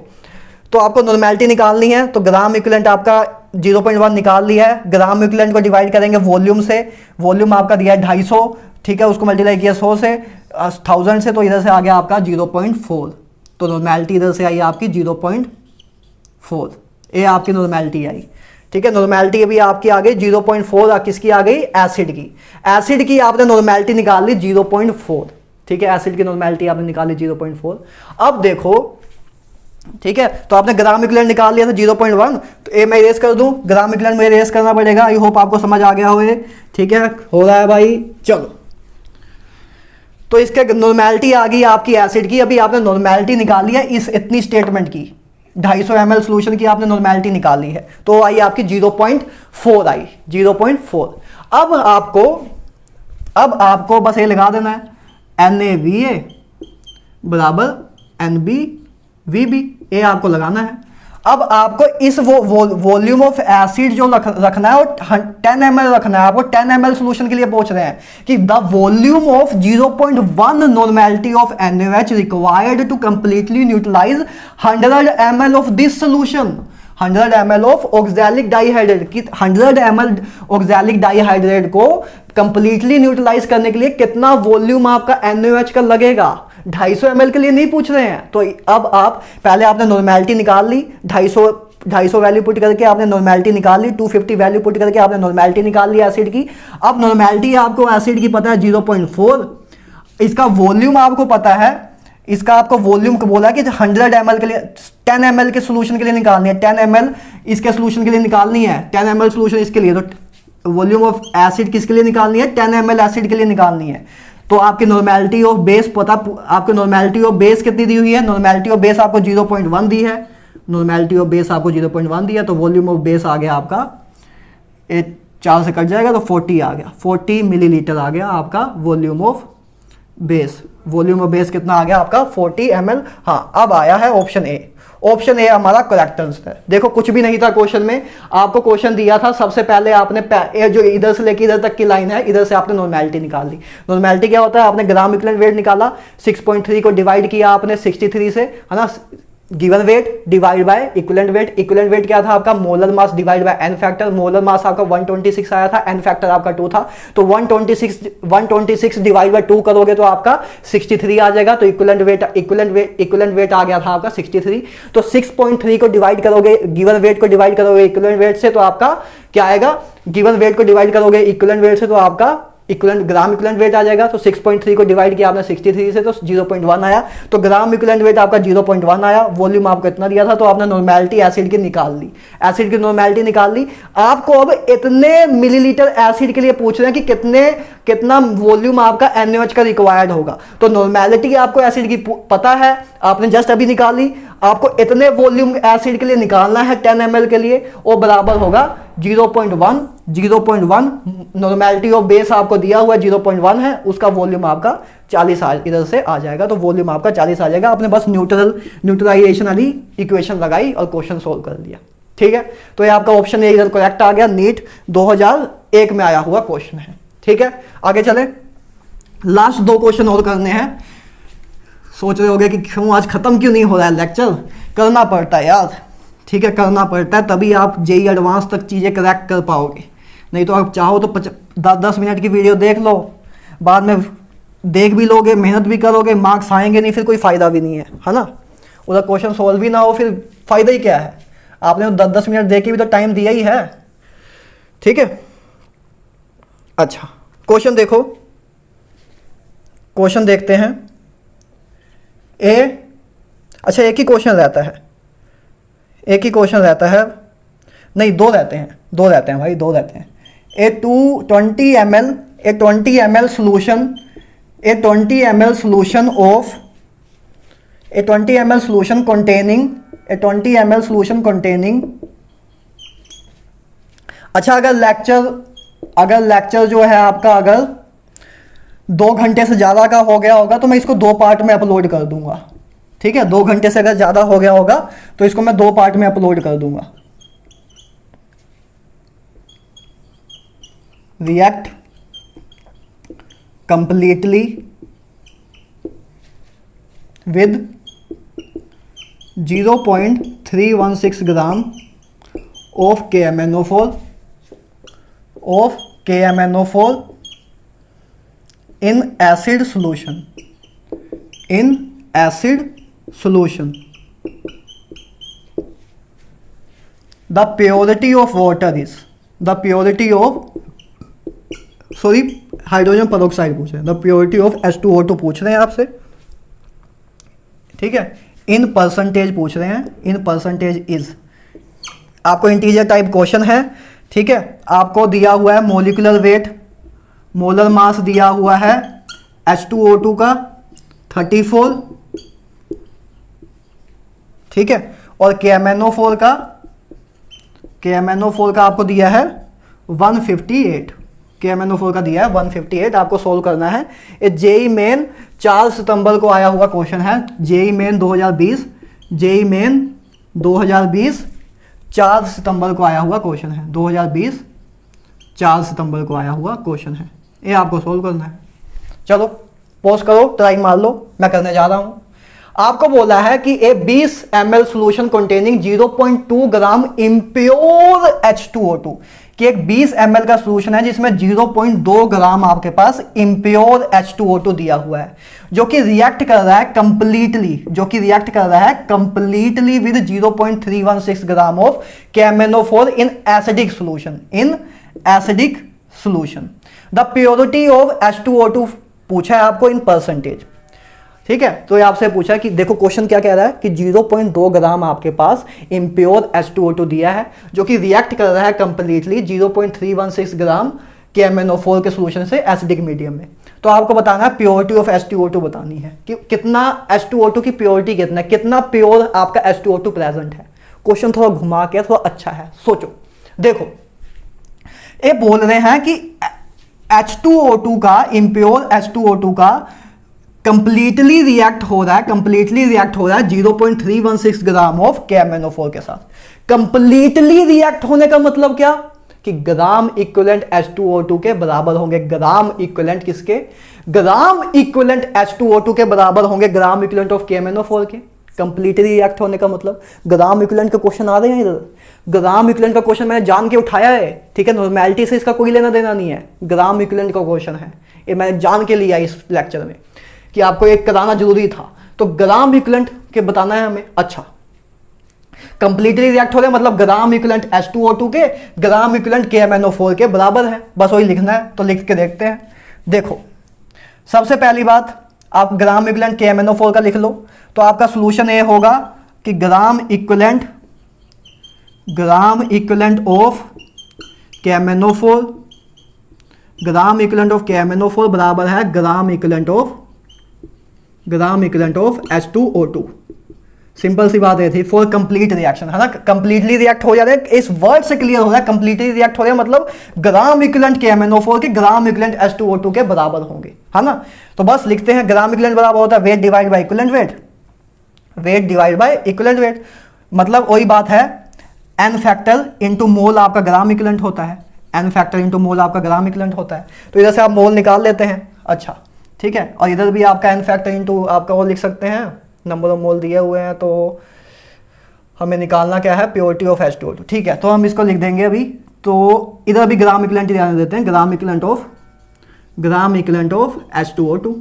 तो आपको नॉर्मेलिटी निकालनी है, तो ग्राम इक्विवेलेंट आपका 0.1 निकाल लिया है, ग्राम इक्विवेलेंट को डिवाइड करेंगे वॉल्यूम से, वॉल्यूम आपका दिया है 250, ठीक है, उसको मल्टीप्लाई किया 100 से 1000 से, तो इधर से आ गया आपका 0.4, तो नॉर्मेलिटी इधर से आई आपकी 0.4, ये आपकी नॉर्मेलिटी आई, ठीक है। नॉर्मेलिटी अभी आपकी आ गई 0.4, किसकी आ गई, एसिड की, एसिड की आपने नॉर्मेलिटी निकाल ली 0.4, ठीक है, एसिड की नॉर्मेलिटी आपने निकाली 0.4। अब देखो, ठीक है, तो आपने ग्राम इक्विवेलेंट निकाल लिया था 0.1, तो ए मैं इरेज कर दूं, ग्राम इक्विवेलेंट में इरेज करना पड़ेगा, आई होप आपको समझ आ गया हो ये, ठीक है, हो रहा है भाई, चलो। तो इसके नॉर्मेलिटी आ गई आपकी एसिड की, अभी आपने नॉर्मेलिटी निकाली है इस इतनी स्टेटमेंट की, 250 ml सोल्यूशन की आपने नॉर्मेलिटी निकाली है, तो आई आपकी 0.4 आई, 0.4। अब आपको बस ये लगा देना है NaVA बराबर NbVb, ये आपको लगाना है। अब आपको इस वॉल्यूम ऑफ एसिड जो रखना है वो 10 ml रखना है, आपको 10 ml सोल्यूशन के लिए पूछ रहे हैं कि the volume of 0.1 normality of NaOH required to completely neutralize 100 ml of this solution, 100 ml of oxalic dihydrate की, 100 ml ऑक्सैलिक डाइहाइड्रेट को कंप्लीटली न्यूट्रलाइज करने के लिए कितना वॉल्यूम आपका NaOH का लगेगा, 250 ml के लिए नहीं पूछ रहे हैं। तो अब आप पहले आपने नॉर्मेलिटी निकाल ली, 250 वैल्यू पुट करके आपने नॉर्मेलिटी निकाल ली, 250 वैल्यू पुट करके आपने नॉर्मेलिटी निकाल ली एसिड की। अब नॉर्मेलिटी आपको एसिड की पता है 0.4, इसका वॉल्यूम आपको पता है, इसका आपको वॉल्यूम बोला कि 100 ml के लिए, 10 ml के सोल्यूशन के लिए निकालनी है, 10 ml इसके सोल्यूशन के लिए निकालनी है, 10 ml सोल्यूशन इसके लिए, तो वॉल्यूम ऑफ एसिड किसके लिए निकालनी है, 10 ml एसिड के लिए निकालनी है। तो आपकी नॉर्मेलिटी ऑफ बेस पता, आपको नॉर्मेलिटी ऑफ बेस कितनी दी हुई है, नॉर्मेलिटी ऑफ बेस आपको 0.1 दी है, नॉर्मेलिटी ऑफ बेस आपको 0.1 दिया, तो वॉल्यूम ऑफ बेस आ गया आपका, 4 से कट जाएगा तो 40 आ गया, 40 मिलीलीटर आ गया आपका volume of base. Volume of base कितना आ गया आपका 40 ml। हाँ, अब आया है ऑप्शन ए, ऑप्शन ए हमारा करेक्ट आंसर है। देखो कुछ भी नहीं था क्वेश्चन में, आपको क्वेश्चन दिया था, सबसे पहले आपने जो इधर से लेके इधर तक की लाइन है, इधर से आपने नॉर्मेलिटी निकाल ली। नॉर्मेलिटी क्या होता है, आपने ग्राम इक्विवेलेंट वेट निकाला, 6.3 को डिवाइड किया आपने 63 से, है ना, given weight divide by equivalent weight, equivalent weight क्या था आपका, molar mass divide by N factor, molar mass आपका 126 आया था, एन फैक्टर आपका 2 था, तो 126 डिवाइड बाय 2 करोगे तो आपका 63 आ जाएगा, तो इक्विवेलेंट वेट आ गया था आपका 63। तो 6.3 को डिवाइड करोगे, गिवन वेट को डिवाइड करोगे इक्विवेलेंट वेट से, तो आपका क्या आएगा, गिवन वेट को डिवाइड करोगे इक्विवेलेंट वेट से तो आपका ग्राम इक्विवेलेंट वेट आ जाएगा। तो 6.3 को डिवाइड किया आपने 63 से, तो 0.1 आया, तो ग्राम इक्विवेलेंट वेट आपका 0.1 आया, वॉल्यूम आपको इतना दिया था, तो आपने नॉर्मेलिटी एसिड की निकाल ली, एसिड की नॉर्मेलिटी निकाल ली। आपको अब इतने मिलीलीटर एसिड के लिए पूछ रहे हैं कि कितना वॉल्यूम आपका NaOH का रिक्वायर्ड होगा, तो नॉर्मेलिटी आपको एसिड की पता है, आपने जस्ट अभी निकाली, आपको इतने वॉल्यूम एसिड के लिए निकालना है 10 ml के लिए, वो बराबर होगा 0.1 नॉर्मेलिटी ऑफ बेस आपको दिया हुआ 0.1 है, उसका वॉल्यूम आपका 40 इधर से आ जाएगा, तो वॉल्यूम आपका 40 आ जाएगा। आपने बस न्यूट्रलाइजेशन वाली इक्वेशन लगाई और क्वेश्चन सोल्व कर दिया, ठीक है। तो ये आपका ऑप्शन ए इधर करेक्ट आ गया, नीट 2001 में आया हुआ क्वेश्चन है, ठीक है। आगे चले, लास्ट 2 क्वेश्चन और करने हैं। सोच रहे होगे कि क्यों आज खत्म क्यों नहीं हो रहा है लेक्चर, करना पड़ता है यार, ठीक है, करना पड़ता है, तभी आप जेईई एडवांस तक चीज़ें क्रैक कर पाओगे, नहीं तो आप चाहो तो 10 मिनट की वीडियो देख लो, बाद में देख भी लोगे, मेहनत भी करोगे, मार्क्स आएंगे नहीं, फिर कोई फ़ायदा भी नहीं है ना, उधर क्वेश्चन सोल्व भी ना हो, फिर फ़ायदा ही क्या है, आपने 10 मिनट देख के भी तो टाइम दिया ही है, ठीक है। अच्छा, क्वेश्चन देखो, क्वेश्चन देखते हैं। अच्छा, एक ही क्वेश्चन रहता है, एक ही क्वेश्चन रहता है, नहीं 2 रहते हैं भाई, 2 रहते हैं। ए 20 ml solution of A 20 ml solution containing अच्छा, अगर लेक्चर जो है आपका अगर 2 घंटे से ज़्यादा का हो गया होगा तो मैं इसको 2 पार्ट में अपलोड कर दूंगा। ठीक है, 2 घंटे से अगर ज़्यादा हो गया होगा तो इसको मैं 2 पार्ट में अपलोड कर दूंगा। React completely with 0.316 gram of KMNO4 in acid solution. The purity of water is hydrogen peroxide पूछ रहे हैं, द प्योरिटी ऑफ H2O2 पूछ रहे हैं आपसे। ठीक है, इन परसेंटेज पूछ रहे हैं, इन परसेंटेज इज, आपको इंटीजर टाइप क्वेश्चन है। ठीक है, आपको दिया हुआ है मोलिकुलर वेट, मोलर मास दिया हुआ है H2O2 का 34। ठीक है, और KMNO4 का आपको दिया है 158। KMNO4 का दिया है 158, आपको सोल्व करना है। ये जेई मेन 4 सितंबर को आया हुआ क्वेश्चन है, जेई मेन 2020, 4 सितंबर को आया हुआ क्वेश्चन है, 2020 4 सितंबर को आया हुआ क्वेश्चन है। ये आपको सोल्व करना है। चलो पॉज करो, ट्राई मार लो, मैं करने जा रहा हूं। आपको बोला है कि ए 20 ml सोल्यूशन कंटेनिंग 0.2 ग्राम इम्प्योर H2O2, कि एक 20 ml का सोल्यूशन है जिसमें 0.2 ग्राम आपके पास इम्प्योर H2O2 दिया हुआ है, जो कि रिएक्ट कर रहा है completely with 0.316 gram of KMNO4 in acidic solution. The purity of H2O2 पूछा है आपको इन परसेंटेज। ठीक है, तो ये आपसे पूछा कि देखो क्वेश्चन क्या कह रहा है कि 0.2 ग्राम आपके पास इम्प्योर H2O2 दिया है, जो कि रिएक्ट कर रहा है कंप्लीटली 0.316 ग्राम KMNO4 के सोल्यूशन से एसिडिक मीडियम में। तो आपको बताना है प्योरिटी ऑफ H2O2 बतानी है कि कितना H2O2 की प्योरिटी कितना प्योर आपका H2O2 प्रेजेंट है। क्वेश्चन थोड़ा घुमा के थोड़ा अच्छा है, सोचो। देखो ये बोल रहे हैं कि H2O2 का इम्प्योर H2O2 का कंप्लीटली रिएक्ट हो रहा है 0.316 ग्राम ऑफ KMNO4 के साथ। कंप्लीटली रिएक्ट होने का मतलब क्या कि ग्राम इक्विवेलेंट H2O2 के बराबर होंगे। ग्राम इक्विवेलेंट किसके? ग्राम इक्विवेलेंट H2O2 के बराबर होंगे ग्राम इक्विवेलेंट ऑफ KMNO4 के। कंप्लीटली रिएक्ट होने का मतलब ग्राम इक्विवेलेंट का क्वेश्चन आ रहे हैं इधर। ग्राम इक्विवेलेंट का क्वेश्चन मैंने जान के उठाया है, ठीक है, नॉर्मेलिटी से इसका कोई लेना देना नहीं है। ग्राम इक्विवेलेंट का क्वेश्चन है, ये मैंने जान के लिया इस लेक्चर में कि आपको एक कराना जरूरी था। तो ग्राम इक्विवेलेंट के बताना है हमें। अच्छा, कंप्लीटली रिएक्ट हो रहे मतलब ग्राम इक्विवेलेंट H2O2 के ग्राम इक्विवेलेंट KMNO4 के बराबर है, बस वही लिखना है। तो लिख के देखते हैं। देखो सबसे पहली बात, आप ग्राम इक्विवेलेंट KMNO4 का लिख लो, तो आपका सोल्यूशन ये होगा कि gram equivalent of KMNO4, gram equivalent of KMNO4 बराबर है gram equivalent of H2O2। Simple सी बात ये थी फॉर कंप्लीट रिएक्शन, है ना। कंप्लीटली रिएक्ट हो जा रहा है, इस वर्ड से क्लियर हो रहा है। कंप्लीटली रिएक्ट हो रहा है मतलब ग्राम इक्विवेलेंट KMNO4 के ग्राम इक्विवेलेंट H2O2 के बराबर होंगे, है ना। तो बस लिखते हैं ग्राम इक्विवेलेंट बराबर होता है weight divide by equivalent weight, मतलब वही बात है n फैक्टर इंटू मोल आपका ग्राम इक्विवेलेंट होता है। n फैक्टर इंटू मोल आपका ग्राम इक्विवेलेंट होता है। तो इधर से आप मोल निकाल लेते हैं। अच्छा ठीक है, और इधर भी आपका n फैक्टर इंटू आपका वो लिख सकते हैं, नंबर ऑफ मोल दिए हुए हैं। तो हमें निकालना क्या है, प्योरिटी ऑफ H2O2। ठीक है, तो हम इसको लिख देंगे अभी। तो इधर भी ग्राम इक्विवेलेंट ध्यान देते हैं, ग्राम इक्विवेलेंट ऑफ H2O2।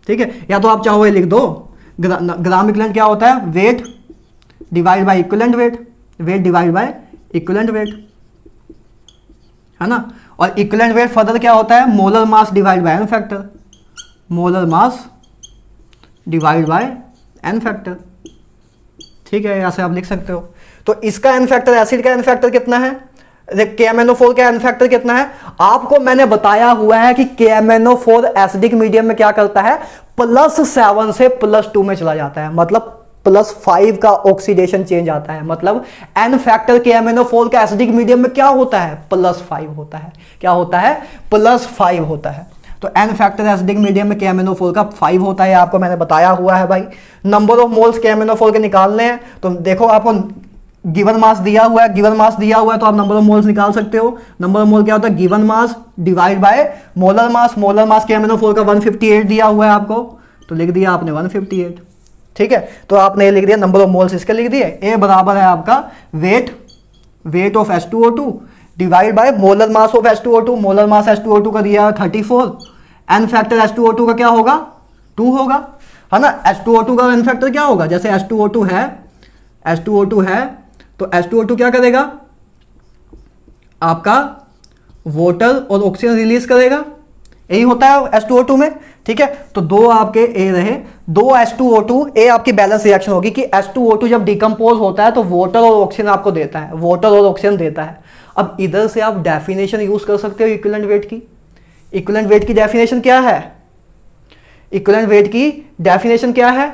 ठीक है, या तो आप चाहो ये लिख दो, ग्राम इक्विवेलेंट क्या होता है, weight divide by equivalent wait, है ना। और इक्विवेलेंट वेट फर्दर क्या होता है, molar mass divide bye n factor, ठीक है, ऐसे आप लिख सकते हो। तो इसका n फैक्टर, एसिड का n फैक्टर कितना है, KMNO4 का n फैक्टर कितना है। आपको मैंने बताया हुआ है कि KMNO4 एसिडिक मीडियम में क्या करता है, +7 से +2 में चला जाता है, मतलब +5 का ऑक्सीडेशन चेंज आता है। मतलब एन फैक्टर के MnO4 का एसिडिक मीडियम में क्या होता है, +5 होता है। क्या होता है, +5 होता है। तो एन फैक्टर एसिडिक मीडियम में KMnO4 का 5 होता है, आपको मैंने बताया हुआ है भाई। नंबर ऑफ मोल्स KMnO4 के निकालने हैं, तो देखो आपको गिवन मास दिया हुआ है, गिवन मास दिया हुआ है तो आप नंबर ऑफ मोल्स निकाल सकते हो। नंबर ऑफ मोल क्या होता है, given mass divide by molar mass. Molar mass KMnO4 का 158 दिया हुआ है आपको, तो लिख दिया आपने 158। ठीक है, तो आपने ये लिख दिया, नंबर ऑफ मोल्स इसके लिख दिए। ए बराबर है आपका weight of H2O2 divide by molar mass of H2O2। Molar mass H2O2 का दिया 34, एन फैक्टर H2O2 का क्या होगा, 2 होगा, है ना। H2O2 का एन फैक्टर क्या होगा, जैसे H2O2 है तो H2O2 क्या करेगा, आपका वाटर और ऑक्सीजन रिलीज करेगा, यही होता है H2O2 में। ठीक है, तो दो आपके ए रहे, दो H2O2, ए आपकी बैलेंस रिएक्शन होगी कि H2O2 जब डिकम्पोज होता है तो वाटर और ऑक्सीजन आपको देता है, वाटर और ऑक्सीजन देता है। अब इधर से आप डेफिनेशन यूज कर सकते हो इक्विवेलेंट वेट की। इक्विवेलेंट वेट की डेफिनेशन क्या है, इक्विवेलेंट वेट की डेफिनेशन क्या है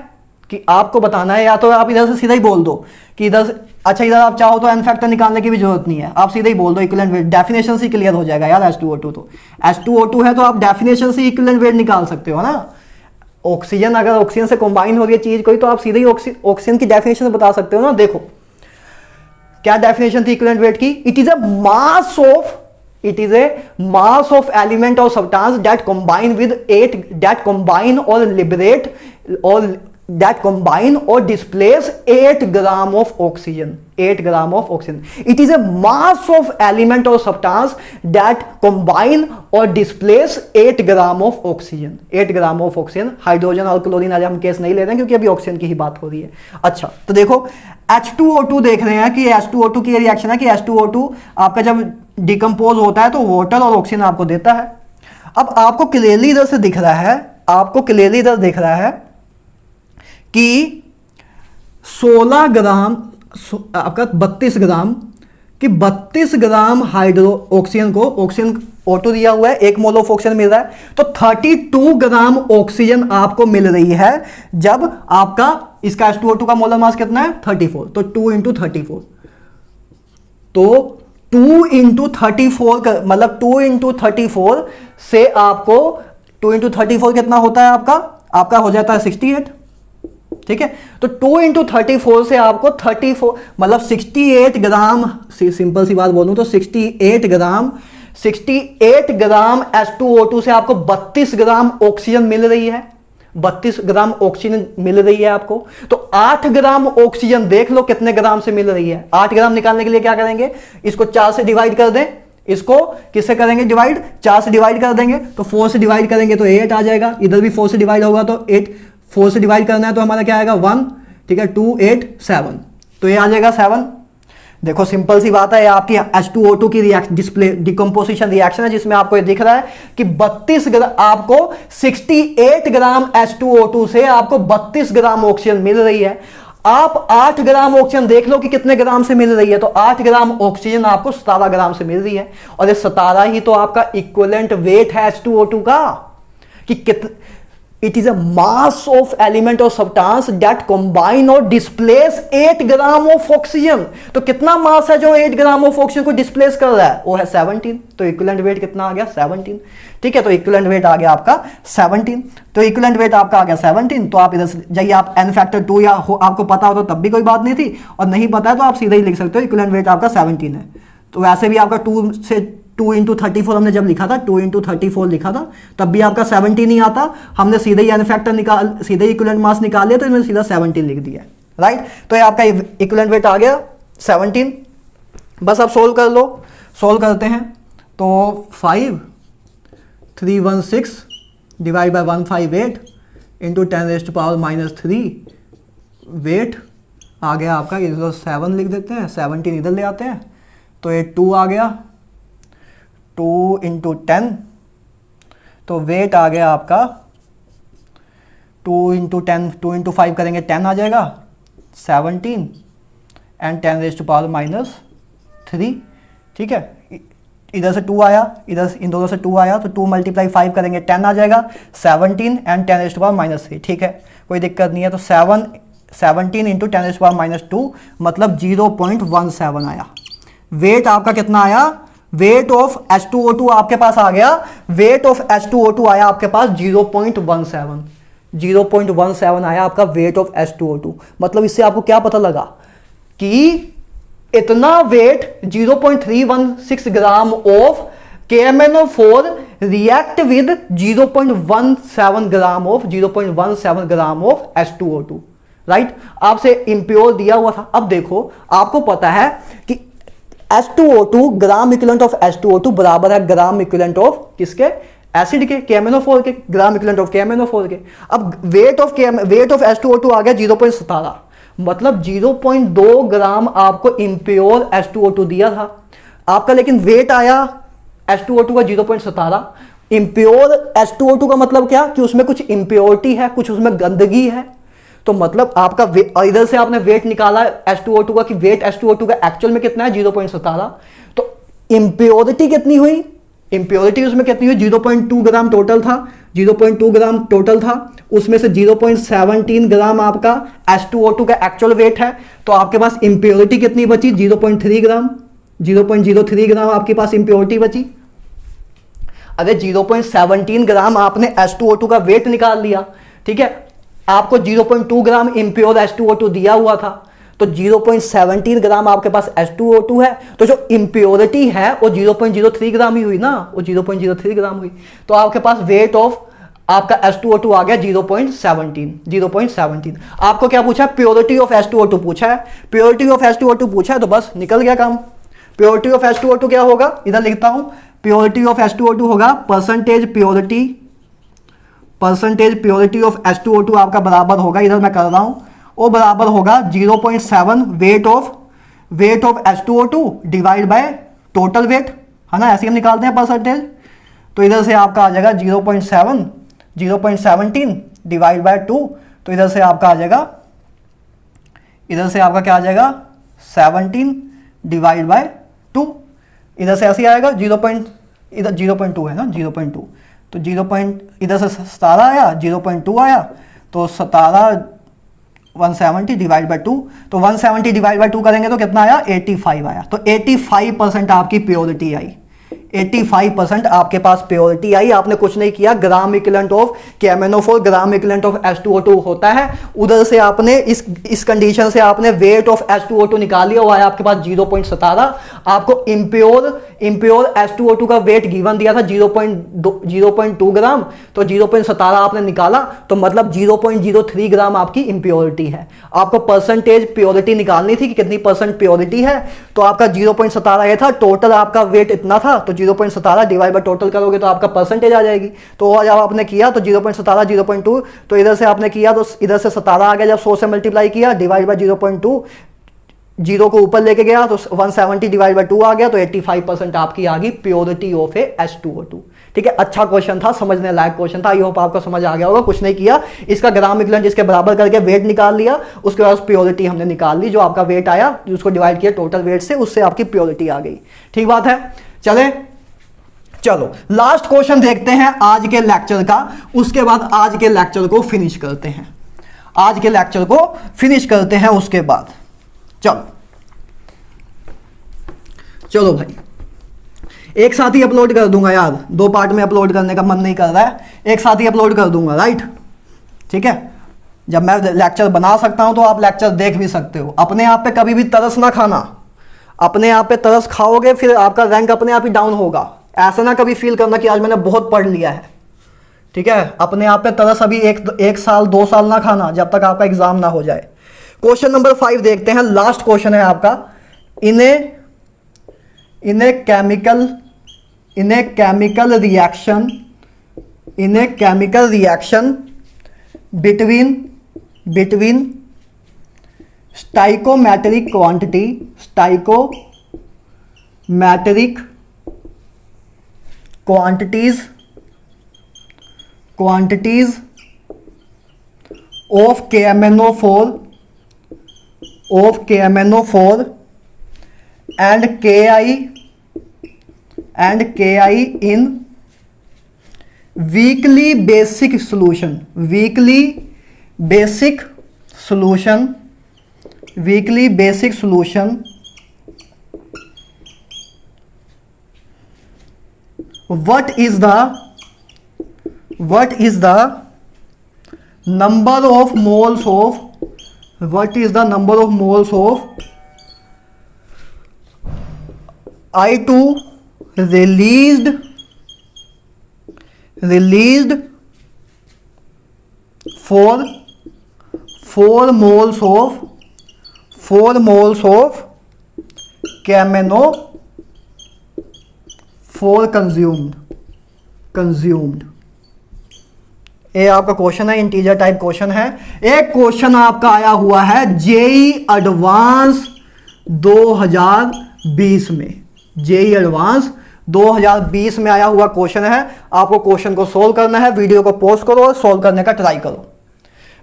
कि आपको बताना है, या तो आप इधर से सीधा ही बोल दो कि इधर, अच्छा इधर आप चाहो तो एन फैक्टर निकालने की भी जरूरत नहीं है, आप सीधा ही बोल दो इक्विवेलेंट वेट, डेफिनेशन से क्लियर हो जाएगा यार। H2O2 तो H2O2 है तो आप डेफिनेशन से इक्विवेलेंट वेट निकाल सकते हो ना। ऑक्सीजन, अगर ऑक्सीजन से कंबाइन हो रही है चीज कोई, तो आप सीधे ही ऑक्सीजन की डेफिनेशन बता सकते हो ना। देखो क्या डेफिनेशन थी इक्विवेलेंट वेट की, it is a mass of element or substance that combine or displace 8 gram of oxygen. 8 gram of oxygen. It is a mass of element or substance that combine or displace 8 gram of oxygen. 8 gram of oxygen. Hydrogen और chlorine आज हम case नहीं ले रहे हैं क्योंकि अभी oxygen की ही बात हो रही है। अच्छा, तो देखो H2O2 देख रहे हैं कि H2O2 की रिएक्शन है कि H2O2 आपका जब डिकम्पोज होता है तो वाटर और ऑक्सीजन आपको देता है। अब आपको क्लियरली इधर से दिख रहा है, कि 16 ग्राम आपका 32 ग्राम कि 32 ग्राम ऑक्सीजन O2 दिया हुआ है, 1 मोल ऑफ ऑक्सीजन मिल रहा है, तो 32 ग्राम ऑक्सीजन आपको मिल रही है जब आपका इसका H2O2 का मोलर मास कितना है 34, तो 2 इंटू 34, तो 2 इंटू 34 मतलब 2 इंटू 34 से आपको 2 इंटू 34 कितना होता है आपका हो जाता है 68। ठीक है, तो 2 इंटू 34 से आपको 34 मतलब 68 ग्राम, सिंपल सी बात बोलूं तो 68 ग्राम H2O2 से आपको 32 ग्राम ऑक्सीजन मिल रही है। 32 ग्राम ऑक्सीजन मिल रही है आपको, तो 8 ग्राम ऑक्सीजन देख लो कितने ग्राम से मिल रही है। 8 ग्राम निकालने के लिए क्या करेंगे, इसको 4 से डिवाइड कर दें, इसको किससे करेंगे डिवाइड, 4 से डिवाइड कर देंगे, तो 4 से डिवाइड करेंगे तो 8 आ जाएगा, इधर भी 4 से डिवाइड होगा तो 8, 4 से डिवाइड करना है तो हमारा क्या आएगा 1, ठीक है 2 8 7, तो ये आ जाएगा 7। देखो सिंपल सी बात है, ये आपकी H2O2 की डिकम्पोजिशन रिएक्शन है जिसमें आपको ये दिख रहा है कि 32 आपको 68 ग्राम H2O2 से आपको 32 ग्राम ऑक्सीजन मिल रही है। आप 8 ग्राम ऑक्सीजन देख लो कि कितने ग्राम से मिल रही है, तो 8 ग्राम ऑक्सीजन आपको 17 ग्राम से मिल रही है, और ये 17 ही तो आपका इक्विवेलेंट वेट है H2O2 का कि it is a mass of element or substance that combine or displace 8 gram of oxygen. तो कितना मास है जो 8 ग्राम ऑफ ऑक्सीजन को डिस्प्लेस कर रहा है, वो है 17, तो इक्विवेलेंट वेट कितना आ गया 17। ठीक है, तो इक्विवेलेंट वेट आ गया आपका 17, तो इक्विवेलेंट वेट आपका आ गया 17। तो आप इधर से जाइए, आप n फैक्टर 2 या आपको पता हो तो तब भी कोई बात नहीं थी, और नहीं पता है तो आप सीधे ही लिख सकते हो इक्विवेलेंट वेट आपका 17 है। तो वैसे भी आपका 2 इंटू 34 हमने जब लिखा था, 2 इंटू 34 लिखा था, तब भी आपका 17 ही आता, हमने सीधे ही एन फैक्टर सीधे ही इक्विवेलेंट मास निकाल लिया तो इन्होंने सीधा 17 लिख दिया, राइट। तो ये आपका इक्विवेलेंट वेट आ गया 17। बस आप सोल्व कर लो, सोल्व करते हैं तो 5316 डिवाइड बाय 158 इंटू 10⁻³ वेट आ गया आपका, इधर 7 लिख देते हैं, 17 इधर ले आते हैं, तो ये 2 आ गया, 2 इंटू 10, तो वेट आ गया आपका 2 इंटू 10, 2 इंटू 5 करेंगे 10 आ जाएगा 17 एंड 10⁻³ ठीक है, इधर से 2 आया, इधर इन दोनों से 2 आया, तो 2 × 5 करेंगे 10 आ जाएगा, 17 एंड 10⁻³ ठीक है, कोई दिक्कत नहीं है। तो 17 × 10⁻², मतलब 0.17 आया। वेट आपका कितना आया, वेट ऑफ H2O2 आपके पास आ गया, वेट ऑफ H2O2 आया आपके पास 0.17, 0.17 आया आपका वेट ऑफ H2O2। मतलब इससे आपको क्या पता लगा कि इतना weight 0.316 gram of KMnO4 react with 0.17 gram of H2O2, right. आपसे इम्प्योर दिया हुआ था। अब देखो आपको पता है कि H2O2 gram equivalent of H2O2 बराबर है ग्राम इक्विवेलेंट ऑफ किसके, एसिड के, KMnO4 के, ग्राम इक्विवेलेंट ऑफ KMnO4 के। अब वेट ऑफ H2O2 आ गया 0.17, मतलब 0.2 ग्राम आपको इम्प्योर H2O2 दिया था आपका, लेकिन वेट आया H2O2 का 0.17। इम्प्योर H2O2 का मतलब क्या कि उसमें कुछ इम्प्योरिटी है, कुछ उसमें गंदगी है। तो मतलब आपका इधर से आपने वेट निकाला H2O2 का कि वेट H2O2 का एक्चुअल में कितना है 0.17। तो इम्प्योरिटी कितनी हुई, इम्प्योरिटी उसमें कितनी हुई, 0.2 ग्राम टोटल था, 0.2 ग्राम टोटल था, उसमें से 0.17 ग्राम आपका H2O2 का एक्चुअल वेट है। तो आपके पास इम्प्योरिटी कितनी बची, 0.3 ग्राम, 0.03 ग्राम आपके पास इम्प्योरिटी बची। अरे 0.17 ग्राम आपने H2O2 का वेट निकाल लिया, ठीक है, आपको 0.2 ग्राम इम्प्योर H2O2 दिया हुआ था, तो 0.17 ग्राम आपके पास H2O2 है, तो जो इम्प्योरिटी है वो 0.03 ग्राम ही हुई ना, वो 0.03 ग्राम हुई। तो आपके पास वेट ऑफ आपका H2O2 आ गया 0.17। आपको क्या पूछा, प्योरिटी ऑफ H2O2 पूछा है, प्योरिटी ऑफ H2O2 पूछा है, तो बस निकल गया काम। प्योरिटी ऑफ H2O2 क्या होगा, इधर लिखता हूं, प्योरिटी ऑफ H2O2 होगा परसेंटेज प्योरिटी ऑफ H2O2 आपका बराबर होगा, इधर मैं कर रहा हूं, वो बराबर होगा 0.7 weight of H2O2 divide by total weight, है ना, ऐसे हम निकालते हैं परसेंटेज। तो इधर से आपका आ जाएगा 0.17 डिवाइड बाय 2, तो इधर से आपका आ जाएगा, इधर से आपका क्या आ जाएगा 17 डिवाइड बाय 2, इधर से ऐसे आएगा इधर 0.2 है ना, 0.2, तो इधर से 17 आया, 0.2 आया, तो 170 डिवाइड बाय 2, तो 170 डिवाइड बाय 2 करेंगे तो कितना आया, 85 आया। तो 85% आपकी प्योरिटी आई, 85% आपके पास प्योरिटी आई। आपने कुछ नहीं किया, ग्राम equivalent of KMnO4 gram equivalent of H2O2 होता है, उधर से आपने इस कंडीशन से आपने वेट ऑफ H2O2 निकाल लिया, वो आया आपके पास 0.17। आपको इम्प्योर H2O2 का वेट गिवन दिया था 0.2 ग्राम, तो 0.17 आपने निकाला, तो मतलब 0.03 ग्राम आपकी इम्प्योरिटी है। आपको परसेंटेज प्योरिटी निकालनी थी कि कितनी परसेंट प्योरिटी है, तो आपका 0.17 ये था, टोटल आपका वेट इतना था, तो 0.17 डिवाइड बाय टोटल करोगे तो आपका परसेंटेज आ जाएगी। तो जब आपने किया तो 0.17 0.2, तो इधर से आपने किया तो इधर से 17 आ गया, जब 100 से मल्टीप्लाई किया डिवाइड बाय 0.2, जीरो को ऊपर लेके गया तो 170 डिवाइड बाय 2 आ गया, तो 85% आपकी आ गई प्योरिटी ऑफ ए H2O2। ठीक है, अच्छा क्वेश्चन था, समझने लायक क्वेश्चन था, आई होप आपको समझ आ गया होगा। कुछ नहीं किया, इसका ग्राम इक्विवेलेंट इसके बराबर करके वेट निकाल लिया, उसके बाद प्योरिटी हमने निकाल ली, जो आपका वेट आया उसको डिवाइड किया टोटल वेट से, उससे आपकी प्योरिटी आ गई। ठीक बात है, चलो लास्ट क्वेश्चन देखते हैं आज के लेक्चर का, उसके बाद आज के लेक्चर को फिनिश करते हैं, आज के लेक्चर को फिनिश करते हैं उसके बाद। चलो भाई, एक साथ ही अपलोड कर दूंगा यार, 2 पार्ट में अपलोड करने का मन नहीं कर रहा है, एक साथ ही अपलोड कर दूंगा, राइट। ठीक है, जब मैं लेक्चर बना सकता हूं तो आप लेक्चर देख भी सकते हो। अपने आप पे कभी भी तरस ना खाना, अपने आप पे तरस खाओगे फिर आपका रैंक अपने आप ही डाउन होगा। ऐसा ना कभी फील करना कि आज मैंने बहुत पढ़ लिया है। ठीक है, अपने आप पे तरस अभी एक साल 2 साल ना खाना, जब तक आपका एग्जाम ना हो जाए। क्वेश्चन नंबर 5 देखते हैं, लास्ट क्वेश्चन है आपका। In a chemical reaction between stoichiometric quantities of KMnO4 and and Ki in weakly basic solution, weakly basic solution, weakly basic solution what is the number of moles of, what is the number of moles of I2 released for 4 moles of KMnO4 consumed। ये आपका question है, integer type question है। एक question आपका आया हुआ है JEE advance 2020 में, जेई एडवांस 2020 में आया हुआ क्वेश्चन है। आपको क्वेश्चन को सोल्व करना है, वीडियो को पॉज करो और सोल्व करने का ट्राई करो।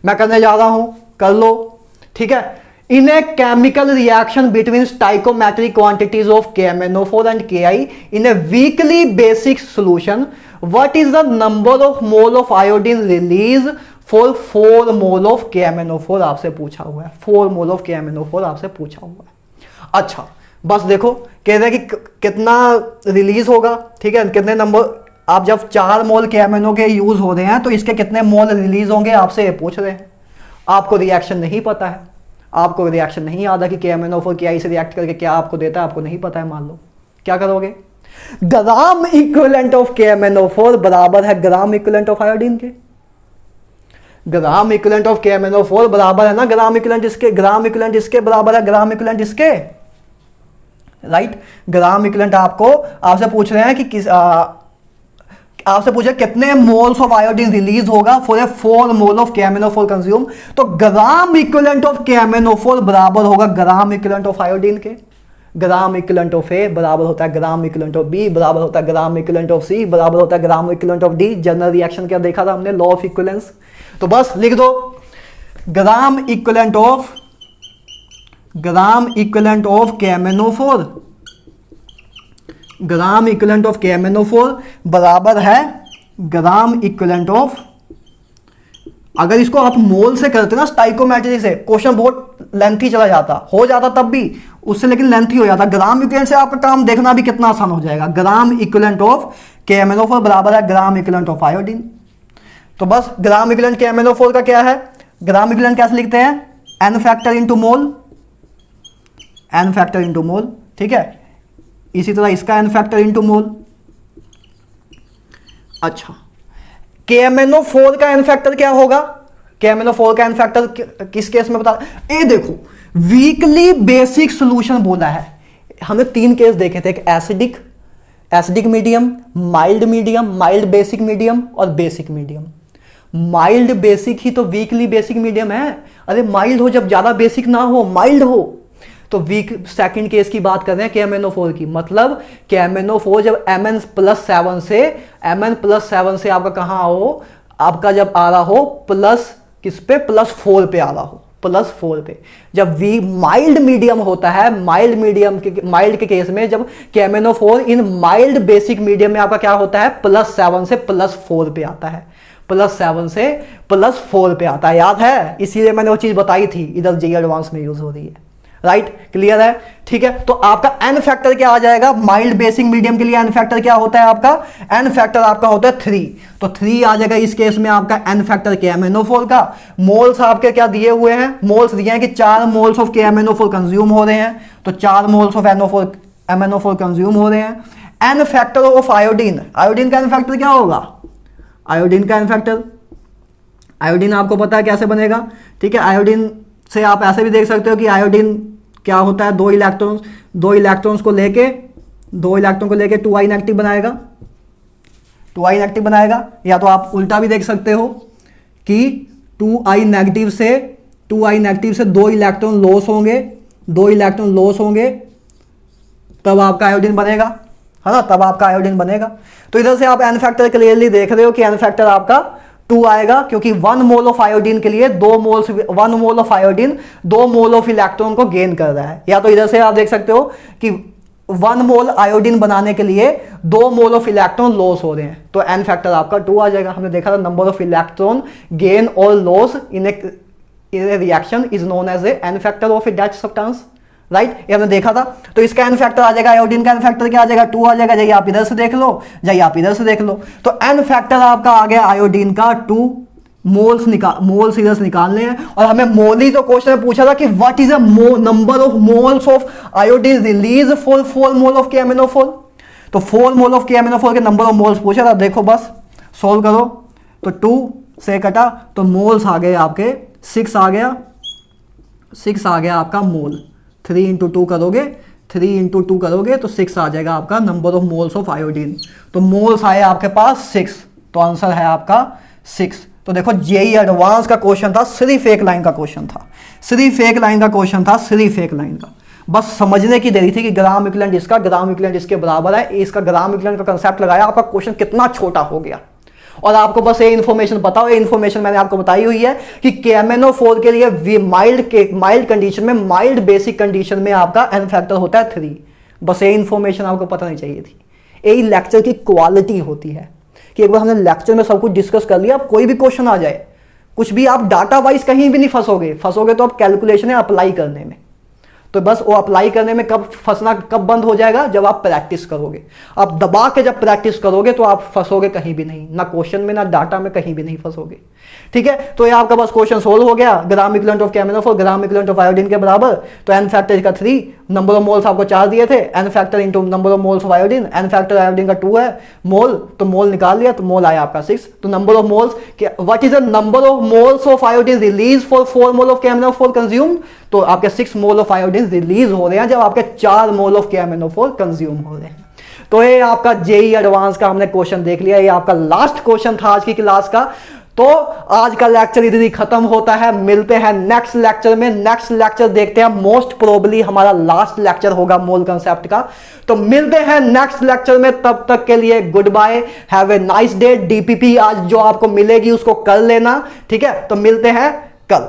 मैं करने जा रहा हूं, कर लो, ठीक है। In a chemical reaction between stoichiometric quantities of KMnO4 and Ki in a weakly basic solution, what is the number of mole of iodine released for 4 mole of KMnO4 आपसे पूछा हुआ है। 4 mole of KMnO4 आपसे पूछा हुआ है। अच्छा, बस देखो, कह रहे हैं कि कितना रिलीज होगा, ठीक है, कितने नंबर, आप जब 4 मोल KMnO के यूज हो रहे हैं तो इसके कितने मोल रिलीज होंगे आपसे ये पूछ रहे हैं। आपको रिएक्शन नहीं पता है, आपको रिएक्शन नहीं याद है कि KMnO4 Ki से रिएक्ट करके क्या आपको देता है, आपको नहीं पता है, मान लो, क्या करोगे? ग्राम इक्विवेलेंट ऑफ KMnO4 बराबर है ग्राम इक्विवेलेंट ऑफ आयोडीन के। ग्राम इक्विवेलेंट ऑफ KMnO4 बराबर है ना ग्राम इक्विवेलेंट इसके, ग्राम इक्विवेलेंट इसके बराबर है ग्राम इक्विवेलेंट इसके, राइट। ग्राम इक्विवेलेंट आपसे पूछ रहे हैं कि किस आपसे पूछे कितने मोल्स ऑफ आयोडीन रिलीज होगा for a 4 mole of KMnO4 consume, तो ग्राम इक्विवेलेंट ऑफ KMnO4 बराबर होगा ग्राम इक्विवेलेंट ऑफ आयोडीन के। ग्राम इक्विवेलेंट ऑफ ए बराबर होता है ग्राम इक्विवेलेंट ऑफ बी, बराबर होता है ग्राम इक्विवेलेंट ऑफ सी, बराबर होता है gram equivalent of D. General reaction क्या देखा था हमने, लॉ ऑफ इक्विवेलेंस। तो बस लिख दो ग्राम equivalent of KMnO4, gram equivalent of KMnO4 बराबर है ग्राम इक्विवेलेंट ऑफ, अगर इसको आप मोल से करते ना स्टाइकोमेट्री से, क्वेश्चन बहुत लेंथी चला जाता, हो जाता तब भी उससे, लेकिन लेंथी हो जाता। ग्राम इक्विवेलेंट से आपका काम देखना भी कितना आसान हो जाएगा। ग्राम इक्विवेलेंट ऑफ KMnO4 बराबर है ग्राम इक्विवेलेंट ऑफ आयोडीन। तो बस ग्राम इक्विवेलेंट KMnO4 का क्या है, ग्राम इक्विवेलेंट कैसे लिखते हैं, n फैक्टर इंटू मोल, n फैक्टर इंटू मोल, ठीक है। इसी तरह इसका n फैक्टर इंटू मोल। अच्छा, KMnO4 का n फैक्टर क्या होगा, KMnO4 का n फैक्टर किस केस में बता, ये देखो वीकली बेसिक सॉल्यूशन बोला है। हमने 3 केस देखे थे, एक acidic medium, mild medium, mild basic medium और बेसिक मीडियम। माइल्ड बेसिक ही तो वीकली बेसिक मीडियम है। अरे माइल्ड हो जब, ज्यादा बेसिक ना हो, माइल्ड हो तो वीक। सेकंड केस की बात कर रहे हैं KMnO4 की, मतलब KMnO4 जब Mn+7 से आपका कहां हो, आपका जब आ रहा हो प्लस किस पे, +4 पे आ रहा हो, +4 पे। जब वी माइल्ड मीडियम होता है, माइल्ड के केस में जब KMnO4 इन माइल्ड बेसिक मीडियम में आपका क्या होता है, +7 से +4 पे आता है, +7 से +4 पे आता है, याद है। इसीलिए मैंने वो चीज बताई थी, इधर जेई एडवांस में यूज हो रही है, राइट, क्लियर है, ठीक है। तो आपका n फैक्टर क्या आ जाएगा, माइल्ड बेसिक मीडियम के लिए n फैक्टर क्या होता है आपका, n फैक्टर आपका होता है 3, तो 3 आ जाएगा इस केस में आपका n फैक्टर KMnO4 का। मोल्स आपके क्या दिए हुए हैं, मोल्स दिए हैं कि 4 मोल्स ऑफ KMnO4 कंज्यूम हो रहे हैं, तो 4 मोल्स ऑफ MnO4 कंज्यूम हो रहे हैं। n factor of iodine, iodine का n फैक्टर क्या होगा, आयोडीन का n फैक्टर, आयोडीन आपको पता है कैसे बनेगा, ठीक है। आयोडीन से आप ऐसे भी देख सकते हो कि आयोडीन क्या होता है, 2 इलेक्ट्रॉन्स को लेके 2 नेगेटिव बनाएगा, 2i नेगेटिव बनाएगा। या तो आप उल्टा भी देख सकते हो कि 2i नेगेटिव से 2 इलेक्ट्रॉन लॉस होंगे, तब आपका आयोडीन बनेगा, है ना, तब आपका आयोडीन बनेगा। तो इधर से आप n फैक्टर क्लियरली देख रहे हो कि n फैक्टर आपका 2 आएगा, क्योंकि 1 मोल ऑफ आयोडीन के लिए 1 mole of iodine 2 mole of electron को गेन कर रहा है। या तो इधर से आप देख सकते हो कि 1 मोल आयोडीन बनाने के लिए 2 मोल ऑफ इलेक्ट्रॉन लॉस हो रहे हैं, तो n फैक्टर आपका 2 आ जाएगा। हमने देखा था नंबर ऑफ इलेक्ट्रॉन गेन और loss in a reaction is known as a n factor of that substance, right, ये हमने देखा था। तो इसका n फैक्टर आ जाएगा, आयोडीन का n फैक्टर क्या आ जाएगा, 2 आ जाएगा। जाइए आप इधर से देख लो, जाइए आप इधर से देख लो, तो n फैक्टर आपका आ गया आयोडीन का 2। मोल्स इधर से निकालने हैं, और हमें मोली तो क्वेश्चन में पूछा था कि what is a number of moles of iodine release for 4 mole of KMnO4। तो 4 मोल ऑफ KMnO4 के नंबर ऑफ मोल्स पूछा था। देखो बस सोल्व करो, तो 2 से कटा तो मोल्स आ गए आपके 6 आ गया, 6 आ गया आपका मोल। 3 इंटू 2 करोगे, 3 इंटू 2 करोगे तो 6 आ जाएगा आपका number of moles of iodine. तो मोल्स आए आपके पास 6, तो आंसर है आपका 6। तो देखो जेईई एडवांस का क्वेश्चन था, सिर्फ एक लाइन का क्वेश्चन था, सिर्फ एक लाइन का क्वेश्चन था, सिर्फ एक लाइन का। बस समझने की देरी थी कि ग्राम इक्विवेलेंट इसका, ग्राम इक्विवेलेंट इसके बराबर है, इसका ग्राम इक्विवेलेंट का कंसेप्ट लगाया, आपका क्वेश्चन कितना छोटा हो गया। और आपको बस ये इन्फॉर्मेशन बताओ, ये इन्फॉर्मेशन मैंने आपको बताई हुई है कि KMnO4 के लिए माइल्ड कंडीशन में, माइल्ड बेसिक कंडीशन में आपका n फैक्टर होता है 3। बस ये इन्फॉर्मेशन आपको पता नहीं चाहिए थी। यही लेक्चर की क्वालिटी होती है कि एक बार हमने लेक्चर में सब कुछ डिस्कस कर लिया, अब कोई भी क्वेश्चन आ जाए, कुछ भी आप डाटा वाइज कहीं भी नहीं फंसोगे तो आप कैलकुलेशन है अप्लाई करने में। तो बस वो अप्लाई करने में कब फंसना कब बंद हो जाएगा, जब आप प्रैक्टिस करोगे। आप दबा के जब प्रैक्टिस करोगे तो आप फंसोगे कहीं भी नहीं, ना क्वेश्चन में ना डाटा में, कहीं भी नहीं फंसोगे। ठीक है, तो ये आपका बस क्वेश्चन सोल्व हो गया। ग्राम equivalent of KMnO4 gram equivalent of iodine के बराबर, तो n फैक्टर का 3, नंबर ऑफ मोल्स आपको 4 दिए थे, n factor into number of moles of iodine, n factor iodine का 2 है मोल, तो मोल निकाल लिया, तो मोल आया आपका 6। तो number of moles, what is the number of moles of iodine release for 4 mole of KMnO4 consume, तो आपके 6 मोल ऑफ आयोडीन रिलीज हो रहे हैं जब आपके 4 मोल ऑफ KMnO4 कंज्यूम हो रहे हैं। तो ये आपका जेईई एडवांस का हमने क्वेश्चन देख लिया, ये आपका लास्ट क्वेश्चन था आज की क्लास का। तो आज का लेक्चर इधर ही खत्म होता है, मिलते हैं नेक्स्ट लेक्चर में। नेक्स्ट लेक्चर देखते हैं, मोस्ट प्रोबेबली हमारा लास्ट लेक्चर होगा मोल कंसेप्ट का। तो मिलते हैं नेक्स्ट लेक्चर में, तब तक के लिए good bye, have a nice day. DPP आज जो आपको मिलेगी उसको कर लेना, ठीक है। तो मिलते हैं कल।